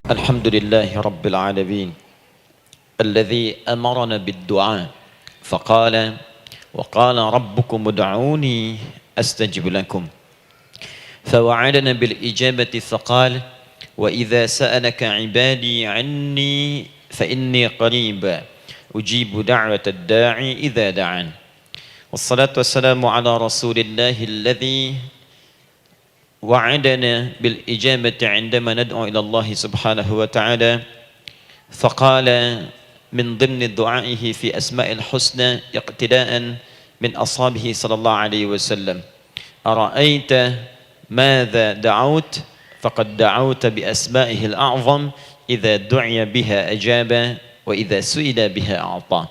الحمد لله رب العالمين الذي أمرنا بالدعاء فقال وقال ربكم ادعوني أستجب لكم فوعدنا بالإجابة فقال وإذا سألك عبادي عني فإني قريب أجيب دعوة الداعي إذا دعان والصلاة والسلام على رسول الله الذي وعدنا بالإجابة عندما ندعو إلى الله سبحانه وتعالى فقال من ضمن دعائه في أسماء الحسنى اقتداء من أصحابه صلى الله عليه وسلم أرأيت ماذا دعوت فقد دعوت بأسمائه الأعظم إذا دعي بها أجاب وإذا سئل بها أعطى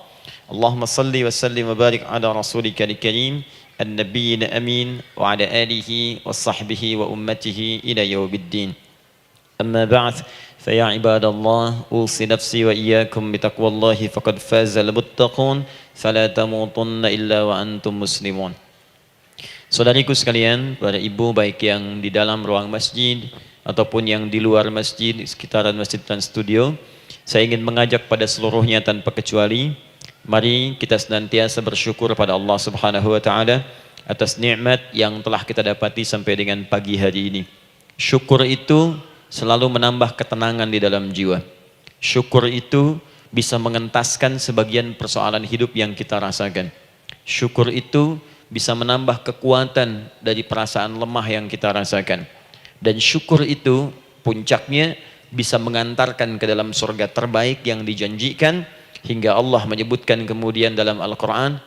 اللهم صل وسلم وبارك على رسولك الكريم النبي الأمين وعلى آله وصحبه وأمته إلى يوم الدين أما بعد فيا عباد الله أوصي نفسي وإياكم بتقوى الله فقد فاز المتقون فلا تموتن إلا وأنتم مسلمون. Saudariku sekalian, para ibu baik yang di dalam ruang masjid ataupun yang di luar masjid, di sekitaran masjid dan studio, saya ingin mengajak pada seluruhnya tanpa kecuali, mari kita senantiasa bersyukur pada Allah Subhanahu wa taala atas nikmat yang telah kita dapati sampai dengan pagi hari ini. Syukur itu selalu menambah ketenangan di dalam jiwa. Syukur itu bisa mengentaskan sebagian persoalan hidup yang kita rasakan. Syukur itu bisa menambah kekuatan dari perasaan lemah yang kita rasakan. Dan syukur itu puncaknya bisa mengantarkan ke dalam surga terbaik yang dijanjikan, hingga Allah menyebutkan kemudian dalam Al-Quran,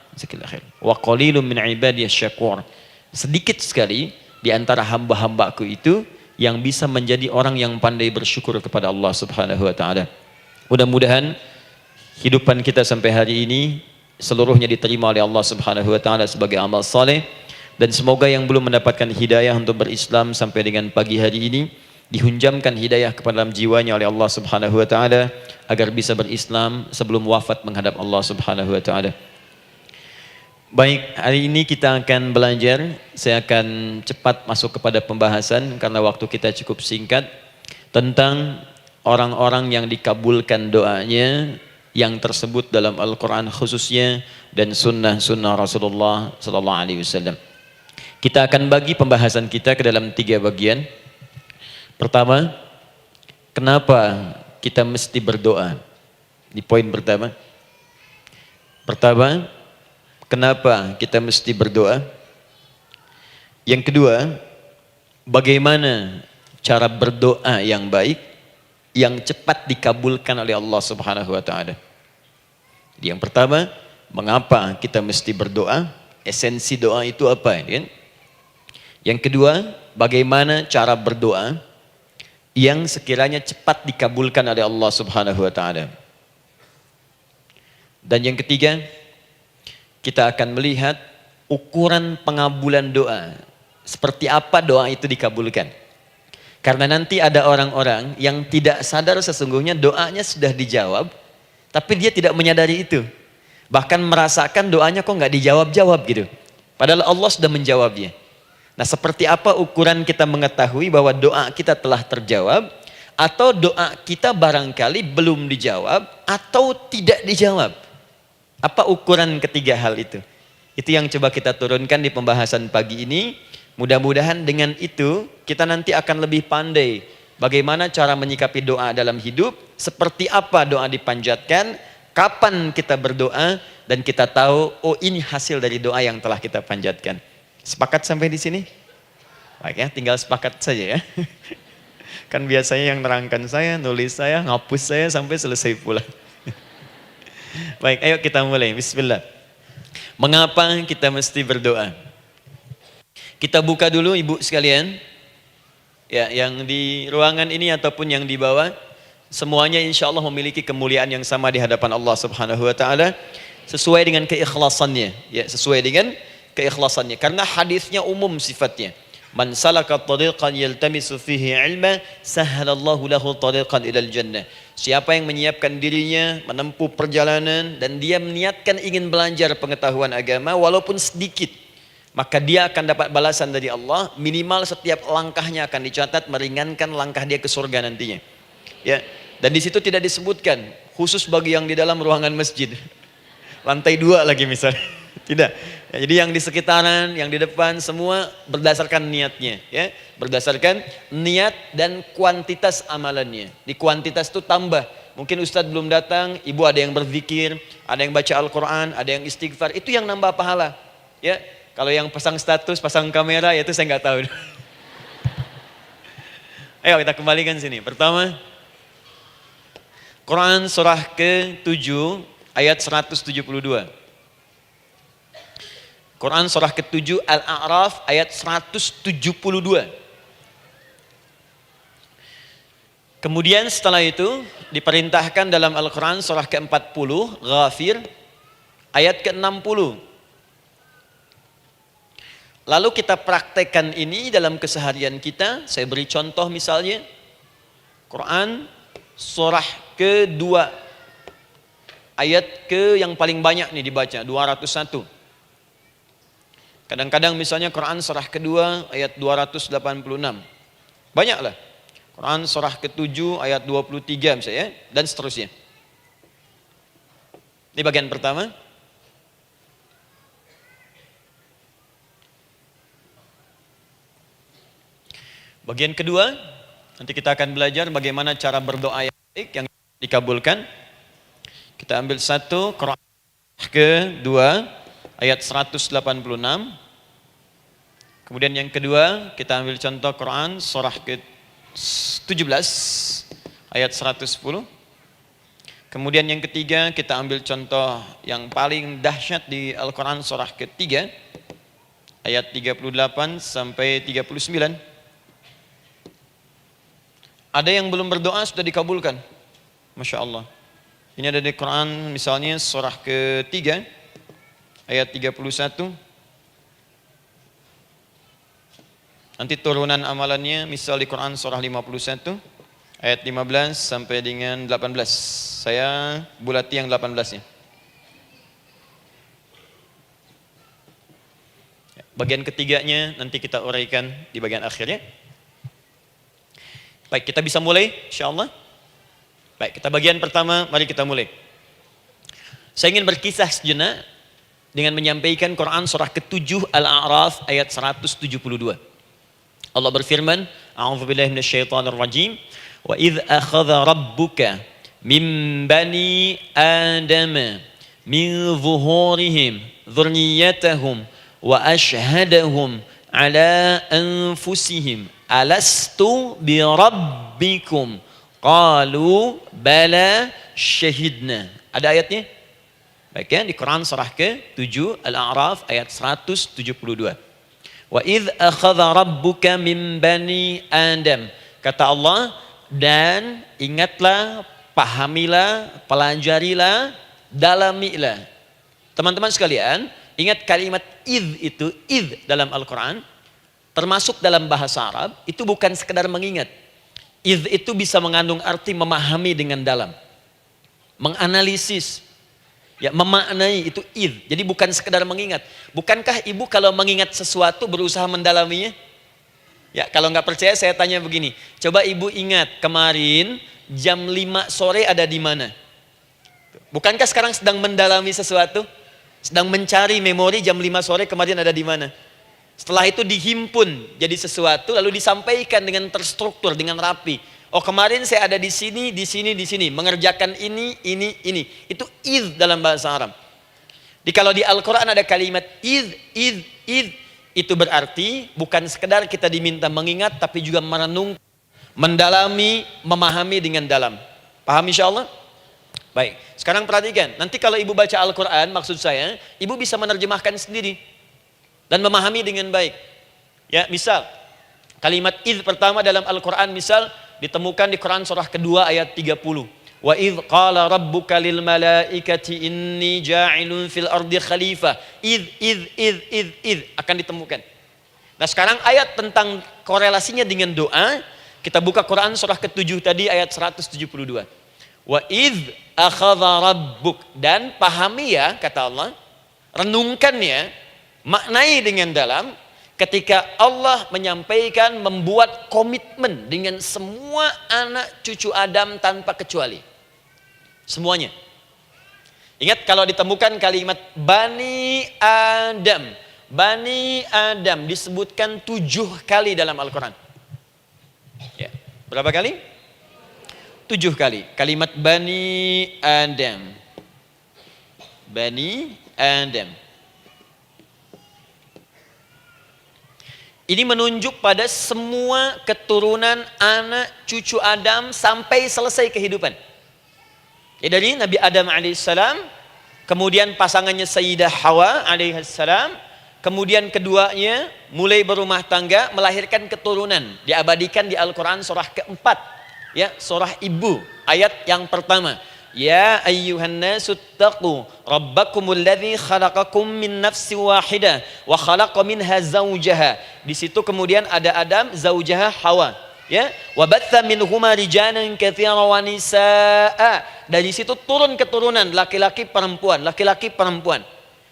wa qalilun min ibadiyas syakur, sedikit sekali di antara hamba-hambaku itu yang bisa menjadi orang yang pandai bersyukur kepada Allah Subhanahu wa taala. Mudah-mudahan hidupan kita sampai hari ini seluruhnya diterima oleh Allah Subhanahu wa taala sebagai amal saleh, dan semoga yang belum mendapatkan hidayah untuk berislam sampai dengan pagi hari ini dihunjamkan hidayah kepada dalam jiwanya oleh Allah Subhanahu wa taala agar bisa berislam sebelum wafat menghadap Allah Subhanahu wa taala. Baik, hari ini kita akan belajar. Saya akan cepat masuk kepada pembahasan karena waktu kita cukup singkat, tentang orang-orang yang dikabulkan doanya yang tersebut dalam Al-Quran khususnya dan sunnah-sunnah Rasulullah Sallallahu Alaihi Wasallam. Kita akan bagi pembahasan kita ke dalam 3 bagian. Pertama, kenapa kita mesti berdoa? Di poin pertama. Kenapa kita mesti berdoa? Yang kedua, bagaimana cara berdoa yang baik, yang cepat dikabulkan oleh Allah Subhanahu wa taala. Yang pertama, mengapa kita mesti berdoa? Esensi doa itu apa, kan? Yang kedua, bagaimana cara berdoa yang sekiranya cepat dikabulkan oleh Allah Subhanahu wa taala. Dan yang ketiga, kita akan melihat ukuran pengabulan doa. Seperti apa doa itu dikabulkan. Karena nanti ada orang-orang yang tidak sadar sesungguhnya doanya sudah dijawab, tapi dia tidak menyadari itu. Bahkan merasakan doanya kok nggak dijawab-jawab gitu. Padahal Allah sudah menjawabnya. Nah, seperti apa ukuran kita mengetahui bahwa doa kita telah terjawab, atau doa kita barangkali belum dijawab atau tidak dijawab? Apa ukuran ketiga hal itu? Itu yang coba kita turunkan di pembahasan pagi ini. Mudah-mudahan dengan itu kita nanti akan lebih pandai bagaimana cara menyikapi doa dalam hidup, seperti apa doa dipanjatkan, kapan kita berdoa, dan kita tahu, oh ini hasil dari doa yang telah kita panjatkan. Sepakat sampai di sini? Baik ya, tinggal sepakat saja ya. Kan biasanya yang nerangkan saya, nulis saya, ngapus saya sampai selesai pula. Baik, ayo kita mulai. Bismillah. Mengapa kita mesti berdoa? Kita buka dulu ibu sekalian. Ya, yang di ruangan ini ataupun yang di bawah, semuanya insya Allah memiliki kemuliaan yang sama di hadapan Allah Subhanahu wa taala sesuai dengan keikhlasannya. Ya, sesuai dengan keikhlasannya. Karena hadisnya umum sifatnya. Man salaka tariqan yaltamisu fihi ilma sahhalallahu lahu tariqan ilal jannah. Siapa yang menyiapkan dirinya menempuh perjalanan dan dia meniatkan ingin belajar pengetahuan agama walaupun sedikit, maka dia akan dapat balasan dari Allah. Minimal setiap langkahnya akan dicatat meringankan langkah dia ke surga nantinya. Ya. Dan di situ tidak disebutkan khusus bagi yang di dalam ruangan masjid. Lantai 2 lagi misalnya. Tidak. Ya, jadi yang di sekitaran, yang di depan semua berdasarkan niatnya, ya. Berdasarkan niat dan kuantitas amalannya. Di kuantitas itu tambah. Mungkin Ustadz belum datang, ibu ada yang berzikir, ada yang baca Al-Quran, ada yang istighfar. Itu yang nambah pahala. Ya. Kalau yang pasang status, pasang kamera, ya itu saya nggak tahu. Ayo kita kembalikan sini. Pertama, Quran surah ke-7 ayat 172. Quran surah ke-7 Al-A'raf ayat 172. Kemudian setelah itu diperintahkan dalam Al-Quran surah ke-40 Ghafir ayat ke-60. Lalu kita praktekkan ini dalam keseharian kita. Saya beri contoh misalnya Quran surah ke-2 ayat ke yang paling banyak nih dibaca 201. Kadang-kadang misalnya Quran surah kedua ayat 286. Banyaklah. Quran surah ke-7 ayat 23 misalnya dan seterusnya. Ini bagian pertama. Bagian kedua, nanti kita akan belajar bagaimana cara berdoa yang baik yang dikabulkan. Kita ambil satu Quran ke-2 ayat 186. Kemudian yang kedua kita ambil contoh Quran surah ke-17 ayat 110. Kemudian yang ketiga kita ambil contoh yang paling dahsyat di Al-Quran surah ke-3 ayat 38 sampai 39. Ada yang belum berdoa sudah dikabulkan. Masya Allah. Ini ada di Quran misalnya surah ke-3 ayat 31. Nanti turunan amalannya misal di Quran surah 51 ayat 15 sampai dengan 18. Saya bulati yang 18-nya. Bagian ketiganya nanti kita uraikan di bagian akhirnya. Baik, kita bisa mulai insyaallah. Baik, kita bagian pertama, mari kita mulai. Saya ingin berkisah sejenak dengan menyampaikan Quran surah ke-7 Al-A'raf ayat 172. Allah berfirman, A'udzubillahi minasyaitonir rajim, wa idz akhadha rabbuka min bani Adam min zuhurihim dzurriyyatahum wa ashhadahum ala anfusihim alastu bi rabbikum qalu bala syahidna. Ada ayatnya? Baik ya, di Quran surah ke-7 Al-A'raf ayat 172. Wa idz akhadha rabbuka min bani Adam. Kata Allah, dan ingatlah, pahamilah, pelajarilah, dalamilah. Teman-teman sekalian, ingat kalimat idz itu, idz dalam Al-Quran, termasuk dalam bahasa Arab, itu bukan sekedar mengingat. Idz itu bisa mengandung arti memahami dengan dalam. Menganalisis. Ya, memaknai itu idz. Jadi bukan sekedar mengingat. Bukankah ibu kalau mengingat sesuatu berusaha mendalaminya? Ya, kalau nggak percaya saya tanya begini. Coba ibu ingat kemarin jam 5 sore ada di mana? Bukankah sekarang sedang mendalami sesuatu? Sedang mencari memori jam 5 sore kemarin ada di mana? Setelah itu dihimpun jadi sesuatu lalu disampaikan dengan terstruktur, dengan rapi. Oh, kemarin saya ada di sini, di sini, di sini, mengerjakan ini. Itu idz dalam bahasa Arab. Kalau di Al-Quran ada kalimat idz, itu berarti bukan sekedar kita diminta mengingat, tapi juga merenung, mendalami, memahami dengan dalam. Paham insyaallah? Baik, sekarang perhatikan. Nanti kalau ibu baca Al-Quran, maksud saya, ibu bisa menerjemahkan sendiri dan memahami dengan baik. Ya, misal kalimat idz pertama dalam Al-Quran misal ditemukan di Quran surah kedua ayat 30. Wa idz qala rabbuka lil malaikati inni ja'ilun fil ardi khalifah. Idz akan ditemukan. Nah, sekarang ayat tentang korelasinya dengan doa, kita buka Quran surah ke-7 tadi ayat 172. Wa idz akhadha rabbuk, dan pahami ya kata Allah, renungkan ya, maknai dengan dalam ketika Allah menyampaikan, membuat komitmen dengan semua anak cucu Adam tanpa kecuali. Semuanya. Ingat kalau ditemukan kalimat Bani Adam. Bani Adam disebutkan 7 kali dalam Al-Quran. Ya. Berapa kali? 7 kali. Kalimat Bani Adam. Bani Adam. Ini menunjuk pada semua keturunan anak cucu Adam sampai selesai kehidupan. Ya, dari Nabi Adam alaihissalam, kemudian pasangannya Sayyidah Hawa alaihissalam, kemudian keduanya mulai berumah tangga, melahirkan keturunan. Diabadikan di Al-Quran surah keempat, ya, surah Ibu, ayat yang pertama. Ya ayyuhan nasu taqu rabbakumul ladzi khalaqakum min nafsin wahidah wa khalaqa minha zawjaha. Di situ kemudian ada Adam, zaujaha Hawa, ya. Wa batha minhuma rijalan katsiran wa nisaa. Dari situ turun keturunan laki-laki perempuan, laki-laki perempuan.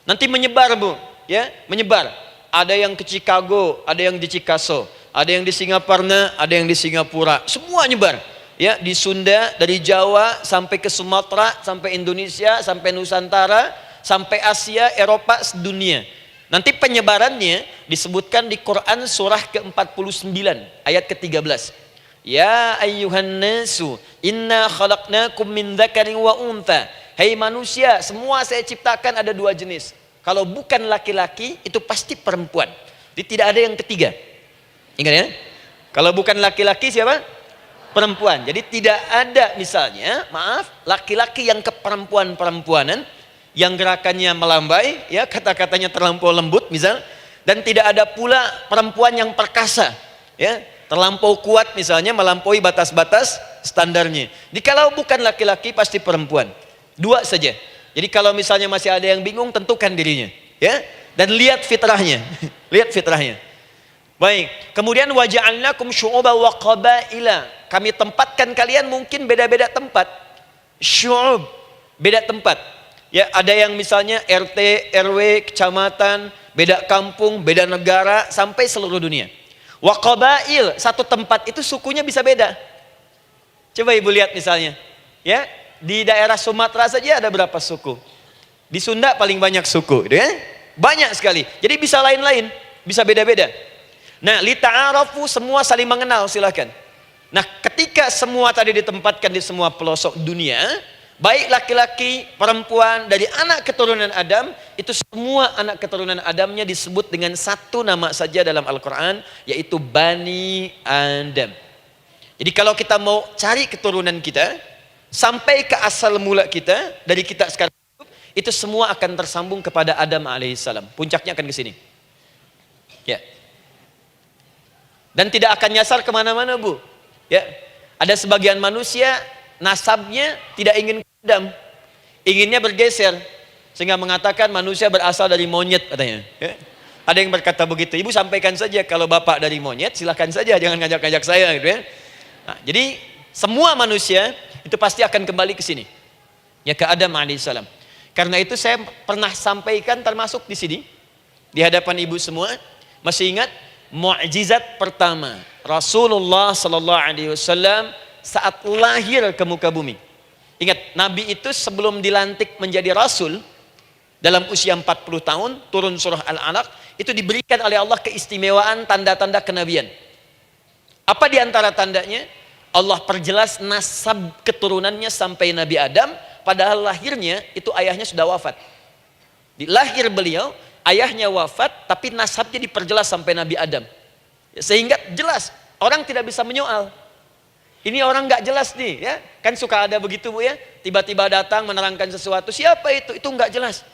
Nanti menyebar, Bu, ya, menyebar. Ada yang ke Chicago, ada yang di Chicago, ada yang di Singaparna, ada yang di Singapura. Semua nyebar. Ya, di Sunda, dari Jawa sampai ke Sumatera, sampai Indonesia, sampai Nusantara, sampai Asia, Eropa, sedunia. Nanti penyebarannya disebutkan di Quran surah ke-49 ayat ke-13. Ya ayyuhan nasu inna khalaqnakum min dzakarin wa untha. Hai manusia, semua saya ciptakan ada 2 jenis. Kalau bukan laki-laki itu pasti perempuan. Jadi tidak ada yang ketiga. Ingat ya? Kalau bukan laki-laki siapa? Perempuan. Jadi tidak ada misalnya, maaf, laki-laki yang keperempuan-perempuanan yang gerakannya melambai, ya, kata-katanya terlampau lembut misal, dan tidak ada pula perempuan yang perkasa, ya, terlampau kuat misalnya, melampaui batas-batas standarnya. Jadi kalau bukan laki-laki pasti perempuan. 2 saja. Jadi kalau misalnya masih ada yang bingung, tentukan dirinya, ya, dan lihat fitrahnya. Lihat fitrahnya. Baik, kemudian waja'alnakum syu'uban wa qabaila. Kami tempatkan kalian mungkin beda-beda tempat. Syu'ub, beda tempat. Ya, ada yang misalnya RT, RW, kecamatan, beda kampung, beda negara, sampai seluruh dunia. Wa qabail, satu tempat itu sukunya bisa beda. Coba Ibu lihat misalnya, ya, di daerah Sumatera saja ada berapa suku? Di Sunda paling banyak suku, gitu ya? Banyak sekali. Jadi bisa lain-lain, bisa beda-beda. Nah, lita'arafu, semua saling mengenal, silakan. Nah, ketika semua tadi ditempatkan di semua pelosok dunia, baik laki-laki, perempuan, dari anak keturunan Adam, itu semua anak keturunan Adamnya disebut dengan satu nama saja dalam Al-Quran, yaitu Bani Adam. Jadi kalau kita mau cari keturunan kita, sampai ke asal mula kita, dari kita sekarang, itu semua akan tersambung kepada Adam alaihissalam. Puncaknya akan ke sini. Ya. Dan tidak akan nyasar kemana-mana, Bu. Ya, ada sebagian manusia nasabnya tidak ingin ke Adam, inginnya bergeser, sehingga mengatakan manusia berasal dari monyet katanya. Ya. Ada yang berkata begitu. Ibu sampaikan saja kalau bapak dari monyet, silakan saja, jangan ngajak-ngajak saya, gitu ya. Nah, jadi semua manusia itu pasti akan kembali ke sini, ya, ke Adam alaihissalam. Karena itu saya pernah sampaikan termasuk di sini, di hadapan ibu semua, masih ingat? Mukjizat pertama Rasulullah sallallahu alaihi wasallam saat lahir ke muka bumi. Ingat, Nabi itu sebelum dilantik menjadi Rasul dalam usia 40 tahun, turun surah Al-Alaq, itu diberikan oleh Allah keistimewaan tanda-tanda kenabian. Apa di antara tandanya? Allah perjelas nasab keturunannya sampai Nabi Adam, padahal lahirnya itu ayahnya sudah wafat. Di lahir beliau, ayahnya wafat, tapi nasabnya diperjelas sampai Nabi Adam. Sehingga jelas, orang tidak bisa menyoal. Ini orang nggak jelas nih, ya. Kan suka ada begitu, Bu, ya. Tiba-tiba datang menerangkan sesuatu, siapa itu? Itu nggak jelas.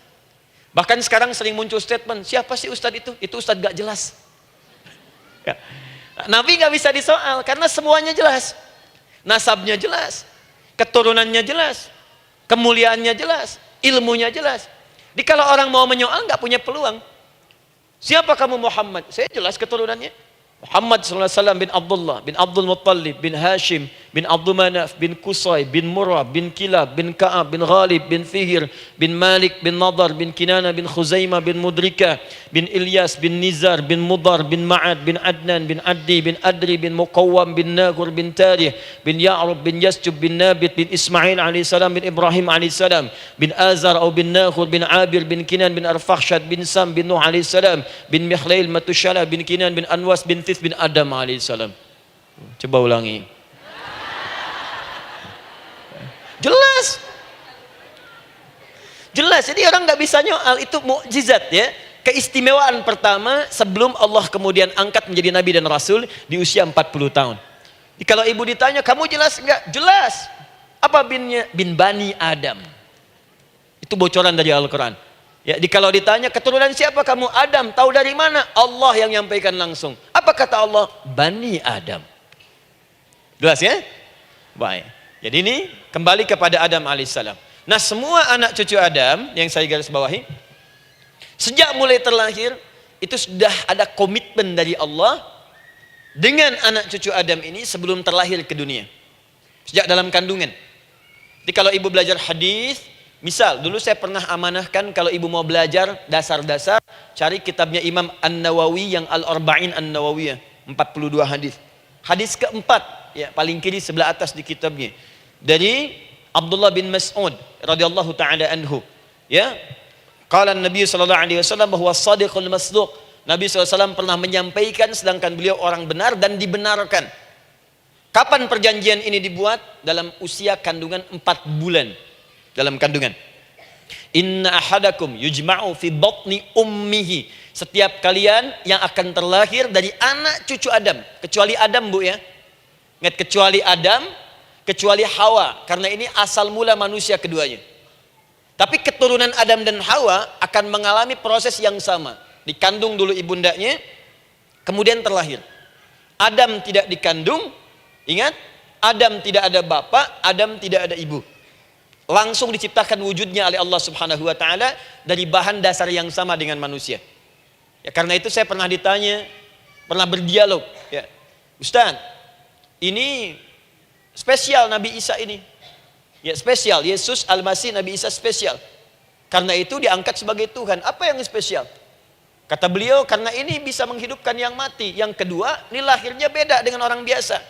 Bahkan sekarang sering muncul statement, siapa sih Ustadz itu? Itu Ustadz nggak jelas. Ya. Nabi nggak bisa disoal, karena semuanya jelas. Nasabnya jelas, keturunannya jelas, kemuliaannya jelas, ilmunya jelas. Jadi kalau orang mau menyoal nggak punya peluang. Siapa kamu Muhammad? Saya jelas keturunannya. Muhammad SAW bin Abdullah, bin Abdul Muttalib, bin Hashim, bin Abdul Manaf, bin Qusay, bin Murrah, bin Kilab, bin Ka'ab, bin Ghalib, bin Fihr, bin Malik, bin Nadar, bin Kinana, bin Khuzaimah, bin Mudrika, bin Ilyas, bin Nizar, bin Mudar, bin Ma'ad, bin Adnan, bin Addi, bin Adri, bin Muqawwam, bin Nagur, bin Tarih, bin Ya'rub, bin Yasjub, bin Nabit, bin Ismail alaihissalam, bin Ibrahim alaihissalam, bin Azar atau bin Nakhur, bin Abir, bin Kinan, bin Arfakhshad, bin Sam, bin Nuh alaihissalam, bin Mikhlail, Matushala, bin Kinan, bin Anwas, bin Thith, bin Adam alaihissalam. Coba ulangi. Jelas. Jelas. Jadi orang nggak bisa nyoal, itu mukjizat ya. Keistimewaan pertama sebelum Allah kemudian angkat menjadi nabi dan rasul di usia 40 tahun. Jadi kalau ibu ditanya, kamu jelas enggak? Jelas. Apa binnya? Bin Bani Adam. Itu bocoran dari Al-Quran. Ya, kalau ditanya keturunan siapa kamu? Adam. Tahu dari mana? Allah yang nyampaikan langsung. Apa kata Allah? Bani Adam. Jelas ya? Baik. Jadi ini kembali kepada Adam alaihissalam. Nah, semua anak cucu Adam yang saya garis bawahi, sejak mulai terlahir itu sudah ada komitmen dari Allah dengan anak cucu Adam ini sebelum terlahir ke dunia. Sejak dalam kandungan. Jadi kalau ibu belajar hadis, misal dulu saya pernah amanahkan kalau ibu mau belajar dasar-dasar, cari kitabnya Imam An-Nawawi yang Al-Arba'in An-Nawawiyah, 42 hadis. Hadis keempat, ya paling kiri sebelah atas di kitabnya. Dari Abdullah bin Mas'ud radhiyallahu taala anhu, ya. Qala Nabi sallallahu alaihi wasallam bahwa shadiqul masduq. Nabi SAW pernah menyampaikan sedangkan beliau orang benar dan dibenarkan. Kapan perjanjian ini dibuat? Dalam usia kandungan 4 bulan. Dalam kandungan. Inna ahadakum yujma'u fi batni ummihi. Setiap kalian yang akan terlahir dari anak cucu Adam, kecuali Adam Bu ya. Ingat, kecuali Adam, kecuali Hawa, karena ini asal mula manusia keduanya. Tapi keturunan Adam dan Hawa akan mengalami proses yang sama. Dikandung dulu ibundanya, kemudian terlahir. Adam tidak dikandung, ingat, Adam tidak ada bapak, Adam tidak ada ibu. Langsung diciptakan wujudnya oleh Allah Subhanahu wa taala dari bahan dasar yang sama dengan manusia. Ya, karena itu saya pernah ditanya, pernah berdialog, ya. Ustaz, ini spesial Nabi Isa ini. Ya, spesial. Yesus Al-Masih Nabi Isa spesial. Karena itu diangkat sebagai Tuhan. Apa yang spesial? Kata beliau, karena ini bisa menghidupkan yang mati. Yang kedua, ini lahirnya beda dengan orang biasa.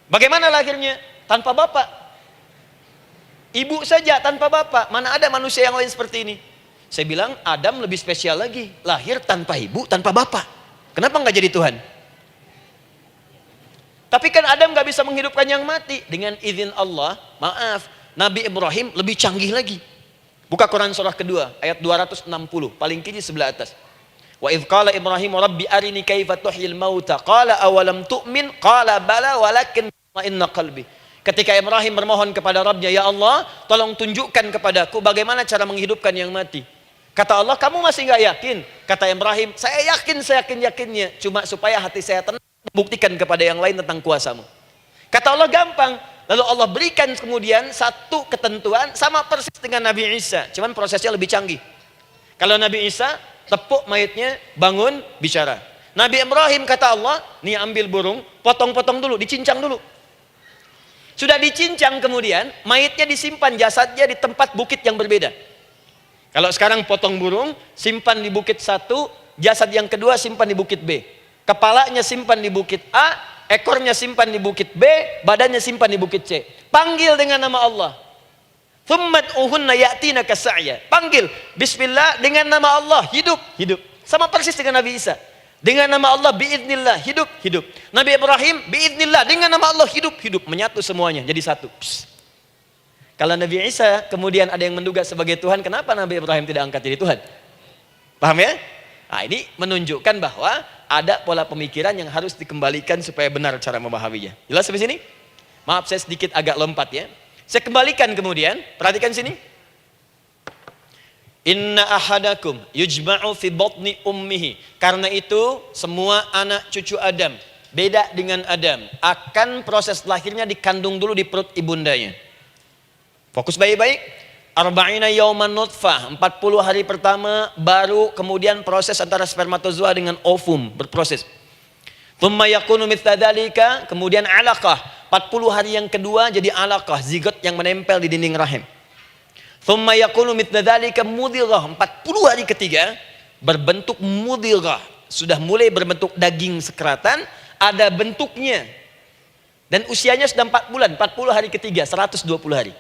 Bagaimana lahirnya? Tanpa bapak. Ibu saja tanpa bapak. Mana ada manusia yang lain seperti ini? Saya bilang, Adam lebih spesial lagi. Lahir tanpa ibu, tanpa bapak. Kenapa nggak jadi Tuhan? Tapi kan Adam gak bisa menghidupkan yang mati. Dengan izin Allah, maaf, Nabi Ibrahim lebih canggih lagi. Buka Quran surah kedua, ayat 260, paling kiri sebelah atas. Wa idh qala Ibrahim rabbi arini kaifa tuhyil mauta qala awalam tu'min qala bala walakin inna qalbi. Ketika Ibrahim bermohon kepada Rabbnya, ya Allah, tolong tunjukkan kepadaku bagaimana cara menghidupkan yang mati. Kata Allah, kamu masih gak yakin? Kata Ibrahim, saya yakin-yakinnya, cuma supaya hati saya tenang, buktikan kepada yang lain tentang kuasamu. Kata Allah, gampang. Lalu Allah berikan kemudian satu ketentuan sama persis dengan Nabi Isa, cuman prosesnya lebih canggih. Kalau Nabi Isa tepuk mayatnya, bangun, bicara. Nabi Ibrahim kata Allah, nih ambil burung, potong-potong dulu, dicincang dulu. Sudah dicincang kemudian, mayatnya disimpan, jasadnya di tempat bukit yang berbeda. Kalau sekarang potong burung, simpan di bukit satu, jasad yang kedua simpan di bukit B. Kepalanya simpan di bukit A, ekornya simpan di bukit B, badannya simpan di bukit C. Panggil dengan nama Allah. Thummad'uhunna ya'tina kasa'ya. Panggil, bismillah, dengan nama Allah, hidup. Sama persis dengan Nabi Isa. Dengan nama Allah, biiznillah, hidup. Nabi Ibrahim, biiznillah, dengan nama Allah, hidup. Menyatu semuanya, jadi satu. Psst. Kalau Nabi Isa kemudian ada yang menduga sebagai Tuhan, kenapa Nabi Ibrahim tidak angkat jadi Tuhan? Paham ya? Nah, ini menunjukkan bahwa ada pola pemikiran yang harus dikembalikan supaya benar cara memahaminya. Jelas sampai sini? Maaf saya sedikit agak lompat ya. Saya kembalikan kemudian, perhatikan sini. Inna ahadakum yujma'u fi batni ummihi. Karena itu semua anak cucu Adam, beda dengan Adam, akan proses lahirnya dikandung dulu di perut ibundanya. Fokus baik-baik. Arba'ina yauman nutfah, 40 hari pertama baru kemudian proses antara spermatozoa dengan ovum berproses. Thumma yakunu mithla dzalika, kemudian alaqah, 40 hari yang kedua jadi alaqah, zigot yang menempel di dinding rahim. Thumma yakunu mithla dzalika mudghah. 40 hari ketiga berbentuk mudghah, sudah mulai berbentuk daging sekeratan, ada bentuknya. Dan usianya sudah 4 bulan, 40 hari ketiga, 120 hari.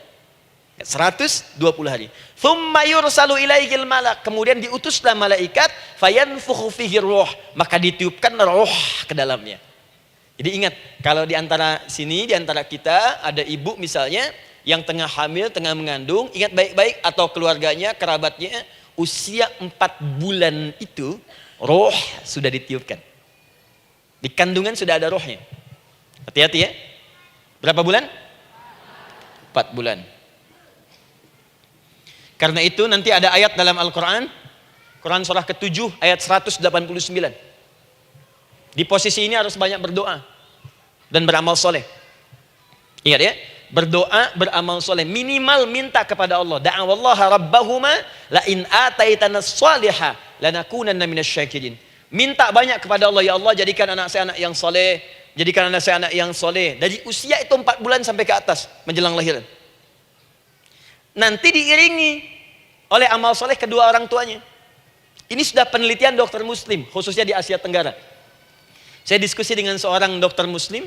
120 hari. Thumma yursalu ilaihil malak, kemudian diutuslah malaikat, fayanfukhu fihi ruh, maka ditiupkan roh ke dalamnya. Jadi ingat, kalau di antara sini, di antara kita ada ibu misalnya yang tengah hamil, tengah mengandung, ingat baik-baik, atau keluarganya, kerabatnya, usia 4 bulan itu roh sudah ditiupkan. Di kandungan sudah ada rohnya. Hati-hati ya. Berapa bulan? 4 bulan. Karena itu nanti ada ayat dalam Al-Quran, Quran surah ke-7 ayat 189. Di posisi ini harus banyak berdoa dan beramal soleh. Ingat ya, berdoa, beramal soleh, minimal minta kepada Allah. Da'awallaha rabbahuma la in ataitana shaliha lanakunanna minasyakirin. Minta banyak kepada Allah, ya Allah jadikan anak saya anak yang soleh, jadikan anak saya anak yang soleh. Dari usia itu 4 bulan sampai ke atas menjelang lahiran. Nanti diiringi oleh amal soleh kedua orang tuanya. Ini sudah penelitian dokter muslim, khususnya di Asia Tenggara. Saya diskusi dengan seorang dokter muslim,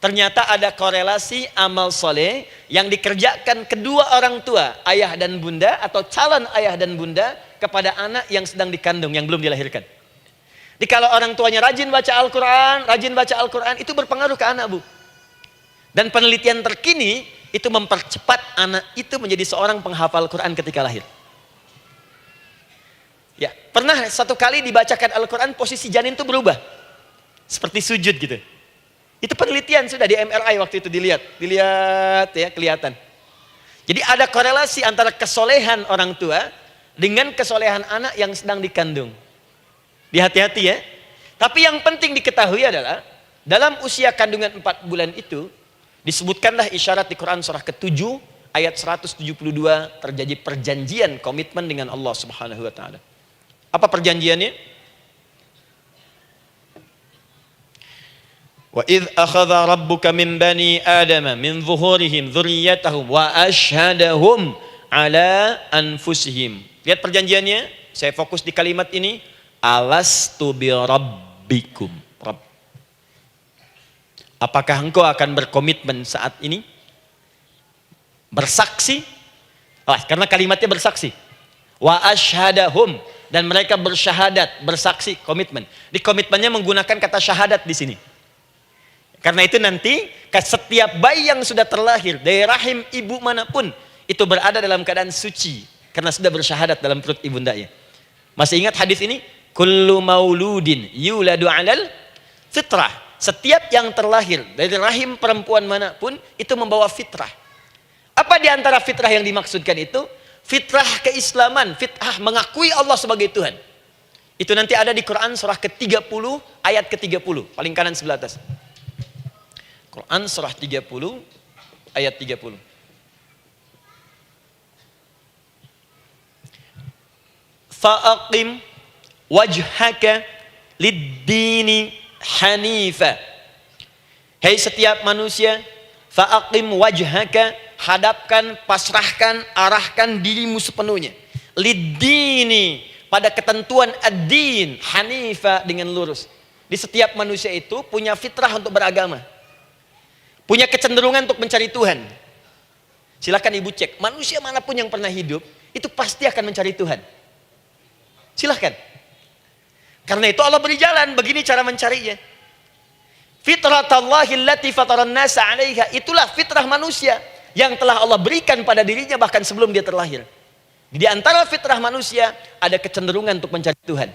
ternyata ada korelasi amal soleh yang dikerjakan kedua orang tua, ayah dan bunda, atau calon ayah dan bunda, kepada anak yang sedang dikandung, yang belum dilahirkan. Jadi kalau orang tuanya rajin baca Al-Quran, itu berpengaruh ke anak, Bu. Dan penelitian terkini, itu mempercepat anak itu menjadi seorang penghafal Quran ketika lahir. Ya, pernah satu kali dibacakan Al-Quran, posisi janin itu berubah. Seperti sujud gitu. Itu penelitian sudah di MRI waktu itu dilihat ya, kelihatan. Jadi ada korelasi antara kesolehan orang tua dengan kesolehan anak yang sedang dikandung. Hati-hati ya. Tapi yang penting diketahui adalah dalam usia kandungan 4 bulan itu disebutkanlah isyarat di Quran surah ke-7 ayat 172 terjadi perjanjian komitmen dengan Allah Subhanahu wa taala. Apa perjanjiannya? Wa idz akhadha rabbuka min bani adama min zuhurihim dzurriyyatahum wa asyhadahum ala anfusihim. Lihat perjanjiannya, saya fokus di kalimat ini, alastu bi rabbikum. Apakah engkau akan berkomitmen saat ini? Bersaksi? Karena kalimatnya bersaksi. Wa asyhadahum, dan mereka bersyahadat, bersaksi, komitmen. Di komitmennya menggunakan kata syahadat di sini. Karena itu nanti setiap bayi yang sudah terlahir dari rahim ibu manapun itu berada dalam keadaan suci karena sudah bersyahadat dalam perut ibundanya. Masih ingat hadis ini? Kullu mauludin yuladu 'alal fitrah. Setiap yang terlahir dari rahim perempuan manapun itu membawa fitrah. Apa di antara fitrah yang dimaksudkan itu? Fitrah keislaman, fitrah mengakui Allah sebagai Tuhan. Itu nanti ada di Quran surah ke-30 ayat ke-30, paling kanan sebelah atas. Quran surah 30 ayat 30. Fa'aqim wajhaka lid-dini hanifa. Hei setiap manusia, fa'aqim wajhaka, hadapkan, pasrahkan, arahkan dirimu sepenuhnya. Lid-dini, pada ketentuan ad-din, hanifa, dengan lurus. Di setiap manusia itu punya fitrah untuk beragama. Punya kecenderungan untuk mencari Tuhan. Silakan ibu cek, manusia manapun yang pernah hidup, itu pasti akan mencari Tuhan. Silakan. Karena itu Allah beri jalan, begini cara mencarinya. Fitratallahi allati fataran nasa 'alaiha, itulah fitrah manusia yang telah Allah berikan pada dirinya bahkan sebelum dia terlahir. Di antara fitrah manusia ada kecenderungan untuk mencari Tuhan.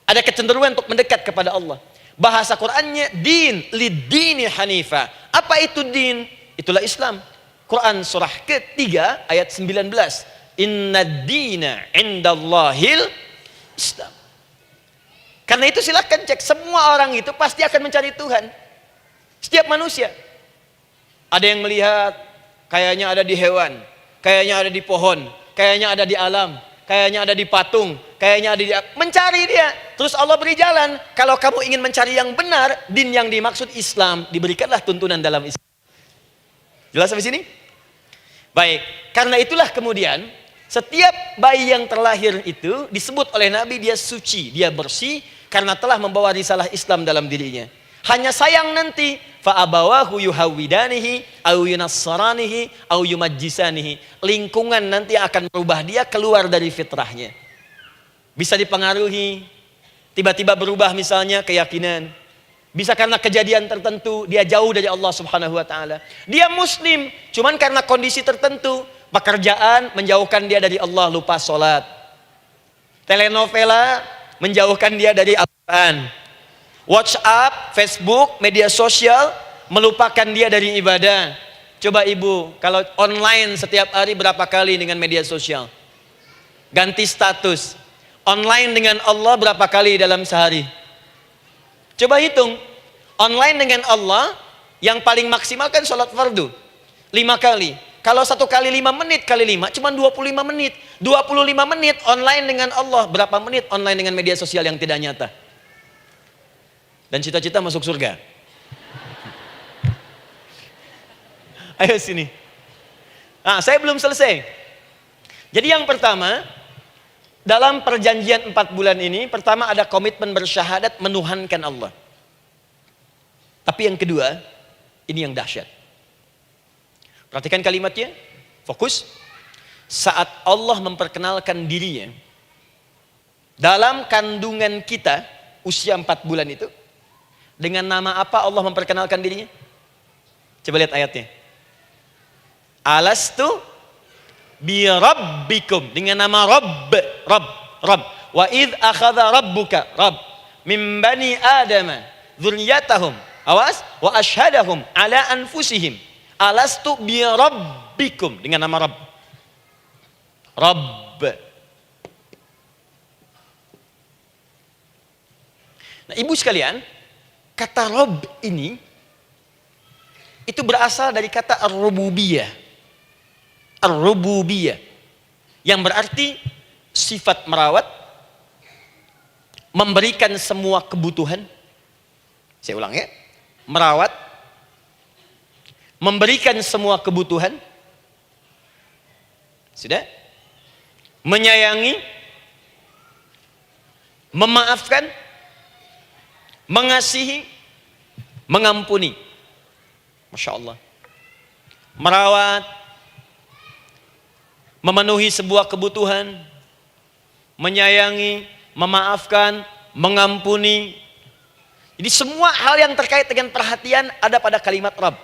Ada kecenderungan untuk mendekat kepada Allah. Bahasa Qur'annya din, lid-dini hanifa. Apa itu din? Itulah Islam. Quran surah ke-3 ayat 19. Inna dina indallahil Islam. Karena itu silakan cek, semua orang itu pasti akan mencari Tuhan. Setiap manusia. Ada yang melihat kayaknya ada di hewan, kayaknya ada di pohon, kayaknya ada di alam, kayaknya ada di patung, kayaknya ada di... Mencari dia. Terus Allah beri jalan. Kalau kamu ingin mencari yang benar, din yang dimaksud Islam, diberikanlah tuntunan dalam Islam. Jelas sampai sini? Baik, karena itulah kemudian setiap bayi yang terlahir itu disebut oleh Nabi dia suci, dia bersih karena telah membawa risalah Islam dalam dirinya. Hanya sayang nanti fa abawahu yuhawidanihi au yunassaranihi au yumajjisanihi. Lingkungan nanti akan merubah dia keluar dari fitrahnya. Bisa dipengaruhi, tiba-tiba berubah misalnya keyakinan. Bisa karena kejadian tertentu dia jauh dari Allah Subhanahu wa taala. Dia muslim, cuman karena kondisi tertentu, pekerjaan menjauhkan dia dari Allah, lupa sholat. Telenovela menjauhkan dia dari Al-Quran. WhatsApp, Facebook, media sosial melupakan dia dari ibadah. Coba ibu, kalau online setiap hari berapa kali dengan media sosial? Ganti status. Online dengan Allah berapa kali dalam sehari? Coba hitung, online dengan Allah yang paling maksimal kan sholat fardu 5 kali. Kalau 1 kali 5 menit kali 5 cuma 25 menit. 25 menit online dengan Allah. Berapa menit online dengan media sosial yang tidak nyata? Dan cita-cita masuk surga. Ayo sini. Nah, saya belum selesai. Jadi yang pertama, dalam perjanjian 4 bulan ini, pertama ada komitmen bersyahadat menuhankan Allah. Tapi yang kedua, ini yang dahsyat. Perhatikan kalimatnya, fokus. Saat Allah memperkenalkan dirinya, dalam kandungan kita, usia 4 bulan itu, dengan nama apa Allah memperkenalkan dirinya? Coba lihat ayatnya. Alastu bi rabbikum, dengan nama Rabb. Wa id akhadha rabbuka min bani adama dzurriyyatahum wa ashhadahum ala anfusihim alastu bi rabbikum, dengan nama Rabb. Nah, ibu sekalian, kata Rabb ini itu berasal dari kata ar-rububiyah. Ar-rububiyah yang berarti sifat merawat, memberikan semua kebutuhan. Saya ulang ya, merawat, memberikan semua kebutuhan, sudah, menyayangi, memaafkan, mengasihi, mengampuni. Masya Allah. Merawat, memenuhi sebuah kebutuhan, menyayangi, memaafkan, mengampuni. Jadi semua hal yang terkait dengan perhatian ada pada kalimat Rabb.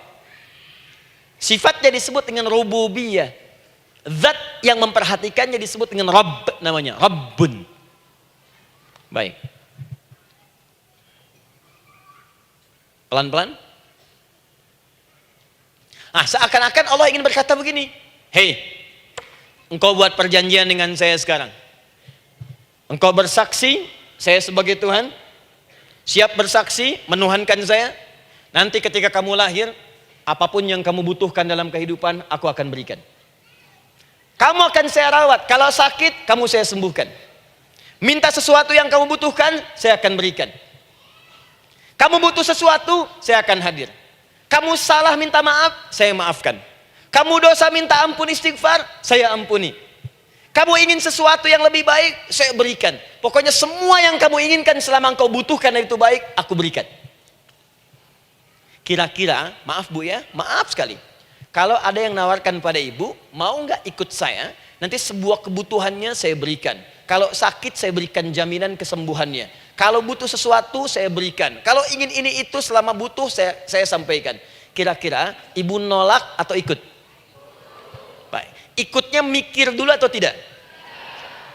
Sifatnya disebut dengan rububiyah. Zat yang memperhatikannya disebut dengan Rabb, namanya Rabbun. Baik. Pelan-pelan. Nah, seakan-akan Allah ingin berkata begini, hei, engkau buat perjanjian dengan saya sekarang. Engkau bersaksi, saya sebagai Tuhan, siap bersaksi, menuhankan saya. Nanti ketika kamu lahir, apapun yang kamu butuhkan dalam kehidupan, aku akan berikan. Kamu akan saya rawat, kalau sakit, kamu saya sembuhkan. Minta sesuatu yang kamu butuhkan, saya akan berikan. Kamu butuh sesuatu, saya akan hadir. Kamu salah minta maaf, saya maafkan. Kamu dosa minta ampun istighfar, saya ampuni. Kamu ingin sesuatu yang lebih baik, saya berikan. Pokoknya semua yang kamu inginkan selama engkau butuhkan dan itu baik, aku berikan. Kira-kira, maaf Bu ya, maaf sekali. Kalau ada yang nawarkan pada ibu, mau nggak ikut saya? Nanti sebuah kebutuhannya saya berikan. Kalau sakit saya berikan jaminan kesembuhannya. Kalau butuh sesuatu saya berikan. Kalau ingin ini itu selama butuh saya sampaikan. Kira-kira ibu nolak atau ikut? Baik. Ikutnya mikir dulu atau tidak?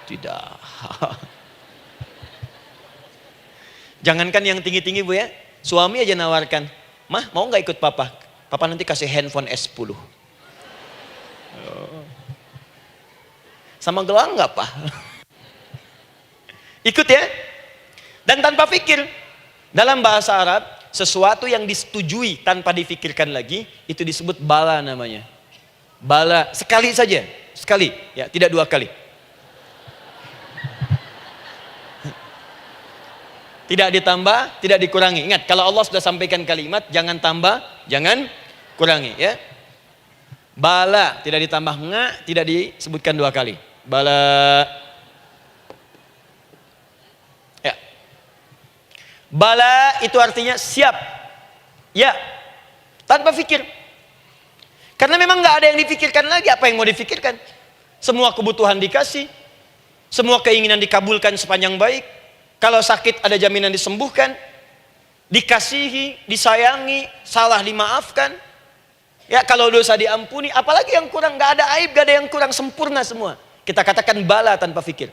Tidak. Jangankan yang tinggi-tinggi Bu ya. Suami aja nawarkan. Mah mau nggak ikut papa? Papa nanti kasih handphone S10. Sama gelang nggak Pak? Ikut ya. Dan tanpa pikir. Dalam bahasa Arab, sesuatu yang disetujui tanpa difikirkan lagi, itu disebut bala namanya. Bala, sekali saja. Sekali, ya, tidak 2 kali. tidak ditambah, tidak dikurangi. Ingat, kalau Allah sudah sampaikan kalimat, jangan tambah, jangan kurangi, ya. Bala tidak ditambah nga, tidak disebutkan 2 kali. Bala. Ya. Bala itu artinya siap. Ya. Tanpa fikir. Karena memang nggak ada yang difikirkan lagi. Apa yang mau difikirkan? Semua kebutuhan dikasih. Semua keinginan dikabulkan sepanjang baik. Kalau sakit ada jaminan disembuhkan. Dikasihi, disayangi, salah dimaafkan. Ya, kalau dosa diampuni, apalagi yang kurang, nggak ada aib, nggak ada yang kurang, sempurna semua. Kita katakan bala tanpa fikir.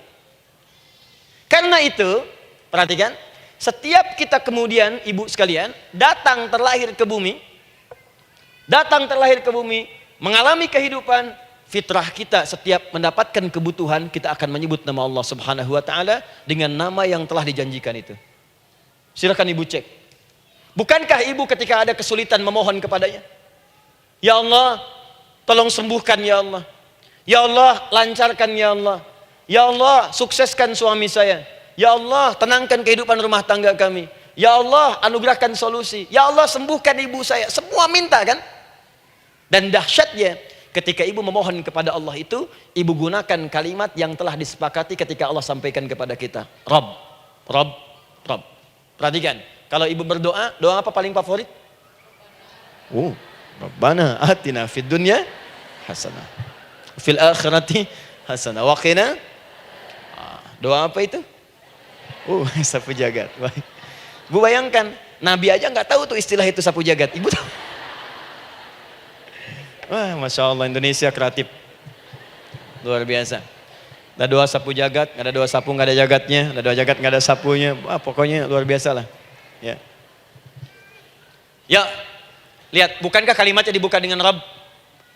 Karena itu, perhatikan, setiap kita kemudian, ibu sekalian, datang terlahir ke bumi, mengalami kehidupan, fitrah kita setiap mendapatkan kebutuhan, kita akan menyebut nama Allah Subhanahu wa Ta'ala dengan nama yang telah dijanjikan itu. Silakan ibu cek. Bukankah ibu ketika ada kesulitan memohon kepadanya? Ya Allah, tolong sembuhkan ya Allah. Ya Allah, lancarkan ya Allah. Ya Allah, sukseskan suami saya. Ya Allah, tenangkan kehidupan rumah tangga kami. Ya Allah, anugerahkan solusi. Ya Allah, sembuhkan ibu saya. Semua minta kan? Dan dahsyatnya, ketika ibu memohon kepada Allah itu, ibu gunakan kalimat yang telah disepakati ketika Allah sampaikan kepada kita. Rabb, Rabb, Rabb. Perhatikan, kalau ibu berdoa, doa apa paling favorit? Rabbana atina fid dunya hasanah fil akhirati hasanah wa qina. Doa apa itu? Sapu jagat. Baik. Bu bayangkan, Nabi aja nggak tahu tuh istilah itu sapu jagat. Ibu tahu? Wah, Masya Allah, Indonesia kreatif. Luar biasa. Ada doa sapu jagat, nggak ada doa sapu nggak ada jagatnya, ada doa jagat nggak ada sapunya. Pokoknya luar biasa lah. Ya. Ya. Lihat, bukankah kalimatnya dibuka dengan Rabb?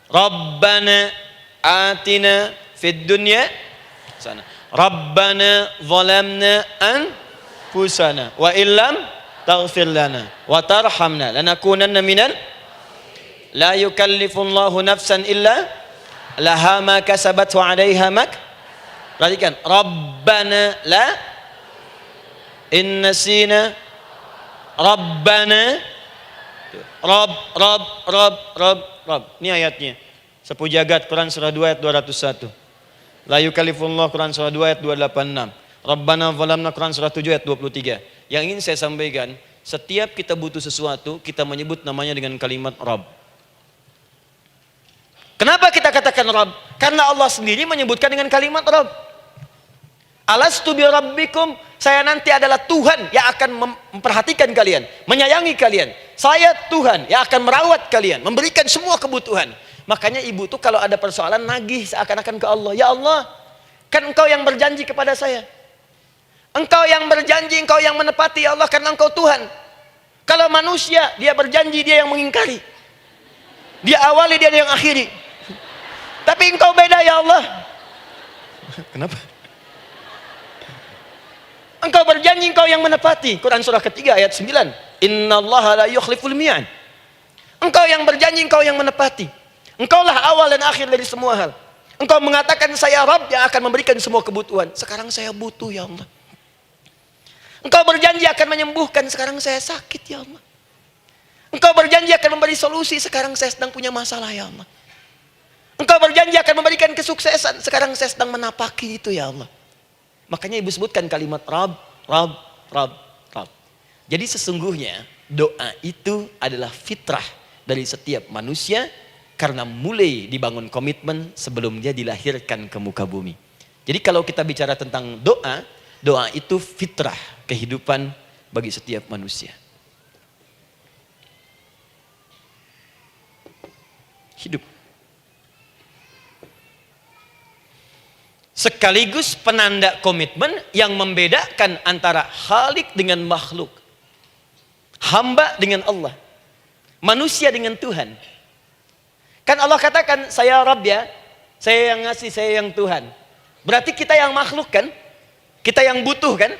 Rabbana atina fid dunya sana. Rabbana zalamna anfusana wa illam taghfir lana wa tarhamna lanakunanna minal la yukallifullahu nafsan illa laha ma kasabat wa 'alaiha mak. Perhatikan, Rabbana la innasina Rabbana Rabb. Ini ayatnya. Sapu jagat Quran surah 2 ayat 201. La yukallifullah Quran surah 2 ayat 286. Rabbana zalamna Quran surah 7 ayat 23. Yang ingin saya sampaikan, setiap kita butuh sesuatu, kita menyebut namanya dengan kalimat Rabb. Kenapa kita katakan Rabb? Karena Allah sendiri menyebutkan dengan kalimat Rabb. Alastu bi rabbikum, saya nanti adalah Tuhan yang akan memperhatikan kalian, menyayangi kalian. Saya Tuhan yang akan merawat kalian, memberikan semua kebutuhan. Makanya ibu tuh kalau ada persoalan nagih seakan-akan ke Allah. Ya Allah, kan engkau yang berjanji kepada saya. Engkau yang berjanji, engkau yang menepati ya Allah, karena engkau Tuhan. Kalau manusia, dia berjanji, dia yang mengingkari. Dia awali, dia yang akhiri. Tapi engkau beda ya Allah. Kenapa? Engkau berjanji, engkau yang menepati. Quran surah ketiga ayat 9. Innallaha la yukhliful mi'ad. Engkau yang berjanji, engkau yang menepati. Engkaulah awal dan akhir dari semua hal. Engkau mengatakan saya Rabb yang akan memberikan semua kebutuhan. Sekarang saya butuh ya Allah. Engkau berjanji akan menyembuhkan, sekarang saya sakit ya Allah. Engkau berjanji akan memberi solusi, sekarang saya sedang punya masalah ya Allah. Engkau berjanji akan memberikan kesuksesan, sekarang saya sedang menapaki itu ya Allah. Makanya ibu sebutkan kalimat Rabb, Rabb, Rabb, Rabb. Jadi sesungguhnya doa itu adalah fitrah dari setiap manusia karena mulai dibangun komitmen sebelum dia dilahirkan ke muka bumi. Jadi kalau kita bicara tentang doa, doa itu fitrah kehidupan bagi setiap manusia. Hidup. Sekaligus penanda komitmen yang membedakan antara Khalik dengan makhluk. Hamba dengan Allah. Manusia dengan Tuhan. Kan Allah katakan, saya Rabb ya. Saya yang ngasih, saya yang Tuhan. Berarti kita yang makhluk kan? Kita yang butuh kan?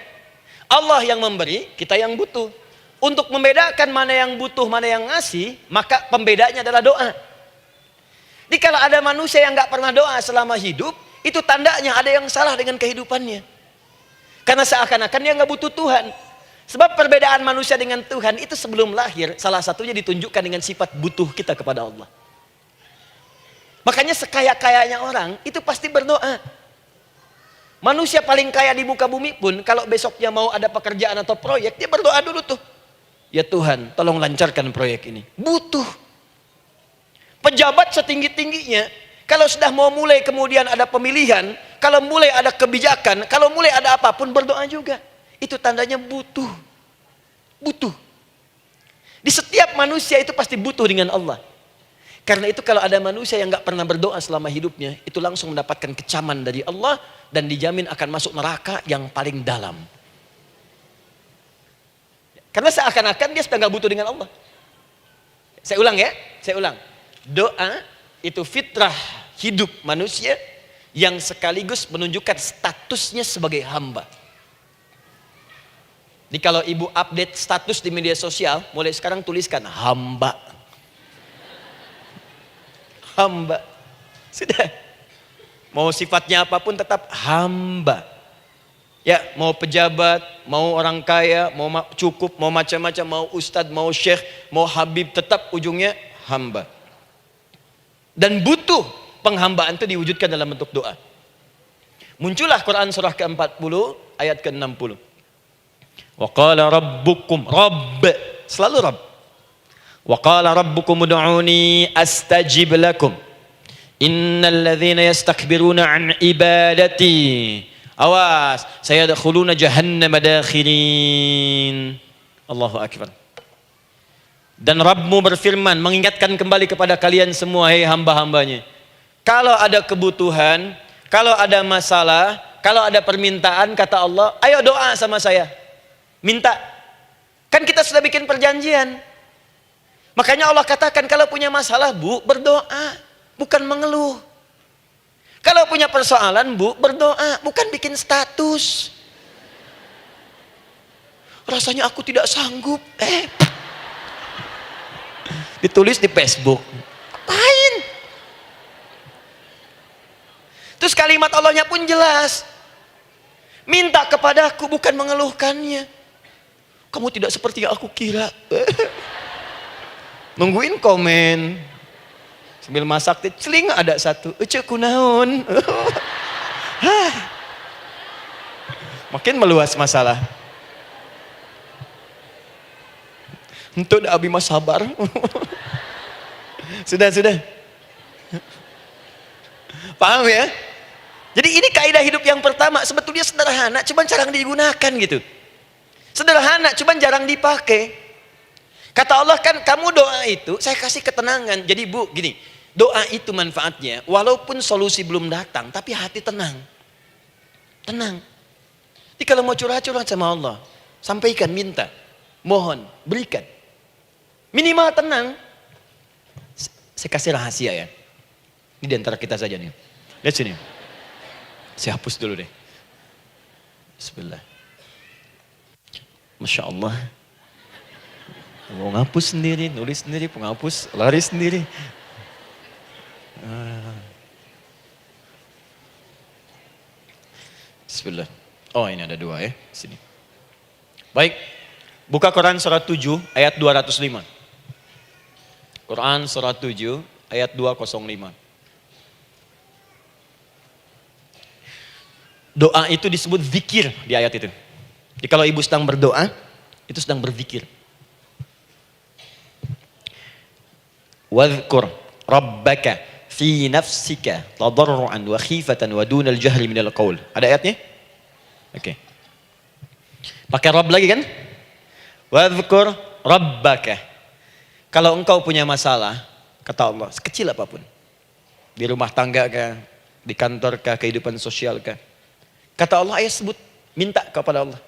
Allah yang memberi, kita yang butuh. Untuk membedakan mana yang butuh, mana yang ngasih, maka pembedanya adalah doa. Jadi kalau ada manusia yang gak pernah doa selama hidup, itu tandanya ada yang salah dengan kehidupannya. Karena seakan-akan dia gak butuh Tuhan. Sebab perbedaan manusia dengan Tuhan itu sebelum lahir, salah satunya ditunjukkan dengan sifat butuh kita kepada Allah. Makanya sekaya-kayanya orang itu pasti berdoa. Manusia paling kaya di muka bumi pun kalau besoknya mau ada pekerjaan atau proyek, dia berdoa dulu tuh. Ya Tuhan, tolong lancarkan proyek ini. Butuh. Pejabat setinggi-tingginya, kalau sudah mau mulai kemudian ada pemilihan, kalau mulai ada kebijakan, kalau mulai ada apapun berdoa juga. Itu tandanya butuh. Butuh. Di setiap manusia itu pasti butuh dengan Allah. Karena itu kalau ada manusia yang gak pernah berdoa selama hidupnya, itu langsung mendapatkan kecaman dari Allah dan dijamin akan masuk neraka yang paling dalam. Karena seakan-akan dia sedang gak butuh dengan Allah. Saya ulang ya, saya ulang. Doa itu fitrah hidup manusia yang sekaligus menunjukkan statusnya sebagai hamba. Jadi kalau ibu update status di media sosial, mulai sekarang tuliskan hamba. Hamba. Sudah. Mau sifatnya apapun tetap hamba. Ya, mau pejabat, mau orang kaya, mau cukup, mau macam-macam, mau ustadz, mau syekh, mau habib, tetap ujungnya hamba. Dan butuh penghambaan itu diwujudkan dalam bentuk doa. Muncullah Quran surah ke-40 ayat ke-60. Wa qala rabbukum, Rabb, selalu Rabb. Wa qala rabbukum ud'uni astajib lakum. Innal ladzina yastakbiruna an ibadati, awas, sayadkhuluna jahannama dakhirin. Allahu akbar. Dan Rabbmu berfirman, mengingatkan kembali kepada kalian semua, hei hamba-hambanya. Kalau ada kebutuhan, kalau ada masalah, kalau ada permintaan, kata Allah, ayo doa sama saya. Minta. Kan kita sudah bikin perjanjian. Makanya Allah katakan kalau punya masalah, Bu, berdoa, bukan mengeluh. Kalau punya persoalan, Bu, berdoa, bukan bikin status. Rasanya aku tidak sanggup. Ditulis di Facebook. Apain? Terus kalimat Allahnya pun jelas. Minta kepadaku, bukan mengeluhkannya. Kamu tidak seperti yang aku kira. Nungguin komen. Sambil masak, celing ada satu. Ece kunaon. Makin meluas masalah. Untuk abi mas sabar. Sudah. Paham ya? Jadi ini kaidah hidup yang pertama. Sebetulnya sederhana, cuman jarang digunakan gitu. Sederhana, cuman jarang dipakai. Kata Allah kan, kamu doa itu, saya kasih ketenangan. Jadi Bu, gini, doa itu manfaatnya, walaupun solusi belum datang, tapi hati tenang. Tenang. Jadi kalau mau curhat-curhat sama Allah, sampaikan, minta, mohon, berikan. Minimal tenang. Saya kasih rahasia ya. Ini di antara kita saja nih. Lihat sini. Saya hapus dulu deh. Bismillah. Masya Allah. Mau ngapus sendiri, nulis sendiri, penghapus, lari sendiri. Bismillah. Oh ini ada dua ya. Sini. Baik. Buka Quran surat 7 ayat 205. Quran surat 7 ayat 205. Doa itu disebut zikir di ayat itu. Jadi kalau ibu sedang berdoa, itu sedang berzikir. Wadhkur rabbaka fi nafsika tadarruan wa khifatan wa dunal jahri minal qaul. Ada ayatnya? Oke. Pakai Rabb lagi kan? Wadhkur rabbaka. Kalau engkau punya masalah, kata Allah, sekecil apapun. Di rumah tangga kah, di kantor kah, kehidupan sosial kah. Kata Allah, ayo sebut, minta kepada Allah.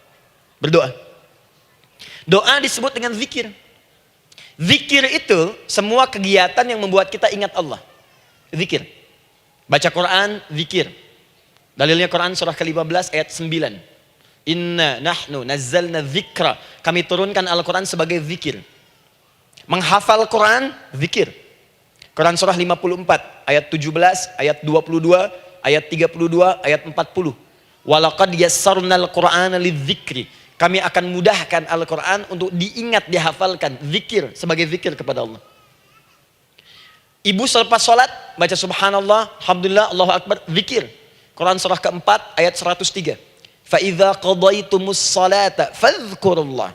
Berdoa. Doa disebut dengan zikir. Zikir itu semua kegiatan yang membuat kita ingat Allah. Zikir. Baca Quran, zikir. Dalilnya Quran surah ke-15 ayat 9. Inna nahnu nazzalna dzikra. Kami turunkan Al-Quran sebagai zikir. Menghafal Quran, zikir. Quran surah 54 ayat 17, ayat 22, ayat 32, ayat 40. Walaqad yassarnal Qur'ana lidzikri. Kami akan mudahkan Al-Quran untuk diingat, dihafalkan. Zikir, sebagai zikir kepada Allah. Ibu selepas sholat, baca subhanallah, alhamdulillah, Allahu Akbar, zikir. Quran surah keempat, ayat 103. فَإِذَا قَضَيْتُمُ الصَّلَاةَ فَاذْكُرُوا اللَّهِ.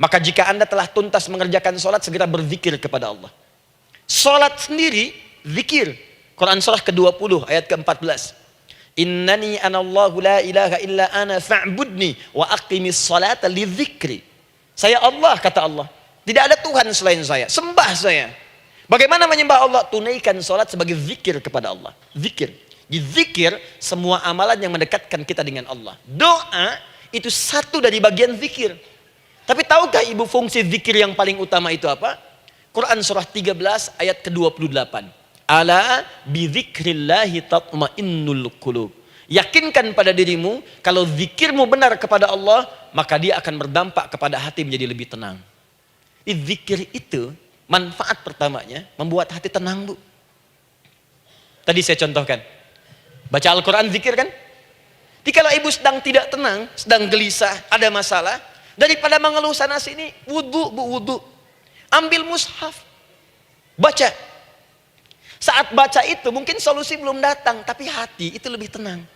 Maka jika anda telah tuntas mengerjakan sholat, segera berzikir kepada Allah. Sholat sendiri, zikir. Quran surah ke-20, ayat ke-14. Innani anallahu la ilaha illa ana fa'budni wa aqimis salata li dzikri. Saya Allah, kata Allah. Tidak ada Tuhan selain saya. Sembah saya. Bagaimana menyembah Allah? Tunaikan sholat sebagai zikir kepada Allah. Zikir. Di zikir, semua amalan yang mendekatkan kita dengan Allah. Doa, itu satu dari bagian zikir. Tapi tahukah ibu fungsi zikir yang paling utama itu apa? Quran surah 13 ayat ke-28. Ala bidzikrillahi tatmainnul qulub. Yakinkan pada dirimu, kalau zikirmu benar kepada Allah, maka dia akan berdampak kepada hati menjadi lebih tenang. Zikir itu, manfaat pertamanya, membuat hati tenang, Bu. Tadi saya contohkan. Baca Al-Quran, zikir kan? Jadi kalau ibu sedang tidak tenang, sedang gelisah, ada masalah, daripada mengeluh sana sini, wudu, Bu, wudu. Ambil mushaf, baca. Saat baca itu mungkin solusi belum datang, tapi hati itu lebih tenang.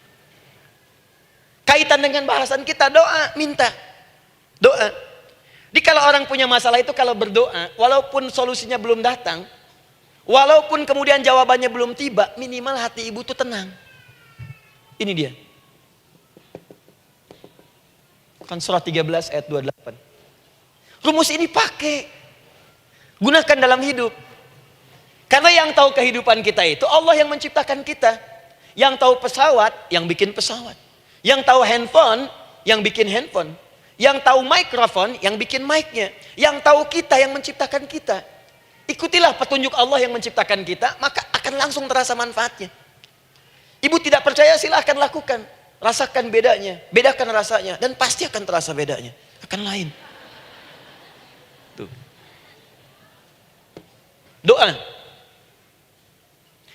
Kaitan dengan bahasan kita, doa, minta. Doa. Jadi kalau orang punya masalah itu, kalau berdoa, walaupun solusinya belum datang, walaupun kemudian jawabannya belum tiba, minimal hati ibu itu tenang. Ini dia. Kan surah 13 ayat 28. Rumus ini pakai. Gunakan dalam hidup. Karena yang tahu kehidupan kita itu Allah yang menciptakan kita. Yang tahu pesawat, yang bikin pesawat. Yang tahu handphone, yang bikin handphone. Yang tahu mikrofon, yang bikin mic-nya. Yang tahu kita, yang menciptakan kita. Ikutilah petunjuk Allah yang menciptakan kita, maka akan langsung terasa manfaatnya. Ibu tidak percaya, silahkan lakukan. Rasakan bedanya, bedakan rasanya, dan pasti akan terasa bedanya. Akan lain. Tuh. Doa.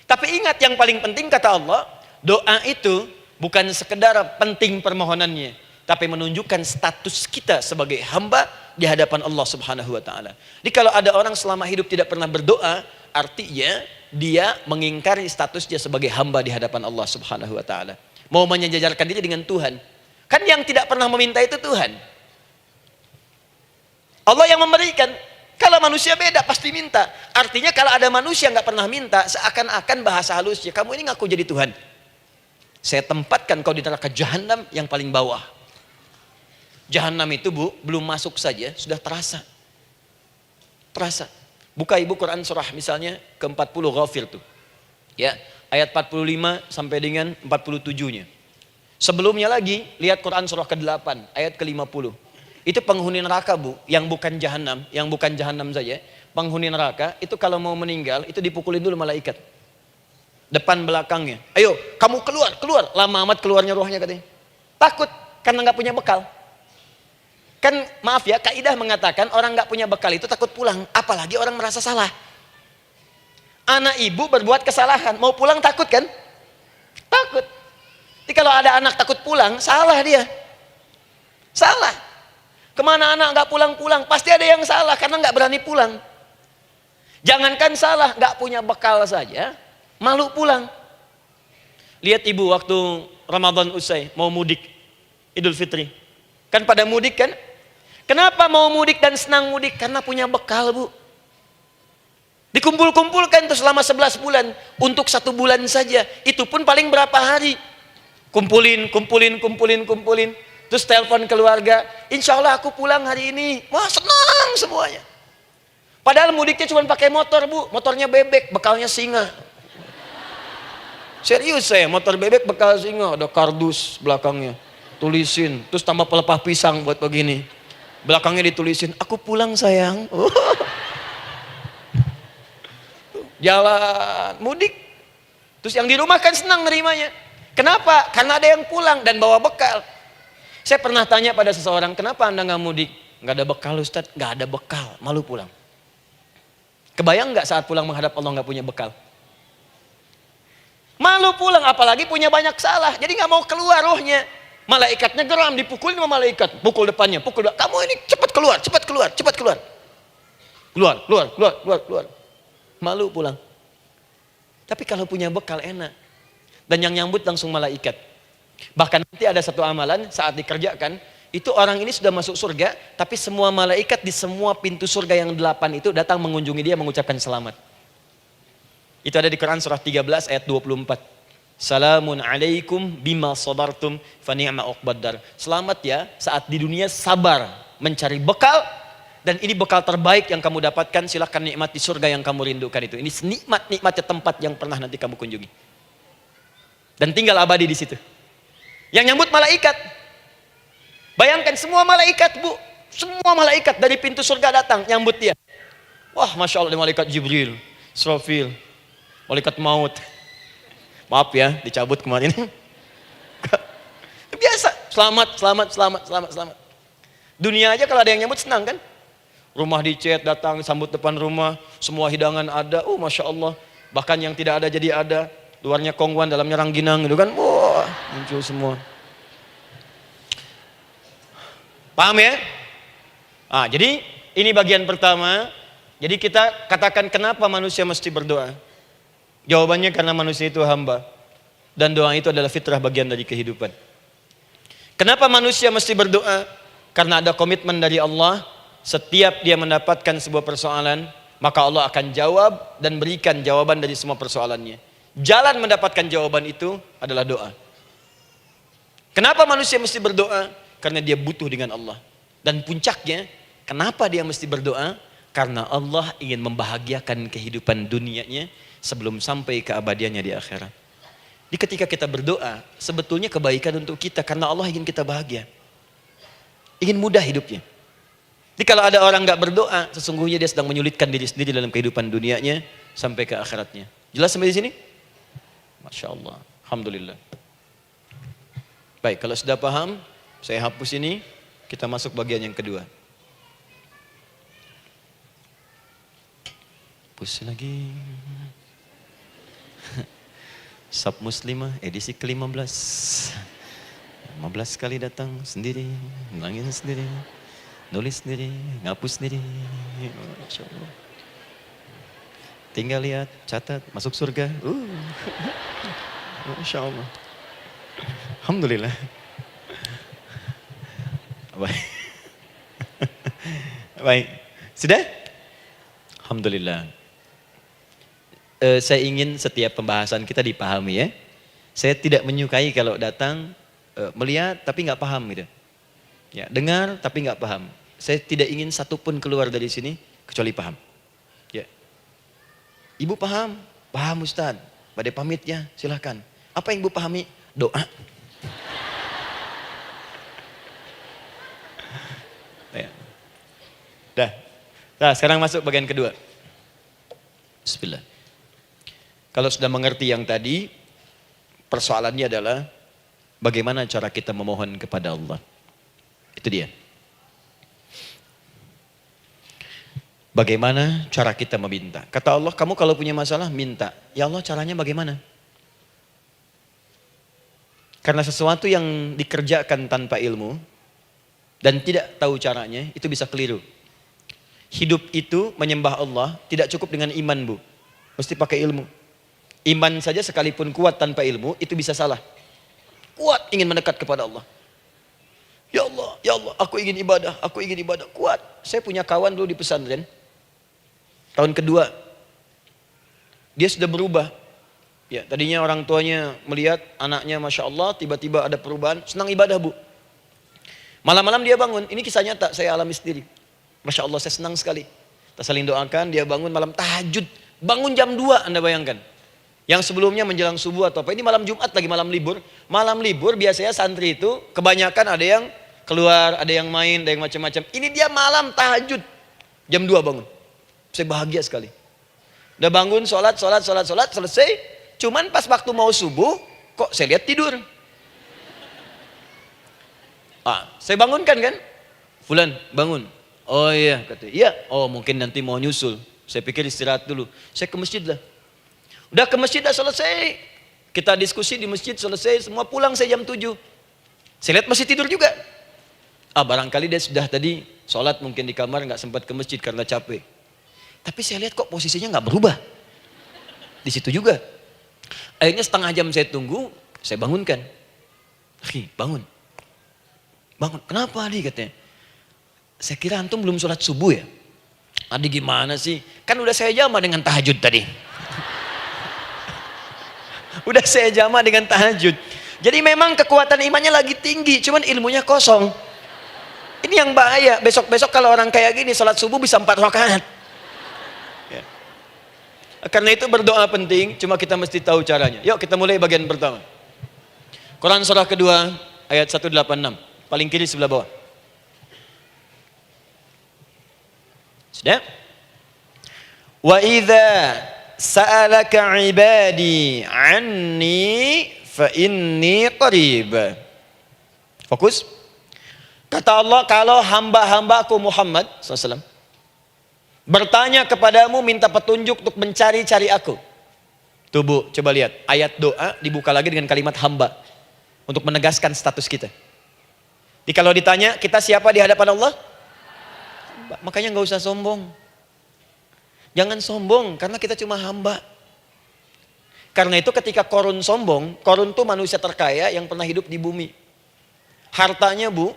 Tapi ingat, yang paling penting kata Allah, doa itu bukan sekedar penting permohonannya, tapi menunjukkan status kita sebagai hamba di hadapan Allah Subhanahu wa taala. Jadi kalau ada orang selama hidup tidak pernah berdoa, artinya dia mengingkari status dia sebagai hamba di hadapan Allah Subhanahu wa taala. Mau menyejajarkan diri dengan Tuhan. Kan yang tidak pernah meminta itu Tuhan. Allah yang memberikan. Kalau manusia beda pasti minta. Artinya kalau ada manusia nggak pernah minta, seakan-akan bahasa halusnya, kamu ini ngaku jadi Tuhan. Saya tempatkan kau di neraka jahanam yang paling bawah. Jahanam itu, Bu, belum masuk saja sudah terasa. Terasa. Buka ibu Quran surah misalnya ke-40 Ghafir tuh. Ya, ayat 45 sampai dengan 47-nya. Sebelumnya lagi, lihat Quran surah ke-8 ayat ke-50. Itu penghuni neraka, Bu, yang bukan jahanam saja. Penghuni neraka itu kalau mau meninggal itu dipukulin dulu malaikat. Depan belakangnya. Ayo, kamu keluar. Lama amat keluarnya rohnya katanya. Takut karena nggak punya bekal. Kan maaf ya, kaidah mengatakan orang nggak punya bekal itu takut pulang, apalagi orang merasa salah. Anak ibu berbuat kesalahan, mau pulang takut kan? Takut. Jadi kalau ada anak takut pulang, salah dia. Salah. Kemana anak nggak pulang-pulang, pasti ada yang salah karena nggak berani pulang. Jangankan salah, nggak punya bekal saja, malu pulang. Lihat ibu waktu Ramadan usai, mau mudik, Idul Fitri. Kan pada mudik kan? Kenapa mau mudik dan senang mudik? Karena punya bekal, Bu. Dikumpul-kumpulkan itu selama 11 bulan. Untuk 1 bulan saja. Itu pun paling berapa hari. Kumpulin. Terus telepon keluarga. Insya Allah aku pulang hari ini. Wah, senang semuanya. Padahal mudiknya cuma pakai motor, Bu. Motornya bebek, bekalnya singa. Serius saya, motor bebek bekal singa. Ada kardus belakangnya. Tulisin. Terus tambah pelepah pisang buat begini. Belakangnya ditulisin, aku pulang sayang. Jalan, mudik. Terus yang di rumah kan senang nerimanya. Kenapa? Karena ada yang pulang dan bawa bekal. Saya pernah tanya pada seseorang, kenapa anda gak mudik? Gak ada bekal Ustaz, gak ada bekal, malu pulang. Kebayang gak saat pulang menghadap Allah gak punya bekal? Malu pulang, apalagi punya banyak salah. Jadi gak mau keluar rohnya. Malaikatnya geram, dipukulin sama malaikat. Pukul depannya, pukul depan. Kamu ini cepat keluar, cepat keluar, cepat keluar. Keluar, keluar, keluar, keluar, keluar. Malu pulang. Tapi kalau punya bekal enak. Dan yang nyambut langsung malaikat. Bahkan nanti ada satu amalan saat dikerjakan, itu orang ini sudah masuk surga, tapi semua malaikat di semua pintu surga yang 8 itu datang mengunjungi dia mengucapkan selamat. Itu ada di Quran surah 13 ayat 24. Salamun alaikum bima sabartum fa ni'ma uqbaddar. Selamat ya saat di dunia sabar mencari bekal, dan ini bekal terbaik yang kamu dapatkan, silahkan nikmati surga yang kamu rindukan itu. Ini nikmat-nikmatnya tempat yang pernah nanti kamu kunjungi. Dan tinggal abadi di situ. Yang nyambut malaikat. Bayangkan semua malaikat, Bu. Semua malaikat dari pintu surga datang nyambut dia. Wah, Masya Allah, malaikat Jibril, Israfil, malaikat maut. Maaf ya, dicabut kemarin. Biasa, selamat, selamat, selamat, selamat, selamat. Dunia aja kalau ada yang nyambut senang kan? Rumah dicet, datang, sambut depan rumah, semua hidangan ada, Masya Allah. Bahkan yang tidak ada jadi ada. Luarnya kongguan, dalamnya rangginang gitu kan. Wah, muncul semua. Paham ya? Jadi ini bagian pertama. Jadi kita katakan kenapa manusia mesti berdoa. Jawabannya karena manusia itu hamba. Dan doa itu adalah fitrah, bagian dari kehidupan. Kenapa manusia mesti berdoa? Karena ada komitmen dari Allah. Setiap dia mendapatkan sebuah persoalan, maka Allah akan jawab dan berikan jawaban dari semua persoalannya. Jalan mendapatkan jawaban itu adalah doa. Kenapa manusia mesti berdoa? Karena dia butuh dengan Allah. Dan puncaknya, kenapa dia mesti berdoa? Karena Allah ingin membahagiakan kehidupan dunianya sebelum sampai keabadiannya di akhirat. Jadi ketika kita berdoa, sebetulnya kebaikan untuk kita karena Allah ingin kita bahagia. Ingin mudah hidupnya. Jadi kalau ada orang gak berdoa, sesungguhnya dia sedang menyulitkan diri sendiri dalam kehidupan dunianya sampai ke akhiratnya. Jelas sampai di sini? Masya Allah, alhamdulillah. Baik, kalau sudah paham, saya hapus ini, kita masuk bagian yang kedua. Hapus lagi. Sab Muslimah edisi ke-15. 15 kali datang sendiri, ngulangin sendiri, nulis sendiri, ngapus sendiri. Masya Allah. Tinggal lihat, catat, masuk surga. Masya Allah. Alhamdulillah. Baik. Baik. Sudah? Alhamdulillah. Saya ingin setiap pembahasan kita dipahami ya. Saya tidak menyukai kalau datang melihat tapi nggak paham gitu. Ya, dengar tapi nggak paham. Saya tidak ingin satupun keluar dari sini kecuali paham. Ya. Ibu paham? Paham Ustaz. Badai pamit ya, silahkan. Apa yang ibu pahami? Doa. Ya. Dah. Nah, sekarang masuk bagian kedua. Bismillah. Kalau sudah mengerti yang tadi, persoalannya adalah bagaimana cara kita memohon kepada Allah. Itu dia. Bagaimana cara kita meminta? Kata Allah, kamu kalau punya masalah minta. Ya Allah, caranya bagaimana? Karena sesuatu yang dikerjakan tanpa ilmu dan tidak tahu caranya, itu bisa keliru. Hidup itu menyembah Allah tidak cukup dengan iman, Bu. Mesti pakai ilmu. Iman saja sekalipun kuat tanpa ilmu, itu bisa salah. Kuat ingin mendekat kepada Allah. Ya Allah, aku ingin ibadah, kuat. Saya punya kawan dulu di pesantren. Tahun kedua, dia sudah berubah. Ya, tadinya orang tuanya melihat anaknya Masya Allah, tiba-tiba ada perubahan, senang ibadah, Bu. Malam-malam dia bangun, ini kisah nyata, saya alami sendiri. Masya Allah, saya senang sekali. Kita saling doakan, dia bangun malam tahajud. Bangun jam 2, Anda bayangkan. Yang sebelumnya menjelang subuh atau apa, ini malam Jumat lagi, malam libur. Malam libur biasanya santri itu kebanyakan ada yang keluar, ada yang main, ada yang macam-macam. Ini dia malam tahajud, jam 2 bangun. Saya bahagia sekali. Udah bangun, sholat, selesai. Cuman pas waktu mau subuh, kok saya lihat tidur. Saya bangunkan kan. Fulan, bangun. Oh iya, katanya. Iya, oh mungkin nanti mau nyusul. Saya pikir istirahat dulu. Saya ke masjid lah. Udah ke masjid dah selesai. Kita diskusi di masjid selesai, semua pulang saya jam 7. Saya lihat masih tidur juga. Barangkali dia sudah tadi sholat mungkin di kamar, nggak sempat ke masjid karena capek. Tapi saya lihat kok posisinya nggak berubah. Di situ juga. Akhirnya setengah jam saya tunggu, saya bangunkan. Bangun. Bangun. Kenapa Adi katanya? Saya kira antum belum sholat subuh ya? Adi gimana sih? Kan udah saya jama dengan tahajud tadi. Udah saya jama dengan tahajud. Jadi memang kekuatan imannya lagi tinggi, cuman ilmunya kosong. Ini yang bahaya. Besok-besok kalau orang kayak gini sholat subuh bisa 4 rakaat. Ya. Karena itu berdoa penting, cuma kita mesti tahu caranya. Yuk kita mulai bagian pertama. Quran surah kedua ayat 186, paling kiri sebelah bawah. Sudah? Wa idza sa'alaka 'ibadi 'anni fa inni qarib. Fokus. Kata Allah, kalau hamba-hambaku Muhammad SAW bertanya kepadamu, minta petunjuk untuk mencari-cari aku. Tuh Bu, coba lihat. Ayat doa dibuka lagi dengan kalimat hamba. Untuk menegaskan status kita. Jadi kalau ditanya, kita siapa di hadapan Allah? Makanya nggak usah sombong. Jangan sombong, karena kita cuma hamba. Karena itu ketika Korun sombong, Korun tuh manusia terkaya yang pernah hidup di bumi. Hartanya Bu,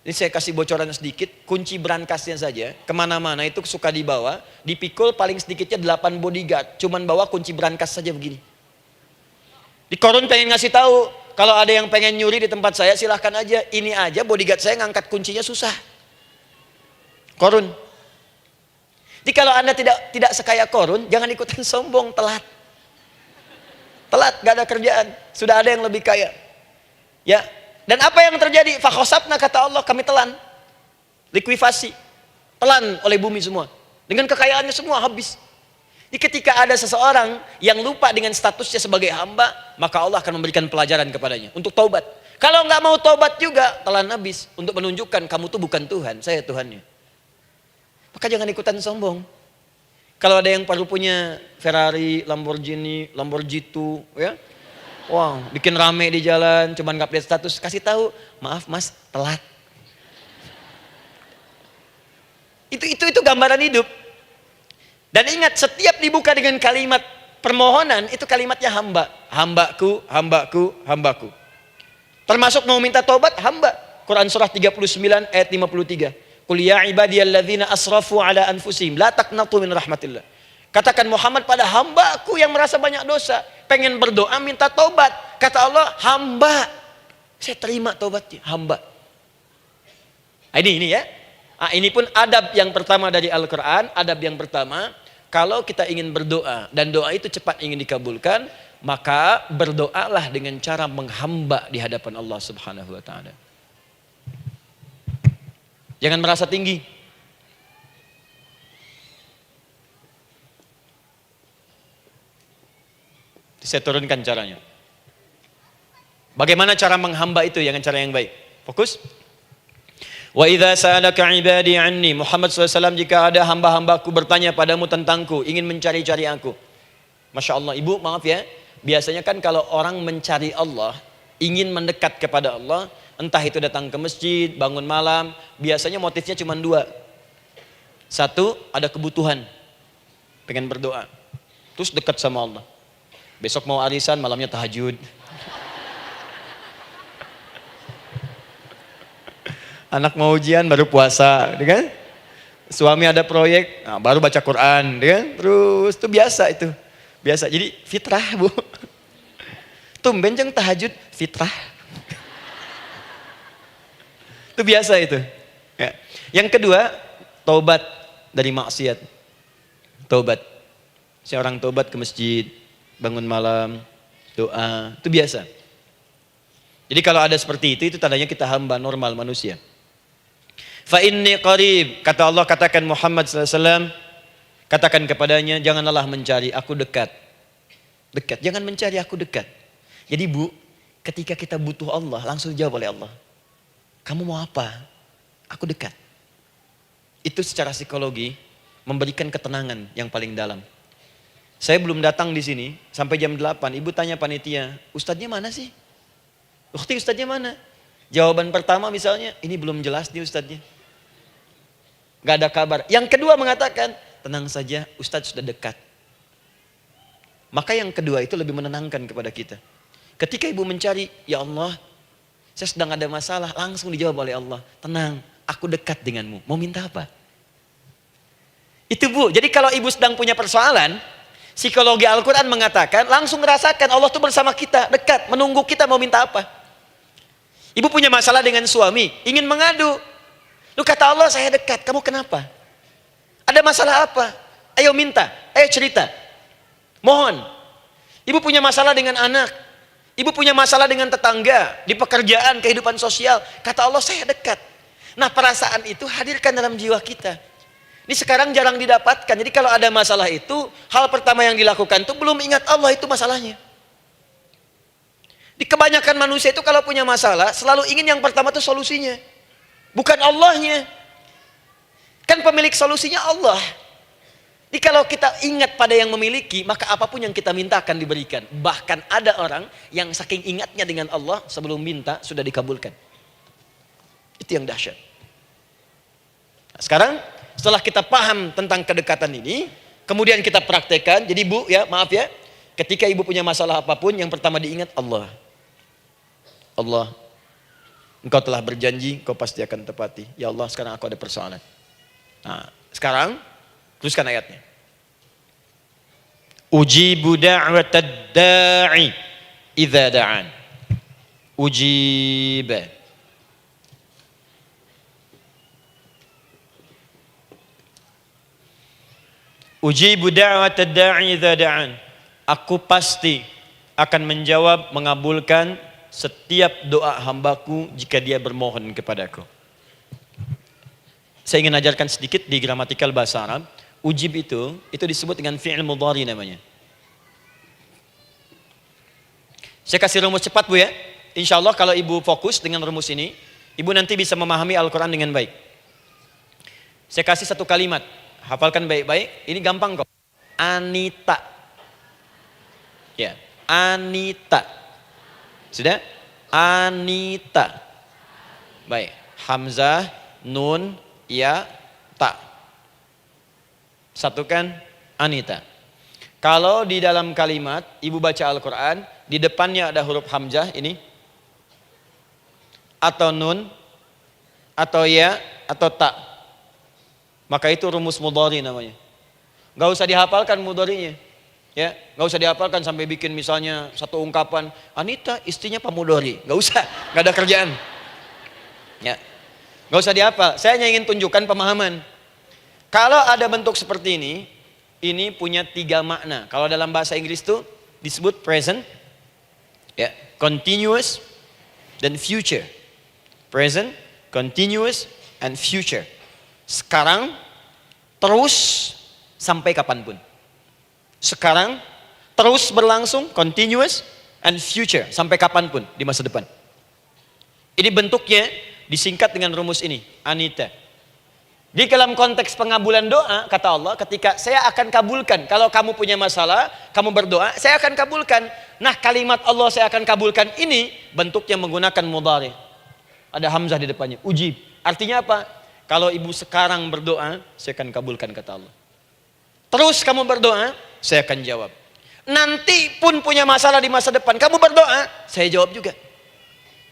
ini saya kasih bocoran sedikit, kunci berangkasnya saja, kemana-mana itu suka dibawa, dipikul paling sedikitnya 8 bodyguard, cuman bawa kunci berangkas saja begini. Di Korun pengen ngasih tahu, kalau ada yang pengen nyuri di tempat saya silahkan aja, ini aja bodyguard saya ngangkat kuncinya susah. Korun. Jadi kalau Anda tidak sekaya Korun, jangan ikutan sombong, telat. Telat, gak ada kerjaan, sudah ada yang lebih kaya. Ya. Dan apa yang terjadi? Fakhosabna kata Allah, kami telan. Likuifasi. Telan oleh bumi semua. Dengan kekayaannya semua habis. Jadi ketika ada seseorang yang lupa dengan statusnya sebagai hamba, maka Allah akan memberikan pelajaran kepadanya untuk taubat. Kalau nggak mau taubat juga, telan habis untuk menunjukkan kamu tuh bukan Tuhan, saya Tuhannya. Maka jangan ikutan sombong. Kalau ada yang perlu punya Ferrari, Lamborghini, Lamborghini, ya, wow, bikin rame di jalan, cuman nggak update status, kasih tahu, maaf Mas, telat. Itu gambaran hidup. Dan ingat, setiap dibuka dengan kalimat permohonan, itu kalimatnya hamba. Hambaku, hambaku, hambaku. Termasuk mau minta tobat, hamba. Quran surah 39 ayat 53. Qul ya ibadiyalladzina asrafu ala anfusihim la taqnatu min rahmatillah. Katakan Muhammad pada hambaku yang merasa banyak dosa, pengen berdoa minta tobat. Kata Allah, hamba. Saya terima tobatnya, hamba. Ini ya. Ini pun adab yang pertama dari Al-Quran. Adab yang pertama, kalau kita ingin berdoa dan doa itu cepat ingin dikabulkan, maka berdoalah dengan cara menghamba di hadapan Allah Subhanahu wa taala. Jangan merasa tinggi. Saya turunkan caranya. Bagaimana cara menghamba itu dengan cara yang baik? Fokus. Wa idza sa'alaka 'ibadi 'anni, Muhammad SAW, jika ada hamba-hambaku bertanya padamu tentangku, ingin mencari-cari aku. Masya Allah, Ibu maaf ya, biasanya kan kalau orang mencari Allah, ingin mendekat kepada Allah, entah itu datang ke masjid, bangun malam, biasanya motifnya cuma 2. 1, ada kebutuhan, pengen berdoa, terus dekat sama Allah. Besok mau arisan, malamnya tahajud. Anak mau ujian baru puasa, kan? Suami ada proyek, nah, baru baca Quran, kan? Terus itu biasa itu. Biasa. Jadi fitrah, Bu. Tumben jeng tahajud, fitrah. Itu biasa itu. Ya. Yang kedua, taubat dari maksiat. Taubat. Seorang taubat ke masjid, bangun malam, doa, itu biasa. Jadi kalau ada seperti itu tandanya kita hamba normal manusia. Fa inni qarib, kata Allah, katakan Muhammad SAW, katakan kepadanya, janganlah mencari, aku dekat. Dekat, jangan mencari, aku dekat. Jadi Bu, ketika kita butuh Allah, langsung dijawab oleh Allah. Kamu mau apa? Aku dekat. Itu secara psikologi memberikan ketenangan yang paling dalam. Saya belum datang di sini sampai jam 8, Ibu tanya panitia, ustadznya mana sih? Ustadznya mana? Jawaban pertama misalnya, ini belum jelas nih ustadznya. Gak ada kabar. Yang kedua mengatakan, tenang saja, ustadz sudah dekat. Maka yang kedua itu lebih menenangkan kepada kita. Ketika ibu mencari, ya Allah, saya sedang ada masalah, langsung dijawab oleh Allah. Tenang, aku dekat denganmu. Mau minta apa? Itu bu, jadi kalau ibu sedang punya persoalan, psikologi Al-Quran mengatakan, langsung rasakan Allah itu bersama kita, dekat, menunggu kita mau minta apa. Ibu punya masalah dengan suami, ingin mengadu. Lu kata Allah, saya dekat, kamu kenapa? Ada masalah apa? Ayo minta, ayo cerita. Mohon. Ibu punya masalah dengan anak. Ibu punya masalah dengan tetangga, di pekerjaan, kehidupan sosial. Kata Allah, saya dekat. Nah perasaan itu hadirkan dalam jiwa kita. Ini sekarang jarang didapatkan. Jadi kalau ada masalah itu, hal pertama yang dilakukan itu belum ingat Allah itu masalahnya. Di kebanyakan manusia itu kalau punya masalah, selalu ingin yang pertama itu solusinya. Bukan Allahnya. Kan pemilik solusinya Allah. Jadi kalau kita ingat pada yang memiliki, maka apapun yang kita minta akan diberikan. Bahkan ada orang yang saking ingatnya dengan Allah, sebelum minta sudah dikabulkan. Itu yang dahsyat. Nah, sekarang setelah kita paham tentang kedekatan ini, kemudian kita praktekkan. Jadi bu ya, maaf ya, ketika ibu punya masalah apapun, yang pertama diingat Allah. Allah, Engkau telah berjanji, Engkau pasti akan tepati. Ya Allah, sekarang aku ada persoalan. Nah, sekarang teruskan ayatnya. Ujibu da'watad da'i idza da'an. Ujiba. Ujibu da'watad da'i idza da'an. Aku pasti akan menjawab, mengabulkan setiap doa hambaku jika dia bermohon kepadaku. Saya ingin ajarkan sedikit di gramatikal bahasa Arab. Ujib itu disebut dengan fi'il mudhari namanya. Saya kasih rumus cepat bu ya. Insya Allah kalau ibu fokus dengan rumus ini, ibu nanti bisa memahami Al-Quran dengan baik. Saya kasih satu kalimat, hafalkan baik-baik. Ini gampang kok. Anita. Ya, Anita. Sudah? Anita. Baik. Hamzah, nun, ya, ta. Satukan Anita. Kalau di dalam kalimat ibu baca Al-Quran, di depannya ada huruf hamzah ini, atau nun, atau ya, atau ta, maka itu rumus mudhari namanya. Gak usah dihafalkan mudharinya. Ya, nggak usah dihafalkan sampai bikin misalnya satu ungkapan, Anita istrinya Pak Mudhari, nggak usah, nggak ada kerjaan. Ya, nggak usah dihafal. Saya hanya ingin tunjukkan pemahaman. Kalau ada bentuk seperti ini punya 3 makna. Kalau dalam bahasa Inggris itu disebut present, ya, continuous, dan future. Present, continuous, and future. Sekarang, terus, sampai kapanpun. Sekarang, terus berlangsung, continuous, and future, sampai kapanpun di masa depan. Ini bentuknya disingkat dengan rumus ini, Anita. Di dalam konteks pengabulan doa, kata Allah, ketika saya akan kabulkan, kalau kamu punya masalah, kamu berdoa, saya akan kabulkan. Nah kalimat Allah saya akan kabulkan ini, bentuknya menggunakan mudhari. Ada hamzah di depannya, ujib. Artinya apa? Kalau ibu sekarang berdoa, saya akan kabulkan, kata Allah. Terus kamu berdoa, saya akan jawab. Nanti pun punya masalah di masa depan, kamu berdoa, saya jawab juga.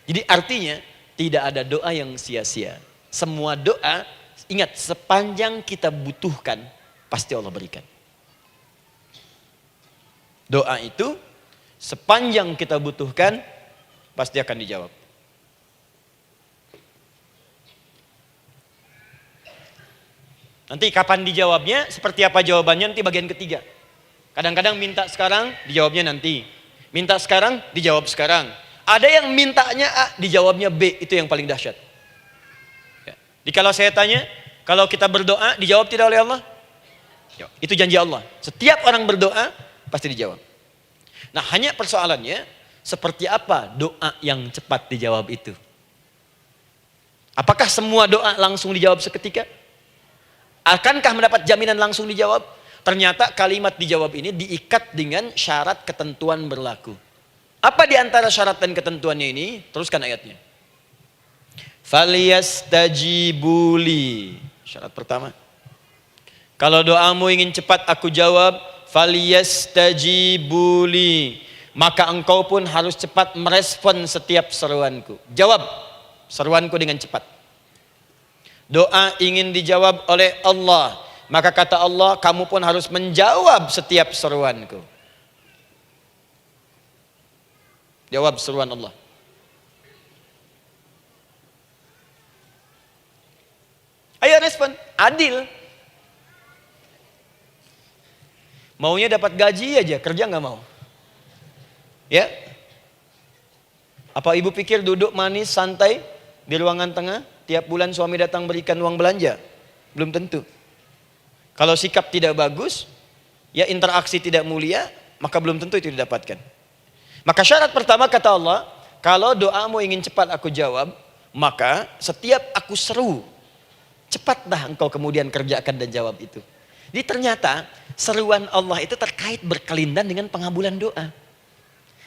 Jadi artinya tidak ada doa yang sia-sia. Semua doa, ingat, sepanjang kita butuhkan, pasti Allah berikan. Doa itu sepanjang kita butuhkan, pasti akan dijawab. Nanti kapan dijawabnya, seperti apa jawabannya, nanti bagian ketiga. Kadang-kadang minta sekarang, dijawabnya nanti. Minta sekarang, dijawab sekarang. Ada yang mintanya A, dijawabnya B, itu yang paling dahsyat. Ya. Jadi kalau saya tanya, kalau kita berdoa, dijawab tidak oleh Allah? Ya, itu janji Allah. Setiap orang berdoa, pasti dijawab. Nah hanya persoalannya, seperti apa doa yang cepat dijawab itu? Apakah semua doa langsung dijawab seketika? Akankah mendapat jaminan langsung dijawab? Ternyata kalimat dijawab ini diikat dengan syarat ketentuan berlaku. Apa di antara syarat dan ketentuannya ini? Teruskan ayatnya. Falyastajibuli. Syarat pertama. Kalau doamu ingin cepat aku jawab, falyastajibuli. Maka engkau pun harus cepat merespon setiap seruanku. Jawab seruanku dengan cepat. Doa ingin dijawab oleh Allah, maka kata Allah, kamu pun harus menjawab setiap seruanku. Jawab seruan Allah. Ayo respon, adil. Maunya dapat gaji aja, kerja nggak mau. Ya? Apa ibu pikir duduk manis, santai di ruangan tengah, tiap bulan suami datang berikan uang belanja? Belum tentu. Kalau sikap tidak bagus, ya interaksi tidak mulia, maka belum tentu itu didapatkan. Maka syarat pertama kata Allah, kalau doamu ingin cepat aku jawab, maka setiap aku seru, cepatlah engkau kemudian kerjakan dan jawab itu. Jadi ternyata seruan Allah itu terkait berkelindan dengan pengabulan doa.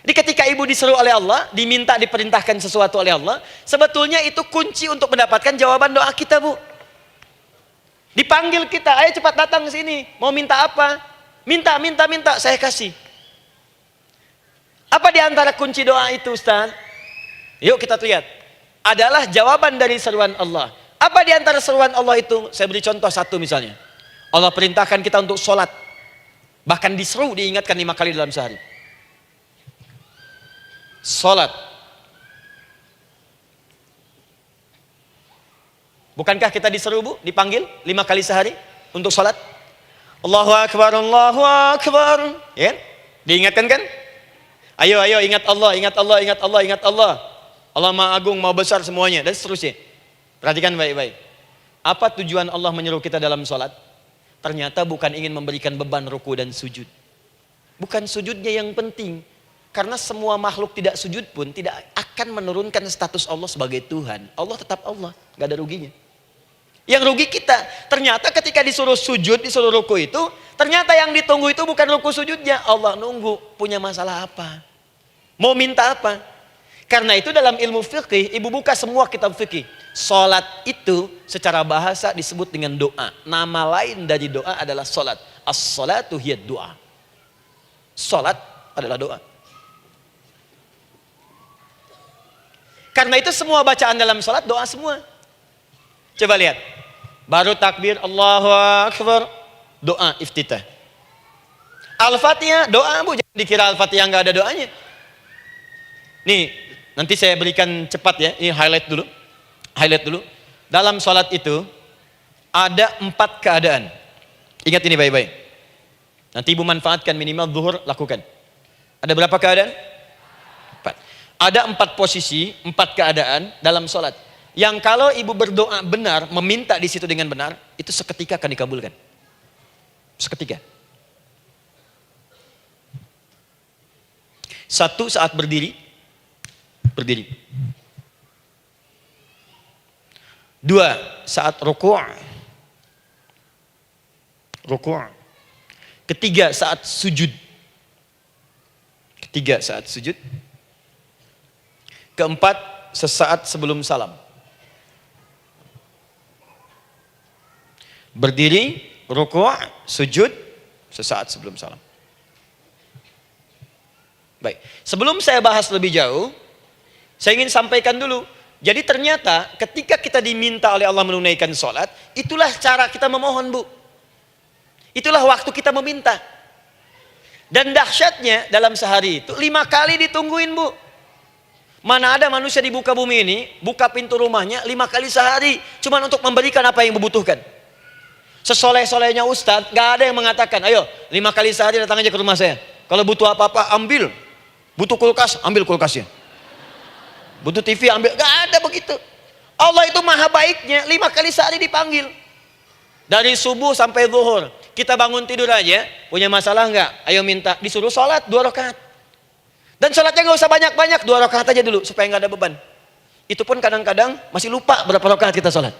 Jadi ketika ibu diseru oleh Allah, diminta diperintahkan sesuatu oleh Allah, sebetulnya itu kunci untuk mendapatkan jawaban doa kita, Bu. Dipanggil kita, ayo cepat datang ke sini, mau minta apa? Minta, saya kasih. Apa di antara kunci doa itu, Ustaz? Yuk kita lihat. Adalah jawaban dari seruan Allah. Apa di antara seruan Allah itu? Saya beri contoh satu misalnya. Allah perintahkan kita untuk sholat. Bahkan diseru, diingatkan 5 kali dalam sehari. Sholat. Bukankah kita diseru, Bu? Dipanggil 5 kali sehari untuk sholat? Allahu Akbar, Allahu Akbar. Ya? Diingatkan kan? Ayo ingat Allah, ingat Allah, ingat Allah, ingat Allah. Allah Maha Agung, Maha Besar semuanya. Dan seterusnya. Perhatikan baik-baik. Apa tujuan Allah menyuruh kita dalam sholat? Ternyata bukan ingin memberikan beban ruku dan sujud. Bukan sujudnya yang penting. Karena semua makhluk tidak sujud pun tidak akan menurunkan status Allah sebagai Tuhan. Allah tetap Allah, gak ada ruginya. Yang rugi kita, ternyata ketika disuruh sujud, disuruh ruku itu, ternyata yang ditunggu itu bukan ruku sujudnya. Allah nunggu, punya masalah apa? Mau minta apa? Karena itu dalam ilmu fikih, ibu buka semua kitab fikih. Salat itu secara bahasa disebut dengan doa. Nama lain dari doa adalah salat. As-salatu hiya doa. Salat adalah doa. Karena itu semua bacaan dalam salat doa semua. Coba lihat. Baru takbir Allahu Akbar, doa iftitah. Al-Fatihah doa, Bu, jangan dikira Al-Fatihah enggak ada doanya. Nih, nanti saya berikan cepat ya. Ini highlight dulu. Dalam salat itu ada 4 keadaan. Ingat ini baik-baik. Nanti ibu manfaatkan, minimal zuhur lakukan. Ada berapa keadaan? 4. Ada 4 posisi, 4 keadaan dalam salat. Yang kalau ibu berdoa benar, meminta di situ dengan benar, itu seketika akan dikabulkan. Seketika. 1, saat berdiri. 2, saat ruku'. 3, saat sujud. 4, sesaat sebelum salam. Berdiri, ruku', sujud, sesaat sebelum salam. Baik, sebelum saya bahas lebih jauh, saya ingin sampaikan dulu. Jadi ternyata ketika kita diminta oleh Allah menunaikan sholat, itulah cara kita memohon, Bu. Itulah waktu kita meminta. Dan dahsyatnya dalam sehari itu 5 kali ditungguin, Bu. Mana ada manusia di muka bumi ini buka pintu rumahnya 5 kali sehari cuma untuk memberikan apa yang dibutuhkan. Sesoleh-solehnya Ustadz, gak ada yang mengatakan, ayo 5 kali sehari datang aja ke rumah saya. Kalau butuh apa-apa ambil. Butuh kulkas, ambil kulkasnya. Butuh TV, ambil. Gak ada begitu. Allah itu maha baiknya, 5 kali sehari dipanggil. Dari subuh sampai zuhur. Kita bangun tidur aja, punya masalah gak? Ayo minta, disuruh sholat 2 rakaat. Dan sholatnya gak usah banyak-banyak, 2 rakaat aja dulu supaya gak ada beban. Itu pun kadang-kadang masih lupa berapa rakaat kita sholat.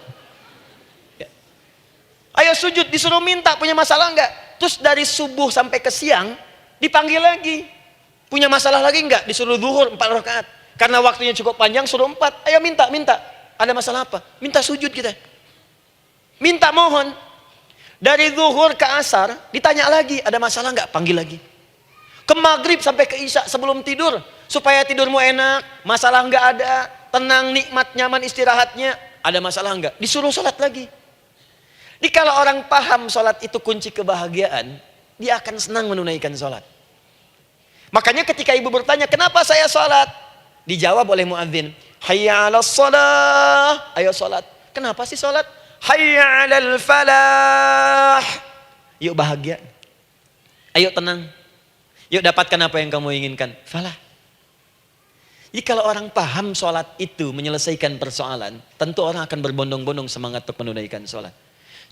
Ayo sujud, disuruh minta, punya masalah enggak? Terus dari subuh sampai ke siang, dipanggil lagi. Punya masalah lagi enggak? Disuruh zuhur 4 rakaat. Karena waktunya cukup panjang, suruh 4. Ayo minta. Ada masalah apa? Minta sujud kita. Minta mohon. Dari zuhur ke asar, ditanya lagi, ada masalah nggak? Panggil lagi. Ke maghrib sampai ke isya sebelum tidur. Supaya tidurmu enak, masalah nggak ada, tenang, nikmat, nyaman istirahatnya. Ada masalah nggak? Disuruh sholat lagi. Jadi kalau orang paham sholat itu kunci kebahagiaan, dia akan senang menunaikan sholat. Makanya ketika ibu bertanya, kenapa saya sholat? Dijawab oleh muadzin, hayya 'alas shalah, ayo sholat. Kenapa sih sholat? Hayya 'alal falah, yuk bahagia, ayo tenang, yuk dapatkan apa yang kamu inginkan, falah. Jadi kalau orang paham sholat itu menyelesaikan persoalan, tentu orang akan berbondong-bondong semangat untuk menunaikan sholat.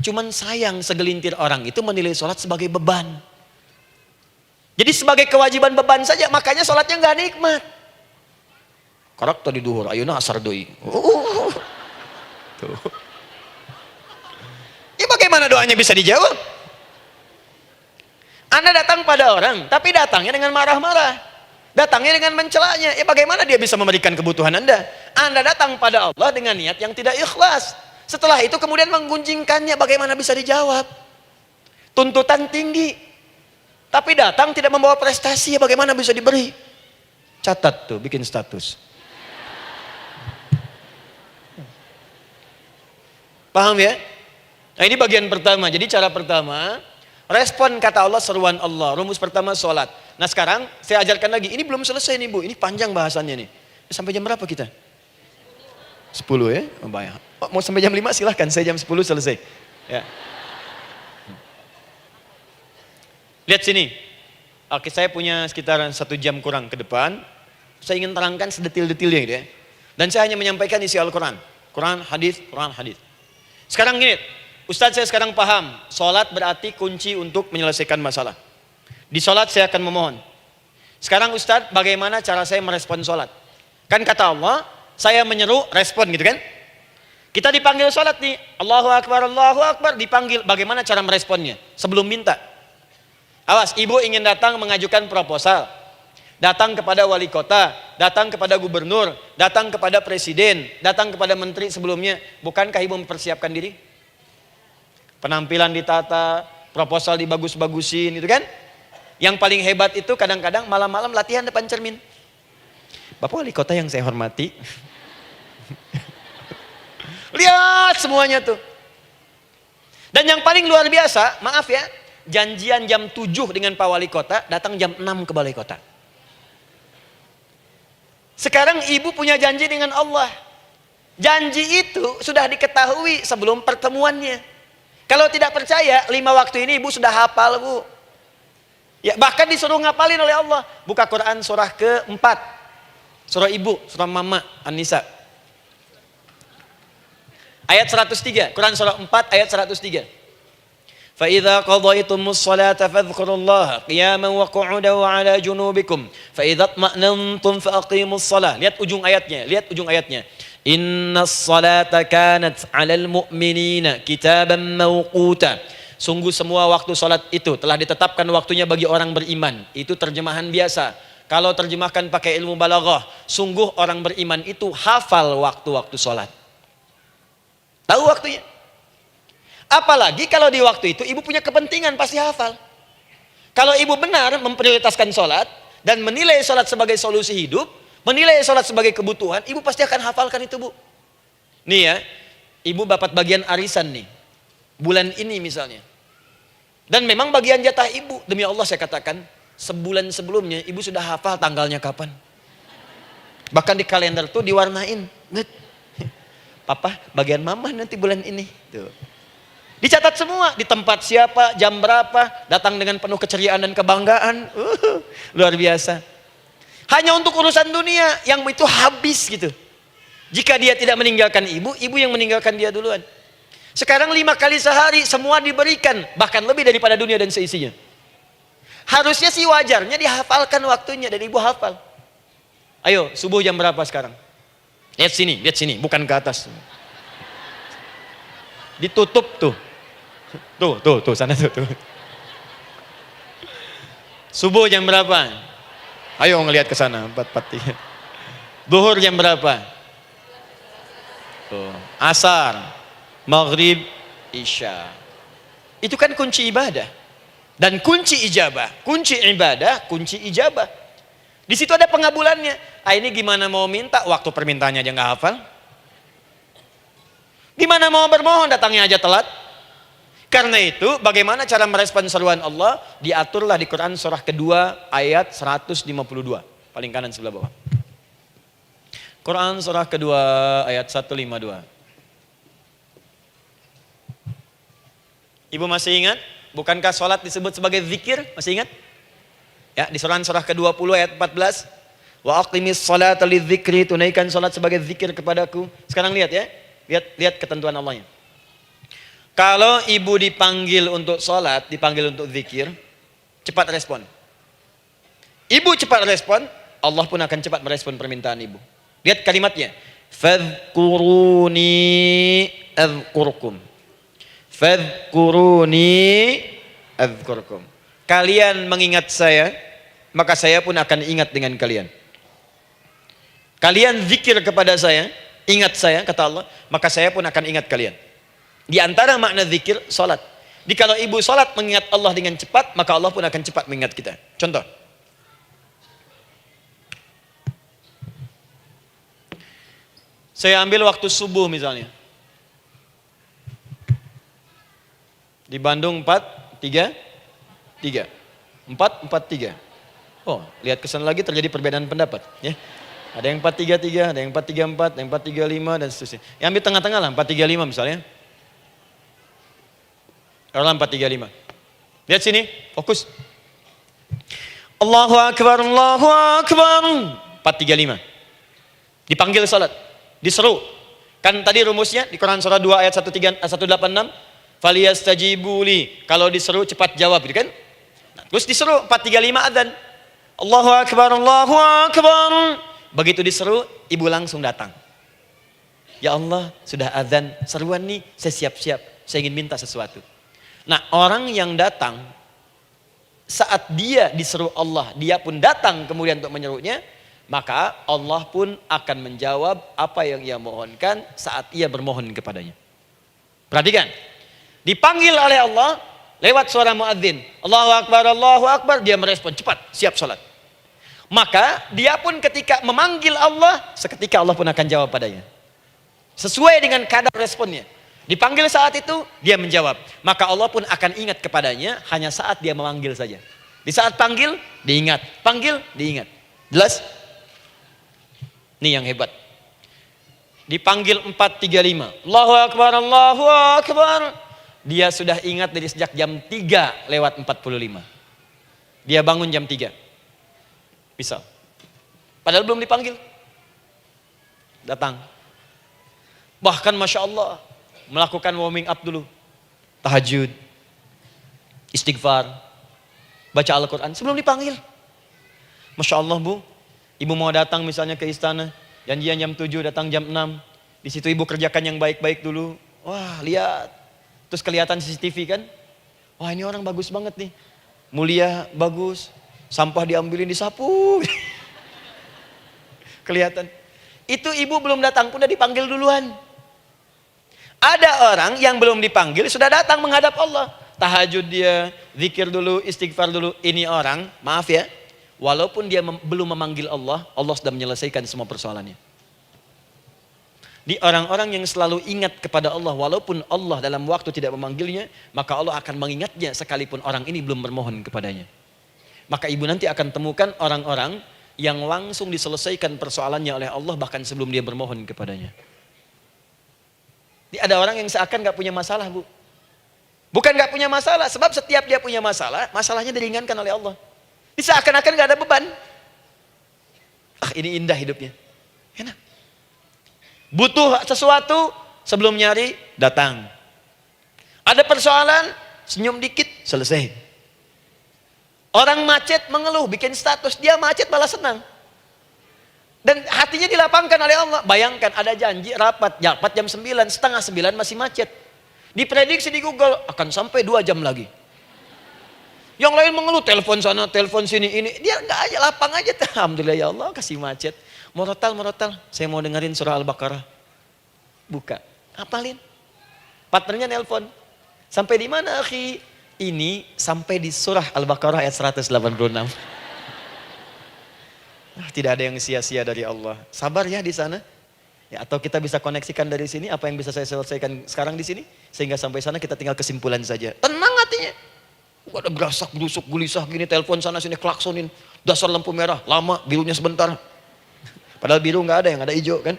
Cuman sayang segelintir orang itu menilai sholat sebagai beban. Jadi sebagai kewajiban beban saja, makanya sholatnya nggak nikmat. Karak tadi duhur, ayeuna asar deui. Tuh. Ya bagaimana doanya bisa dijawab? Anda datang pada orang, tapi datangnya dengan marah-marah. Datangnya dengan mencelanya. Ya bagaimana dia bisa memberikan kebutuhan Anda? Anda datang pada Allah dengan niat yang tidak ikhlas. Setelah itu kemudian menggunjingkannya, bagaimana bisa dijawab? Tuntutan tinggi. Tapi datang tidak membawa prestasi, ya bagaimana bisa diberi? Catat tuh, bikin status. Paham ya? Nah ini bagian pertama. Jadi cara pertama, respon kata Allah, seruan Allah. Rumus pertama sholat. Nah sekarang saya ajarkan lagi. Ini belum selesai nih Bu. Ini panjang bahasannya nih. Sampai jam berapa kita? 10 ya? Oh, banyak. Oh, mau sampai jam 5 silahkan. Saya jam 10 selesai. Ya. Lihat sini. Oke, saya punya sekitaran 1 jam kurang ke depan. Saya ingin terangkan sedetil-detilnya gitu ya. Dan saya hanya menyampaikan isi Al-Quran. Quran, hadis, Quran, hadis. Sekarang gini, Ustadz saya sekarang paham. Sholat berarti kunci untuk menyelesaikan masalah. Di sholat saya akan memohon. Sekarang Ustadz, bagaimana cara saya merespon sholat? Kan kata Allah, saya menyeru, respon gitu kan? Kita dipanggil sholat nih, Allahu Akbar, dipanggil. Bagaimana cara meresponnya? Sebelum minta. Awas, ibu ingin datang mengajukan proposal. Datang kepada wali kota, datang kepada gubernur, datang kepada presiden, datang kepada menteri sebelumnya. Bukankah ibu mempersiapkan diri? Penampilan ditata, proposal dibagus-bagusin gitu kan? Yang paling hebat itu kadang-kadang malam-malam latihan depan cermin. Bapak wali kota yang saya hormati. Lihat semuanya tuh. Dan yang paling luar biasa, maaf ya, janjian jam 7 dengan Pak Wali Kota, datang jam 6 ke Balai Kota. Sekarang ibu punya janji dengan Allah. Janji itu sudah diketahui sebelum pertemuannya. Kalau tidak percaya, 5 waktu ini ibu sudah hafal Bu. Ya, bahkan disuruh ngapalin oleh Allah. Buka Quran surah ke-4. Surah ibu, surah mama, An-Nisa. Ayat 103, Quran surah 4 ayat 103. فَإِذَا قَضَيْتُمُ الصَّلَاةَ فَاذْكُرُوا اللَّهَ قِيَامًا وَقُعُودًا وَعَلَى جُنُوبِكُمْ فَإِذَا اطْمَأْنَنْتُمْ فَأَقِيمُوا الصَّلَاةَ. Lihat ujung ayatnya, lihat ujung ayatnya. Inna as-salata kanat 'alal mu'minina kitaban mawquta. Sungguh semua waktu salat itu telah ditetapkan waktunya bagi orang beriman. Itu terjemahan biasa. Kalau terjemahkan pakai ilmu balaghah, sungguh orang beriman itu hafal waktu-waktu salat. Tahu waktunya. Apalagi kalau di waktu itu ibu punya kepentingan pasti hafal. Kalau ibu benar memprioritaskan sholat dan menilai sholat sebagai solusi hidup, menilai sholat sebagai kebutuhan, ibu pasti akan hafalkan itu Bu. Nih ya, ibu dapat bagian arisan nih, bulan ini misalnya. Dan memang bagian jatah ibu, demi Allah saya katakan, sebulan sebelumnya ibu sudah hafal tanggalnya kapan. Bahkan di kalender tuh diwarnain. Papa, bagian mama nanti bulan ini. Tuh. Dicatat semua, di tempat siapa, jam berapa, datang dengan penuh keceriaan dan kebanggaan. Luar biasa. Hanya untuk urusan dunia yang itu habis gitu. Jika dia tidak meninggalkan ibu, ibu yang meninggalkan dia duluan. Sekarang 5 kali sehari semua diberikan, bahkan lebih daripada dunia dan seisinya. Harusnya sih wajarnya dihafalkan waktunya dan ibu hafal. Ayo, subuh jam berapa sekarang? Lihat sini, bukan ke atas. Ditutup tuh. Tuh, sana tuh. Subuh jam berapa? Ayo ngelihat ke sana, 4:43. Zuhur jam berapa? Tuh. asar, maghrib, isya. Itu kan kunci ibadah. Dan kunci ijabah, kunci ibadah, kunci ijabah. Di situ ada pengabulannya. Ini gimana mau minta, waktu permintaannya aja nggak hafal. Gimana mau bermohon, datangnya aja telat. Karena itu, bagaimana cara merespon seruan Allah? Diaturlah di Quran surah kedua ayat 152. Paling kanan sebelah bawah. Quran surah kedua ayat 152. Ibu masih ingat? Bukankah sholat disebut sebagai zikir? Masih ingat? Ya, di surah ke-20 ayat 14. Wa aqimis sholata lidzikri, tunaikan sholat sebagai zikir kepadaku. Sekarang lihat ya. Lihat ketentuan Allahnya. Kalau ibu dipanggil untuk sholat, dipanggil untuk zikir, cepat respon. Ibu cepat respon, Allah pun akan cepat merespon permintaan ibu. Lihat kalimatnya. Fadhkuruni adzkurkum. Fadhkuruni adzkurkum. Kalian mengingat saya, maka saya pun akan ingat dengan kalian. Kalian zikir kepada saya, ingat saya, kata Allah, maka saya pun akan ingat kalian. Di antara makna zikir, salat. Jadi kalau ibu salat mengingat Allah dengan cepat, maka Allah pun akan cepat mengingat kita. Contoh. Saya ambil waktu subuh misalnya. Di Bandung 4-3-3. 4-4-3. Oh, lihat kesan lagi terjadi perbedaan pendapat. Ya. Ada yang 4-3-3, ada yang 4-3-4, ada yang 4-3-5 dan seterusnya. Yang ambil tengah-tengah lah, 4-3-5 misalnya. Dalam 4-3-5. Lihat sini, fokus. Allahu Akbar, Allahu Akbar. 4-3-5. Dipanggil salat, diseru. Kan tadi rumusnya di Quran surah 2 ayat 186. Faliyastajibuli. Kalau diseru cepat jawab, gitu kan? Nah, terus diseru 4-3-5 adzan. Allahu Akbar, Allahu Akbar. Begitu diseru, ibu langsung datang. Ya Allah, sudah adzan, seruan nih, saya siap-siap, saya ingin minta sesuatu. Nah, orang yang datang saat dia diseru Allah, dia pun datang kemudian untuk menyerunya, maka Allah pun akan menjawab apa yang ia mohonkan saat ia bermohon kepadanya. Perhatikan, dipanggil oleh Allah lewat suara muadzin, Allahu Akbar, dia merespon cepat, siap salat. Maka dia pun ketika memanggil Allah, seketika Allah pun akan jawab padanya. Sesuai dengan kadar responnya. Dipanggil saat itu, dia menjawab. Maka Allah pun akan ingat kepadanya hanya saat dia memanggil saja. Di saat panggil, diingat. Panggil, diingat. Jelas? Ini yang hebat. Dipanggil 4-3-5. Allahu Akbar, Allahu Akbar. Dia sudah ingat dari sejak jam 3 lewat 45. Dia bangun jam 3. Bisa. Padahal belum dipanggil. Datang. Bahkan Masya Allah, melakukan warming up dulu. Tahajud. Istighfar. Baca Al-Quran sebelum dipanggil. Masya Allah Bu. Ibu mau datang misalnya ke istana. Janjian jam 7, datang jam 6. Di situ ibu kerjakan yang baik-baik dulu. Wah, lihat. Terus kelihatan CCTV kan. Wah, ini orang bagus banget nih. Mulia, bagus. Sampah diambilin, disapu. Kelihatan. Itu ibu belum datang pun udah dipanggil duluan. Ada orang yang belum dipanggil sudah datang menghadap Allah. Tahajud dia, zikir dulu, istighfar dulu. Ini orang, maaf ya, walaupun dia belum memanggil Allah, Allah sudah menyelesaikan semua persoalannya. Di orang-orang yang selalu ingat kepada Allah, walaupun Allah dalam waktu tidak memanggilnya, maka Allah akan mengingatnya sekalipun orang ini belum bermohon kepadanya. Maka ibu nanti akan temukan orang-orang yang langsung diselesaikan persoalannya oleh Allah bahkan sebelum dia bermohon kepadanya. Ada orang yang seakan gak punya masalah Bu. Bukan gak punya masalah, sebab setiap dia punya masalah, masalahnya diringankan oleh Allah. Seakan-akan gak ada beban. Ini indah hidupnya. Enak. Butuh sesuatu, sebelum nyari, datang. Ada persoalan, senyum dikit, selesai. Orang macet mengeluh, bikin status, dia macet malah senang. Dan hatinya dilapangkan oleh Allah. Bayangkan ada janji rapat jam 9, setengah 9 masih macet. Diprediksi di Google akan sampai 2 jam lagi. Yang lain mengeluh, telepon sana, telepon sini, ini. Dia enggak aja, lapang aja. Alhamdulillah ya Allah kasih macet. Morotal, saya mau dengerin surah Al-Baqarah. Buka. Hafalin. Partnernya nelpon. Sampai di mana, akhi? Ini sampai di surah Al-Baqarah ayat 186. Tidak ada yang sia-sia dari Allah. Sabar ya di sana. Ya, atau kita bisa koneksikan dari sini apa yang bisa saya selesaikan sekarang di sini sehingga sampai sana kita tinggal kesimpulan saja. Tenang hatinya. Ada gerasak, gerusuk, gulisah gini, telepon sana sini, klaksonin. Dasar lampu merah, lama, birunya sebentar. Padahal biru nggak ada, yang ada hijau kan.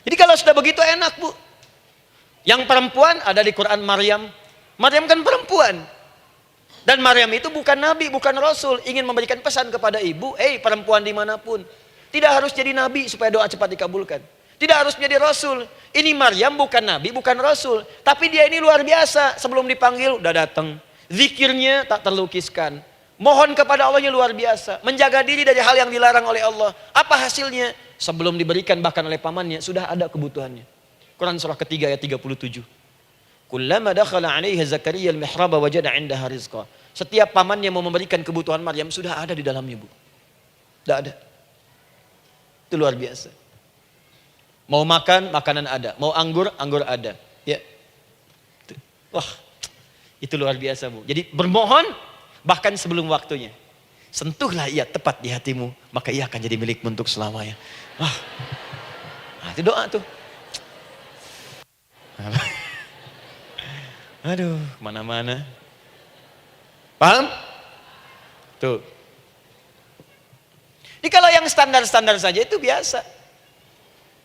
Jadi kalau sudah begitu enak, Bu. Yang perempuan ada di Quran Maryam. Maryam kan perempuan. Dan Maryam itu bukan nabi, bukan rasul. Ingin memberikan pesan kepada ibu, perempuan dimanapun. Tidak harus jadi nabi supaya doa cepat dikabulkan. Tidak harus menjadi rasul. Ini Maryam bukan nabi, bukan rasul. Tapi dia ini luar biasa. Sebelum dipanggil udah datang. Zikirnya tak terlukiskan. Mohon kepada Allahnya luar biasa. Menjaga diri dari hal yang dilarang oleh Allah. Apa hasilnya? Sebelum diberikan bahkan oleh pamannya sudah ada kebutuhannya. Quran surah ketiga ayat 37. Kullama dakhala 'alaiha Zakaria al-mihraba wajada 'indaha rizqa. Setiap pamannya mau memberikan kebutuhan Maryam sudah ada di dalamnya, Bu. Sudah ada. Itu luar biasa. Mau makan, makanan ada. Mau anggur, anggur ada. Ya. Wah, itu luar biasa, Bu. Jadi bermohon bahkan sebelum waktunya. Sentuhlah ia tepat di hatimu, maka ia akan jadi milikmu untuk selamanya. Wah. Nah, itu doa tuh. Aduh, kemana-mana. Paham? Tuh. Jadi kalau yang standar-standar saja itu biasa.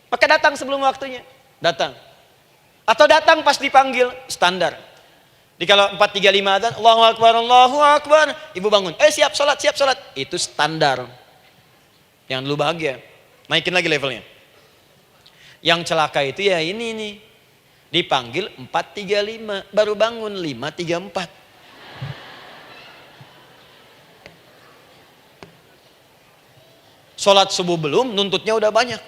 Maka datang sebelum waktunya. Datang. Atau datang pas dipanggil. Standar. Jadi kalau 4.35 adzan, Allahu Akbar, Allahu Akbar. Ibu bangun. Siap sholat, siap sholat. Itu standar. Yang dulu bahagia. Naikin lagi levelnya. Yang celaka itu ya ini nih. Dipanggil 4.35. Baru bangun 5.34. Sholat subuh belum, nuntutnya udah banyak.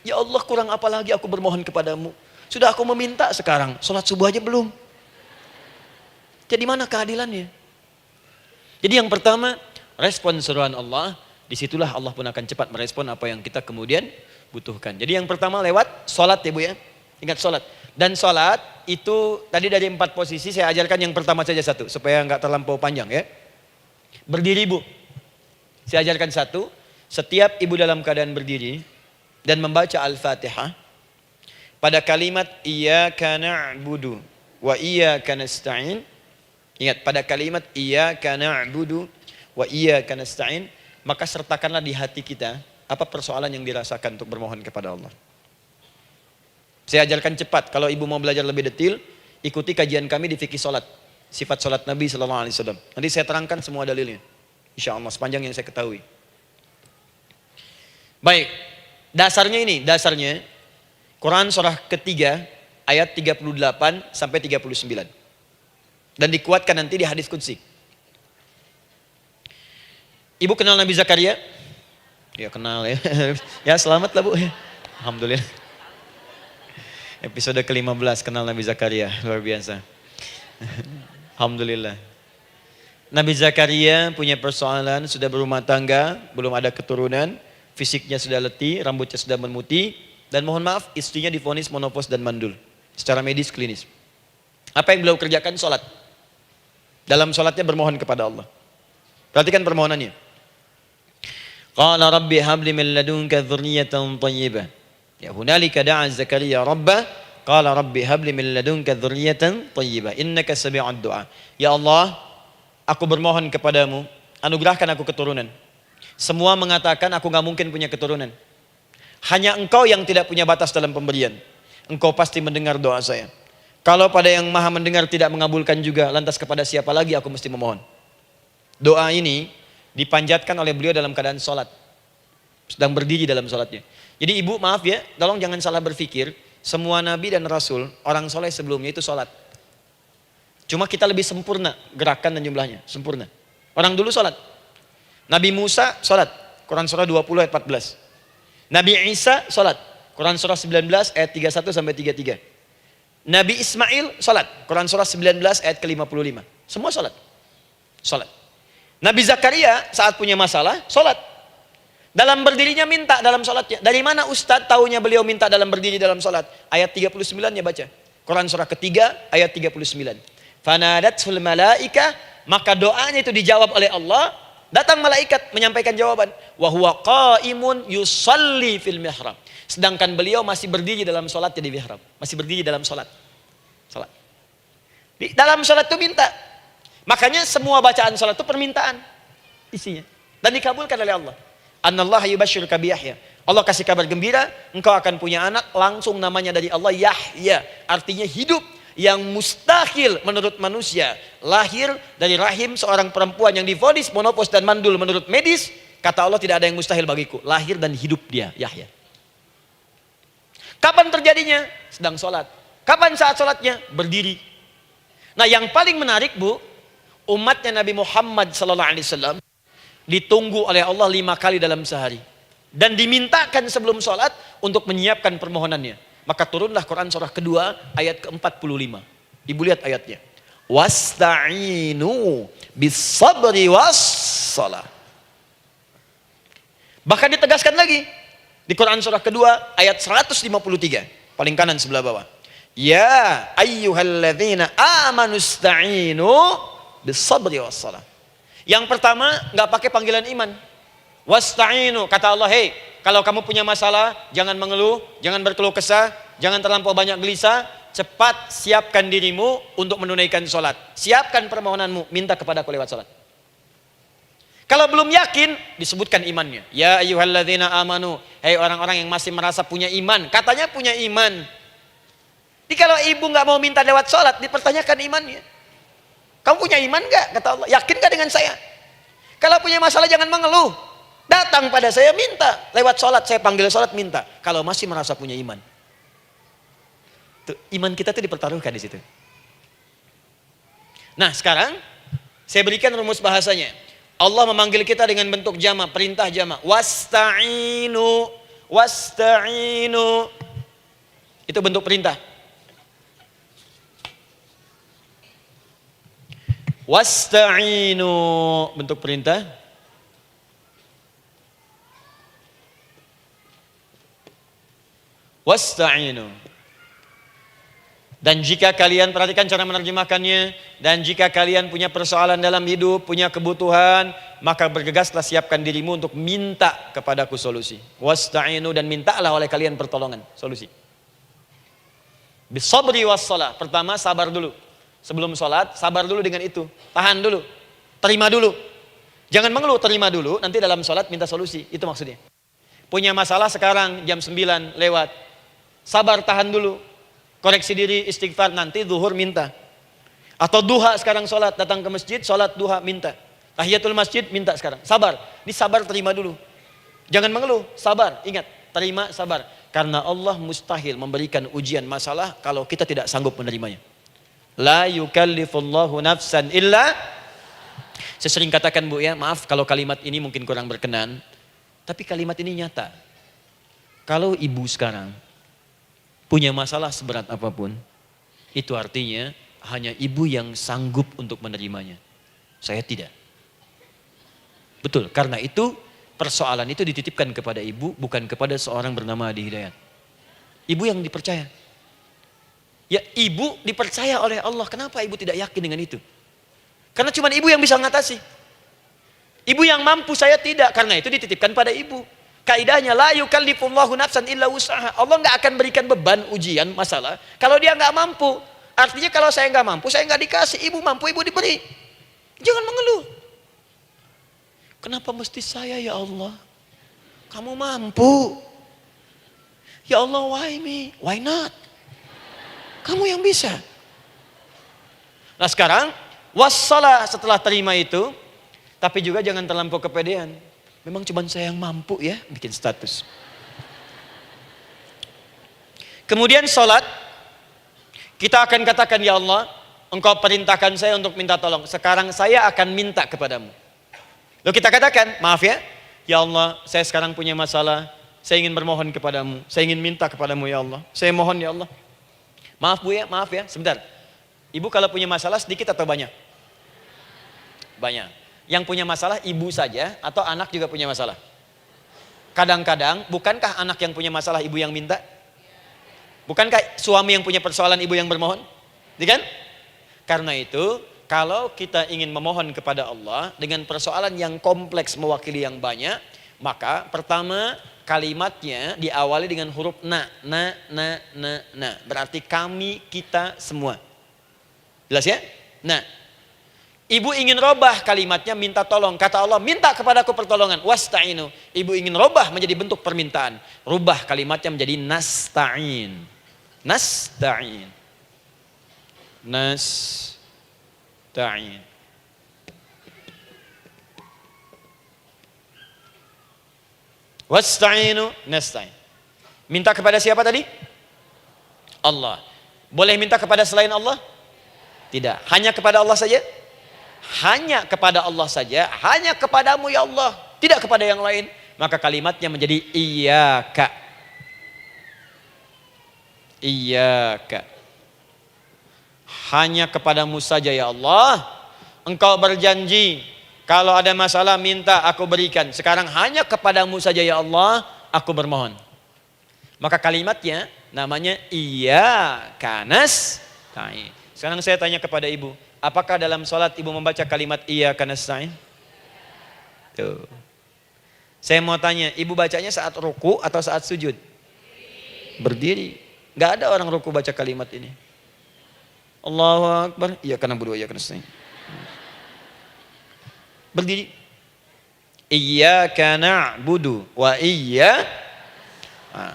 Ya Allah, kurang apa lagi aku bermohon kepadamu. Sudah aku meminta sekarang, sholat subuh aja belum. Jadi mana keadilannya? Jadi yang pertama, respon seruan Allah. Disitulah Allah pun akan cepat merespon apa yang kita kemudian butuhkan. Jadi yang pertama lewat sholat ya Bu ya. Ingat sholat. Dan sholat itu tadi dari 4 posisi saya ajarkan yang pertama saja satu. Supaya nggak terlampau panjang ya. Berdiri Bu. Saya ajarkan satu. Setiap ibu dalam keadaan berdiri dan membaca Al-Fatihah. Pada kalimat iyyaka na'budu wa iyyaka nasta'in. Ingat pada kalimat iyyaka na'budu wa iyyaka nasta'in. Maka sertakanlah di hati kita apa persoalan yang dirasakan untuk bermohon kepada Allah. Saya ajarkan cepat. Kalau ibu mau belajar lebih detail, ikuti kajian kami di fikih sholat. Sifat sholat Nabi SAW. Nanti saya terangkan semua dalilnya. Insya Allah sepanjang yang saya ketahui. Baik, dasarnya ini, dasarnya Quran surah ketiga ayat 38 sampai 39. Dan dikuatkan nanti di hadis qudsi. Ibu kenal Nabi Zakaria? Ya kenal ya. Ya selamat lah Bu. Alhamdulillah. Episode ke-15 kenal Nabi Zakaria. Luar biasa. Alhamdulillah. Nabi Zakaria punya persoalan, sudah berumah tangga, belum ada keturunan, fisiknya sudah letih, rambutnya sudah memutih, dan mohon maaf istrinya divonis menopause dan mandul. Secara medis klinis. Apa yang beliau kerjakan? Sholat. Dalam sholatnya bermohon kepada Allah. Perhatikan permohonannya. Qala rabbi habli min ladunka dzurriyyatan thayyibah. Ya hunalika da'a Zakaria rabbah. Qala rabbi habli min ladunka dzurriyyatan thayyibah. Innaka sami'ud du'a. Ya Allah, aku bermohon kepadamu, anugerahkan aku keturunan. Semua mengatakan aku gak mungkin punya keturunan. Hanya engkau yang tidak punya batas dalam pemberian. Engkau pasti mendengar doa saya. Kalau pada yang maha mendengar tidak mengabulkan juga, lantas kepada siapa lagi aku mesti memohon? Doa ini dipanjatkan oleh beliau dalam keadaan sholat. Sedang berdiri dalam sholatnya. Jadi ibu maaf ya, tolong jangan salah berpikir. Semua nabi dan rasul, orang soleh sebelumnya itu sholat. Cuma kita lebih sempurna gerakan dan jumlahnya, sempurna. Orang dulu sholat. Nabi Musa sholat, Quran surah 20 ayat 14. Nabi Isa sholat, Quran surah 19 ayat 31 sampai 33. Nabi Ismail sholat, Quran surah 19 ayat ke-55. Semua sholat. Sholat. Nabi Zakaria saat punya masalah, sholat. Dalam berdirinya minta dalam sholatnya. Dari mana Ustadz taunya beliau minta dalam berdiri dalam sholat? Ayat 39-nya baca. Quran surah ketiga ayat 39. Fanadatsul malaika, maka doanya itu dijawab oleh Allah. Datang malaikat menyampaikan jawaban. Wa huwa qaimun yusalli fil mihrab. Sedangkan beliau masih berdiri dalam sholatnya di mihrab. Masih berdiri dalam sholat. Di dalam sholat itu minta. Makanya semua bacaan sholat itu permintaan isinya. Dan dikabulkan oleh Allah. Anallaha yubashshiruka bi Yahya. Allah kasih kabar gembira, engkau akan punya anak, langsung namanya dari Allah Yahya. Artinya hidup yang mustahil menurut manusia. Lahir dari rahim seorang perempuan yang divonis monopause dan mandul menurut medis. Kata Allah, tidak ada yang mustahil bagiku. Lahir dan hidup dia, Yahya. Kapan terjadinya? Sedang sholat. Kapan saat sholatnya? Berdiri. Nah, yang paling menarik, Bu, umatnya Nabi Muhammad SAW ditunggu oleh Allah 5 kali dalam sehari. Dan dimintakan sebelum sholat untuk menyiapkan permohonannya. Maka turunlah Quran surah kedua ayat ke-45. Ibu lihat ayatnya. Wasta'inu bis-sabri was-salah. Bahkan ditegaskan lagi. Di Quran surah kedua ayat 153. Paling kanan sebelah bawah. Ya ayyuhalladzina amanu ista'inu bis-sabri was-salah. Yang pertama, nggak pakai panggilan iman. Wasta'inu, kata Allah, hey, kalau kamu punya masalah, jangan mengeluh, jangan berkeluh kesah, jangan terlampau banyak gelisah, cepat siapkan dirimu untuk menunaikan sholat. Siapkan permohonanmu, minta kepada aku lewat sholat. Kalau belum yakin, disebutkan imannya. Ya ayyuhalladzina amanu, hey orang-orang yang masih merasa punya iman, katanya punya iman. Jadi kalau ibu nggak mau minta lewat sholat, dipertanyakan imannya. Kamu punya iman gak? Kata Allah. Yakin gak dengan saya? Kalau punya masalah jangan mengeluh. Datang pada saya minta. Lewat sholat, saya panggil sholat minta. Kalau masih merasa punya iman. Tuh, iman kita tuh dipertaruhkan di situ. Nah sekarang, saya berikan rumus bahasanya. Allah memanggil kita dengan bentuk jama, perintah jama. Wasta'inu. Wasta'inu. Itu bentuk perintah. Wasta'inu, bentuk perintah. Wasta'inu. Dan jika kalian, perhatikan cara menerjemahkannya, dan jika kalian punya persoalan dalam hidup, punya kebutuhan, maka bergegaslah siapkan dirimu untuk minta kepadaku solusi. Wasta'inu, dan mintalah oleh kalian pertolongan, solusi. Bisabri wassalah. Pertama, sabar dulu. Sebelum sholat, sabar dulu dengan itu. Tahan dulu. Terima dulu. Jangan mengeluh, terima dulu. Nanti dalam sholat minta solusi. Itu maksudnya. Punya masalah sekarang jam 9 lewat. Sabar, tahan dulu. Koreksi diri, istighfar. Nanti zuhur minta. Atau duha sekarang sholat. Datang ke masjid, sholat duha minta. Tahiyatul masjid minta sekarang. Sabar. Ini sabar, terima dulu. Jangan mengeluh, sabar. Ingat, terima, sabar. Karena Allah mustahil memberikan ujian masalah kalau kita tidak sanggup menerimanya. La yukallifullahu nafsan illa. Saya sering katakan, Bu, ya, maaf kalau kalimat ini mungkin kurang berkenan, tapi kalimat ini nyata. Kalau ibu sekarang punya masalah seberat apapun, itu artinya hanya ibu yang sanggup untuk menerimanya. Saya tidak. Betul, karena itu persoalan itu dititipkan kepada ibu, bukan kepada seorang bernama Adi Hidayat. Ibu yang dipercaya. Ya, ibu dipercaya oleh Allah. Kenapa ibu tidak yakin dengan itu? Karena cuma ibu yang bisa mengatasi. Ibu yang mampu, saya tidak. Karena itu dititipkan pada ibu. Kaidahnya, la yukallifullahu nafsan illa wus'aha. Allah nggak akan berikan beban, ujian, masalah kalau dia nggak mampu. Artinya kalau saya nggak mampu, saya nggak dikasih. Ibu mampu, ibu diberi. Jangan mengeluh. Kenapa mesti saya, ya Allah? Kamu mampu. Ya Allah, why me? Why not? Kamu yang bisa. Nah sekarang, wassalah, setelah terima itu, tapi juga jangan terlampau kepedean. Memang cuma saya yang mampu ya, bikin status. Kemudian sholat, kita akan katakan, ya Allah, Engkau perintahkan saya untuk minta tolong. Sekarang saya akan minta kepadamu. Lalu kita katakan, maaf ya Allah, saya sekarang punya masalah, saya ingin bermohon kepadamu, saya ingin minta kepadamu ya Allah. Saya mohon ya Allah. Maaf Bu ya, maaf ya, sebentar. Ibu kalau punya masalah sedikit atau banyak? Banyak. Yang punya masalah ibu saja atau anak juga punya masalah? Kadang-kadang, bukankah anak yang punya masalah ibu yang minta? Bukankah suami yang punya persoalan ibu yang bermohon? Iya kan? Karena itu, kalau kita ingin memohon kepada Allah dengan persoalan yang kompleks mewakili yang banyak, maka pertama kalimatnya diawali dengan huruf na. Berarti kami, kita, semua. Jelas ya? Nah, ibu ingin robah kalimatnya minta tolong. Kata Allah, minta kepadaku pertolongan. Wasta'inu. Ibu ingin robah menjadi bentuk permintaan. Rubah kalimatnya menjadi nasta'in. Nasta'in. Nasta'in. Wasta'inu nasta'in. Minta kepada siapa tadi? Allah. Boleh minta kepada selain Allah? Tidak. Hanya kepada Allah saja? Hanya kepada Allah saja. Hanya kepadamu ya Allah. Tidak kepada yang lain. Maka kalimatnya menjadi iyyaka. Iyyaka. Hanya kepadamu saja ya Allah. Engkau berjanji kalau ada masalah minta aku berikan. Sekarang hanya kepadamu saja ya Allah aku bermohon. Maka kalimatnya namanya iyyaka nasta'in. Sekarang saya tanya kepada ibu, apakah dalam sholat ibu membaca kalimat iyyaka nasta'in? Tuh. Saya mau tanya, ibu bacanya saat ruku atau saat sujud? Berdiri. Gak ada orang ruku baca kalimat ini. Allahu Akbar. Iyyaka na'budu wa iyyaka nasta'in. Berdiri. Iyyaka na'budu wa